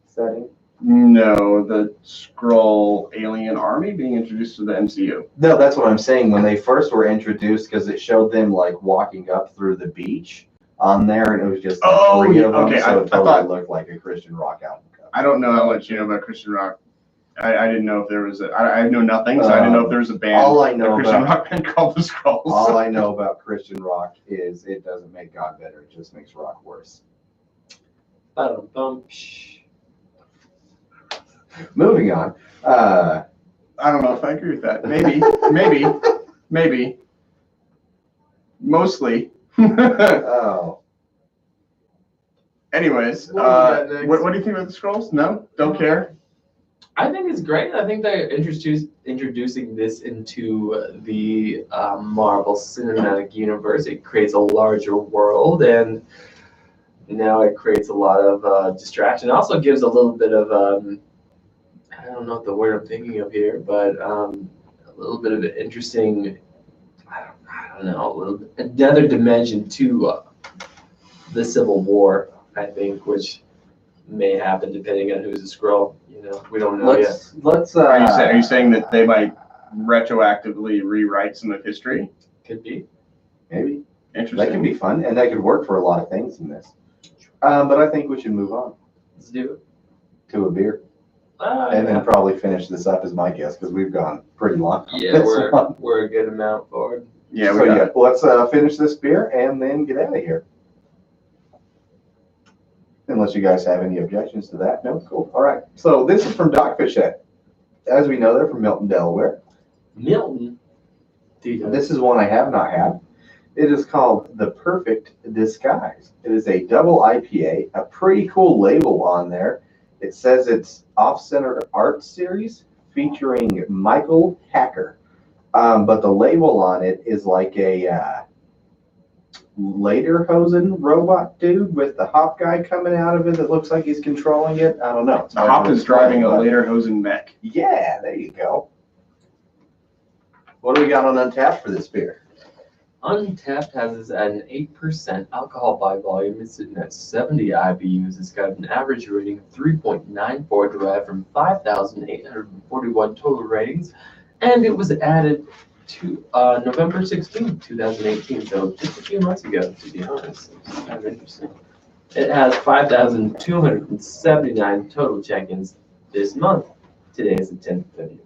setting. No, the Skrull alien army being introduced to the MCU. No, that's what I'm saying. When they first were introduced, because it showed them like walking up through the beach on there, and it was just like Oh, three of them, okay, so I it totally thought- looked like a Christian rock album cover. I don't know how much you know about Christian rock. I didn't know if there was I know nothing, so I didn't know if there was a band, All I know a Christian about rock band called the Skrulls. all I know about Christian rock is it doesn't make God better; it just makes rock worse. Bum. Moving on. I don't know if I agree with that. Maybe. Mostly. Oh, Anyways, What do you got next? what do you think about the Skrulls? No, don't care. I think it's great. I think they're introducing this into the Marvel Cinematic Universe. It creates a larger world, and now it creates a lot of distraction. It also gives a little bit of I don't know what the word I'm thinking of here, but a little bit of an interesting, I don't know, another dimension to the Civil War, I think, which may happen depending on who's a Skrull. We don't know yet. let's. Are you saying that they might retroactively rewrite some of history? Could be. Maybe Interesting. that can be fun, and that could work for a lot of things in this. But I think we should move on Let's do it. to a beer, and then probably finish this up, is my guess, because we've gone pretty long. on Yeah, this we're one. we're a good amount forward. Yeah, we So got it. let's finish this beer and then get out of here. Unless you guys have any objections to that. No? Cool. All right. So this is from Dogfish Head. As we know, they're from Milton, Delaware. Milton. This is one I have not had. It is called The Perfect Disguise. It is a double IPA, a pretty cool label on there. It says it's Off-Center Art Series featuring Michael Hacker. But the label on it is like a Lederhosen robot dude with the hop guy coming out of it that looks like he's controlling it. I don't know. It's hard Hop to is explain, driving a but- Lederhosen mech. Yeah, there you go. What do we got on Untapped for this beer? Untapped has an 8% alcohol by volume. It's sitting at 70 IBUs. It's got an average rating of 3.94 derived from 5,841 total ratings. And it was added to November 16, 2018. So just a few months ago, to be honest. It's kind of interesting. It has 5,279 total check-ins this month. Today is the 10th of February.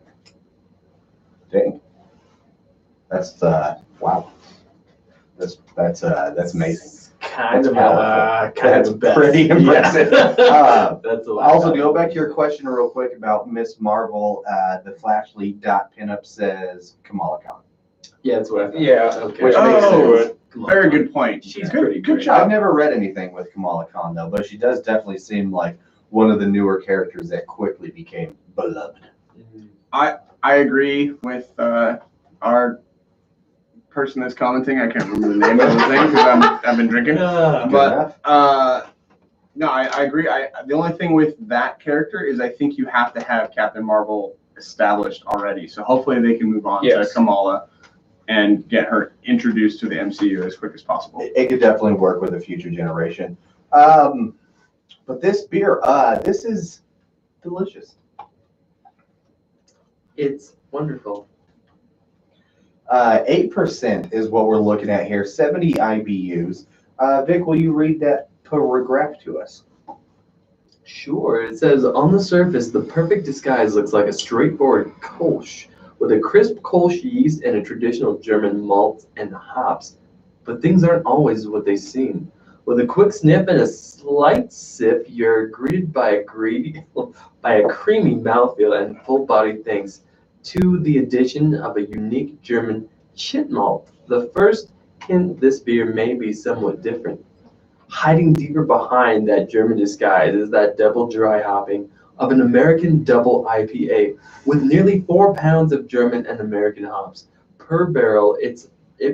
Dang. That's wow. That's amazing. Kind That's of powerful. kind That's of best. pretty impressive. Yeah. That's a lot. Also, to go back to your question real quick about Miss Marvel, the Flash League dot pinup says Kamala Khan. Yeah, that's what I thought. Yeah. Okay. Which makes sense. Come on. Very good point. She's good, pretty good great. job. I've never read anything with Kamala Khan though, but she does definitely seem like one of the newer characters that quickly became beloved. Mhm. I agree with our person that's commenting. I can't remember the name of the thing because I've been drinking. Good But enough. no, I agree. The only thing with that character is I think you have to have Captain Marvel established already. So hopefully they can move on to Kamala and get her introduced to the MCU as quick as possible. It could definitely work with a future generation. But this beer, this is delicious. It's wonderful. 8% is what we're looking at here, 70 IBUs. Vic, will you read that paragraph to us? Sure. It says, on the surface, the perfect disguise looks like a straightforward Kolsch with a crisp Kolsch yeast and a traditional German malt and hops. But things aren't always what they seem. With a quick sniff and a slight sip, you're greeted by a creamy mouthfeel and full-bodied thanks to the addition of a unique German chit malt. The first hint this beer may be somewhat different. Hiding deeper behind that German disguise is that double dry hopping of an American double IPA with nearly 4 pounds of German and American hops per barrel. It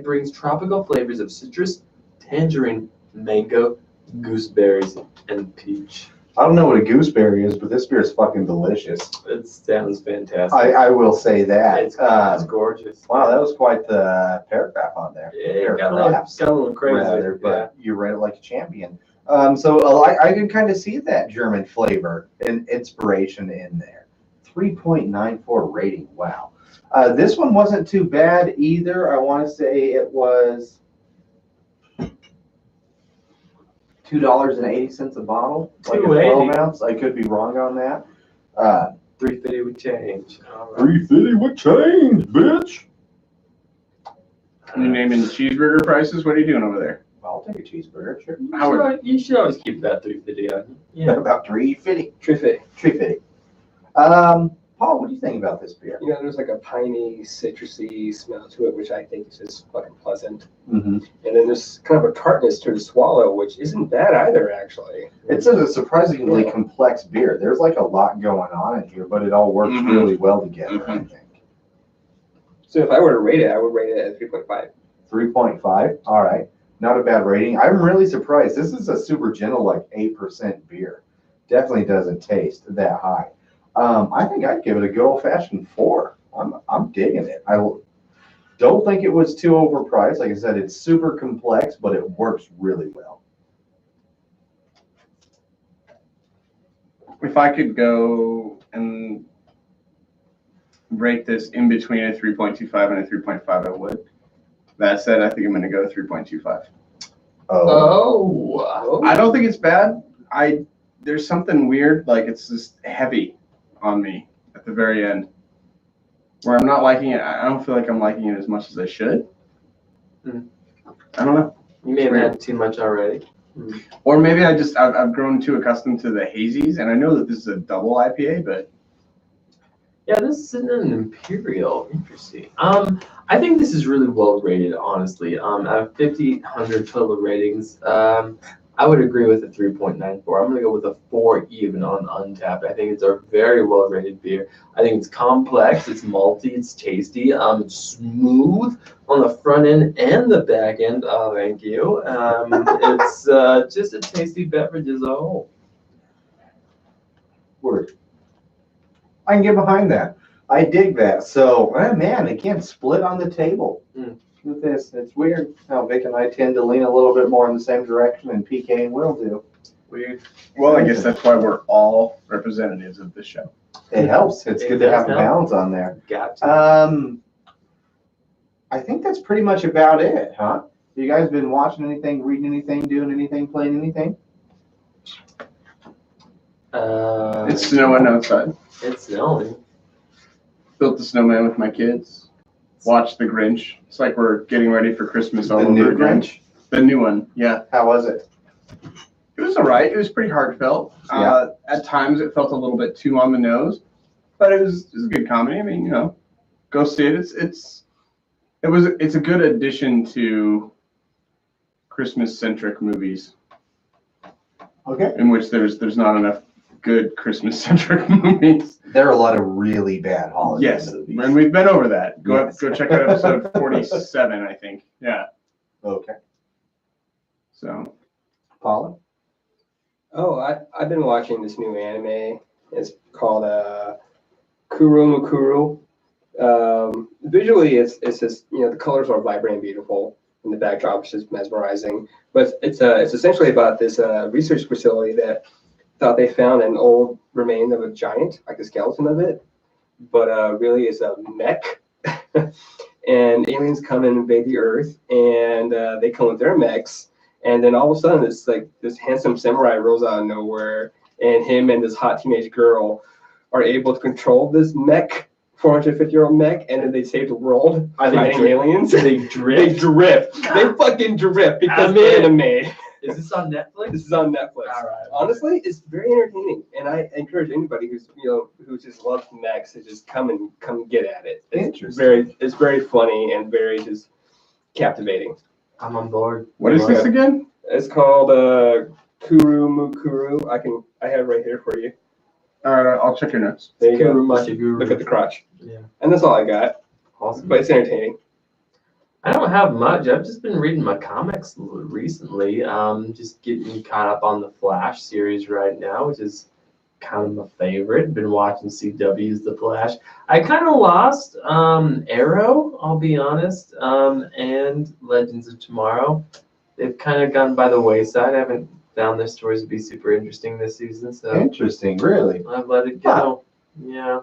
brings tropical flavors of citrus, tangerine, mango, gooseberries, and peach. I don't know what a gooseberry is, but this beer is fucking delicious. It sounds fantastic. I will say that. It's gorgeous. Wow, that was quite the paragraph on there. Yeah, it got a little crazy. Rather, but you read it like a champion. So I can kind of see that German flavor and inspiration in there. 3.94 rating. Wow. This one wasn't too bad either. I want to say it was $2.80 a bottle, like a 12 ounce. I could be wrong on that. $3.50 would change. All right. $3.50 would change, bitch. You naming the cheeseburger prices? What are you doing over there? I'll take a cheeseburger, sure. You should always keep that $3.50 on. Yeah, about $3.50. $3.50. Paul, what do you think about this beer? You know, there's like a piney, citrusy smell to it, which I think is just fucking pleasant. Mm-hmm. And then there's kind of a tartness to the swallow, which isn't bad either, actually. It's a surprisingly complex beer. There's like a lot going on in here, but it all works really well together, I think. So if I were to rate it, I would rate it at 3.5. 3.5. All right. Not a bad rating. I'm really surprised. This is a super gentle, like 8% beer. Definitely doesn't taste that high. I think I'd give it a good old-fashioned 4. I'm digging it. I don't think it was too overpriced. Like I said, it's super complex, but it works really well. If I could go and rate this in between a 3.25 and a 3.5, I would. That said, I think I'm going to go 3.25. Oh. I don't think it's bad. There's something weird, like it's just heavy on me at the very end, where I'm not liking it. I don't feel like I'm liking it as much as I should. I don't know. You may have had too much already. Or maybe I've grown too accustomed to the hazies, and I know that this is a double IPA, but yeah, this is an Imperial. Interesting. I think this is really well rated, honestly. Out of 1,500 total ratings, I would agree with a 3.94. I'm going to go with a 4 even on Untappd. I think it's a very well rated beer. I think it's complex, it's malty, it's tasty, it's smooth on the front end and the back end. Oh, thank you. It's just a tasty beverage as a whole. Word. I can get behind that. I dig that. So, man, again, split on the table. With this, it's weird how Vic and I tend to lean a little bit more in the same direction, and PK and Will do. weird. Well, I guess that's why we're all representatives of this show. It helps. It's good to have a balance on there. Got to. I think that's pretty much about it, huh? You guys been watching anything, reading anything, doing anything, playing anything? It's snowing outside. It's snowing. Built the snowman with my kids. Watched The Grinch. It's like we're getting ready for Christmas all The over new again. Grinch? The new one, yeah. How was it? It was all right. It was pretty heartfelt. Yeah. At times, it felt a little bit too on the nose, but it was a good comedy. I mean, you know, go see it. It's a good addition to Christmas-centric movies, Okay. in which there's not enough good Christmas-centric movies. There are a lot of really bad holiday Yes, movies. and we've been over that. Yes. Go check out episode 47, I think. Yeah. Okay. So. Paula? Oh, I've been watching this new anime. It's called Kuromukuro. Visually, it's just, you know, the colors are vibrant and beautiful, and the backdrop is just mesmerizing. But it's essentially about this research facility that thought they found an old remain of a giant, like the skeleton of it, but really it's a mech. And aliens come and invade the Earth, and they come with their mechs. And then all of a sudden, it's like this handsome samurai rolls out of nowhere, and him and this hot teenage girl are able to control this mech, 450-year-old mech, and then they save the world Are they fighting dri- aliens. They They drift. drift. They fucking drift because I'm they're in. anime. Is this on Netflix? This is on Netflix. All right. Honestly, it's very entertaining, and I encourage anybody who just loves mechs to just come get at it. It's very funny and very just captivating. I'm on board. What is this again? It's called Kurumukuru. I have it right here for you. All right, I'll check your notes. There you go. Kurumashiguru. Look at the crotch. Yeah. And that's all I got. Awesome. But it's entertaining. I don't have much. I've just been reading my comics recently. Just getting caught up on the Flash series right now, which is kind of my favorite. Been watching CW's The Flash. I kind of lost Arrow, I'll be honest, and Legends of Tomorrow. They've kind of gone by the wayside. I haven't found their stories to be super interesting this season, so Interesting, really. I've let it go. Yeah.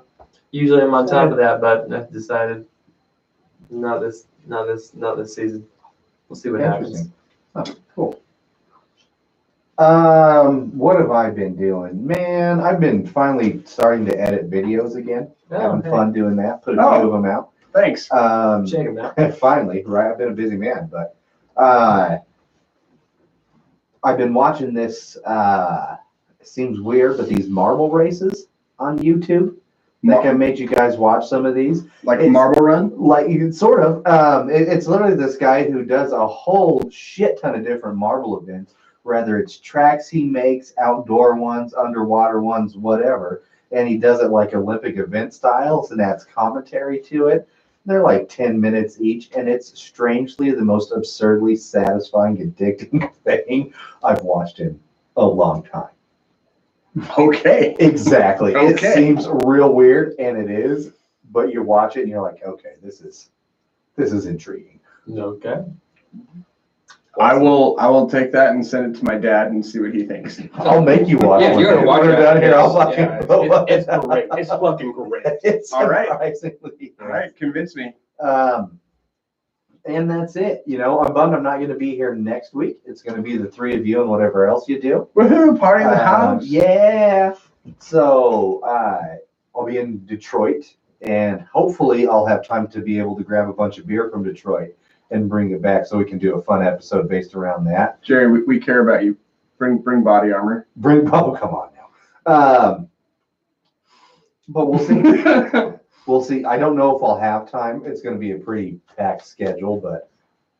Usually I'm on top of that, but I've decided not this season. We'll see what happens. Interesting. Oh, cool. What have I been doing? Man, I've been finally starting to edit videos again. Having fun doing that. Put a few of them out. Thanks. Check them out. Finally, right? I've been a busy man, but I've been watching this. It seems weird, but these marble races on YouTube. I think I made you guys watch some of these. Like It's- Marble Run? Like sort of. It's literally this guy who does a whole shit ton of different marble events. Whether it's tracks he makes, outdoor ones, underwater ones, whatever, and he does it like Olympic event styles, and adds commentary to it. They're like 10 minutes each, and it's strangely the most absurdly satisfying, addicting thing I've watched in a long time. Okay. Exactly. It Okay. seems real weird, and it is, but you watch it and you're like, okay, this is intriguing. Okay. I will take that and send it to my dad and see what he thinks. I'll make you watch Yeah, one. you gotta watch When we're it. down here. I'll Yeah, fucking go it's great. It's fucking great. It's All right. surprisingly. All right, convince me. And that's it. You know, I'm bummed I'm not going to be here next week. It's going to be the three of you and whatever else you do. Woohoo, party in the house. Yeah. So I'll be in Detroit, and hopefully I'll have time to be able to grab a bunch of beer from Detroit and bring it back so we can do a fun episode based around that. Jerry, we care about you. Bring body armor. Come on now. But we'll see. We'll see. I don't know if I'll have time. It's going to be a pretty packed schedule, but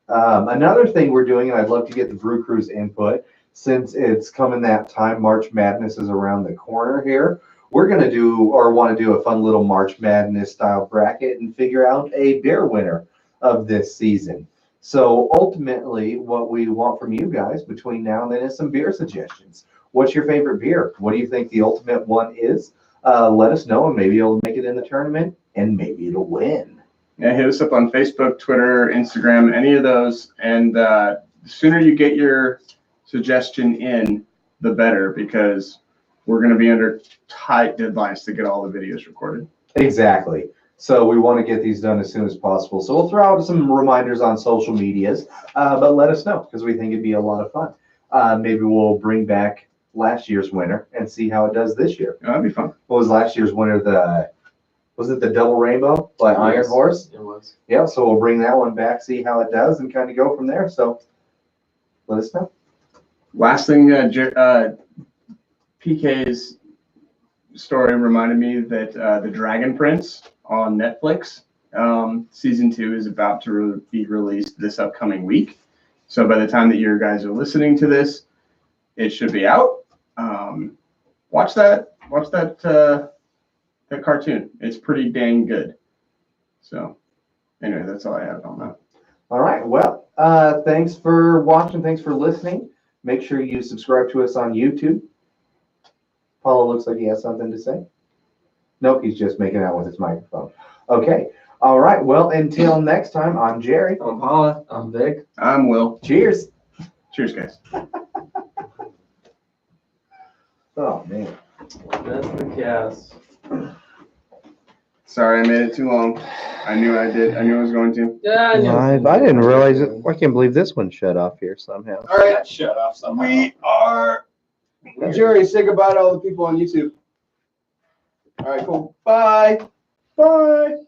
another thing we're doing, and I'd love to get the Brew Crew's input, since it's coming that time, March Madness is around the corner here. We're going to do, or want to do, a fun little March Madness style bracket and figure out a beer winner of this season. So ultimately, what we want from you guys between now and then is some beer suggestions. What's your favorite beer? What do you think the ultimate one is? Let us know, and maybe it'll make it in the tournament, and maybe it'll win. Yeah, hit us up on Facebook, Twitter, Instagram, any of those. And the sooner you get your suggestion in, the better, because we're going to be under tight deadlines to get all the videos recorded. Exactly. So we want to get these done as soon as possible. So we'll throw out some reminders on social medias, but let us know, because we think it'd be a lot of fun. Maybe we'll bring back last year's winner and see how it does this year. Oh, that'd be fun. What was last year's winner? Was it the Double Rainbow by Iron Yes, Horse? It was. Yeah, so we'll bring that one back, see how it does, and kind of go from there. So let us know. Last thing, PK's story reminded me that the Dragon Prince on Netflix, season 2 is about to be released this upcoming week. So by the time that you guys are listening to this, it should be out. Watch that cartoon. It's pretty dang good. So anyway, that's all I have on that. All right. Well, thanks for watching. Thanks for listening. Make sure you subscribe to us on YouTube. Paulo looks like he has something to say. Nope, he's just making out with his microphone. Okay. All right. Well, until next time, I'm Jerry. I'm Paula. I'm Vic. I'm Will. Cheers. Cheers, guys. Oh, man. That's the cast. Sorry I made it too long. I knew I did. I knew I was going to. Yeah, I didn't realize it. I can't believe this one shut off here somehow. All right. Shut off somehow. We are. Jerry, say goodbye to all the people on YouTube. All right, cool. Bye. Bye.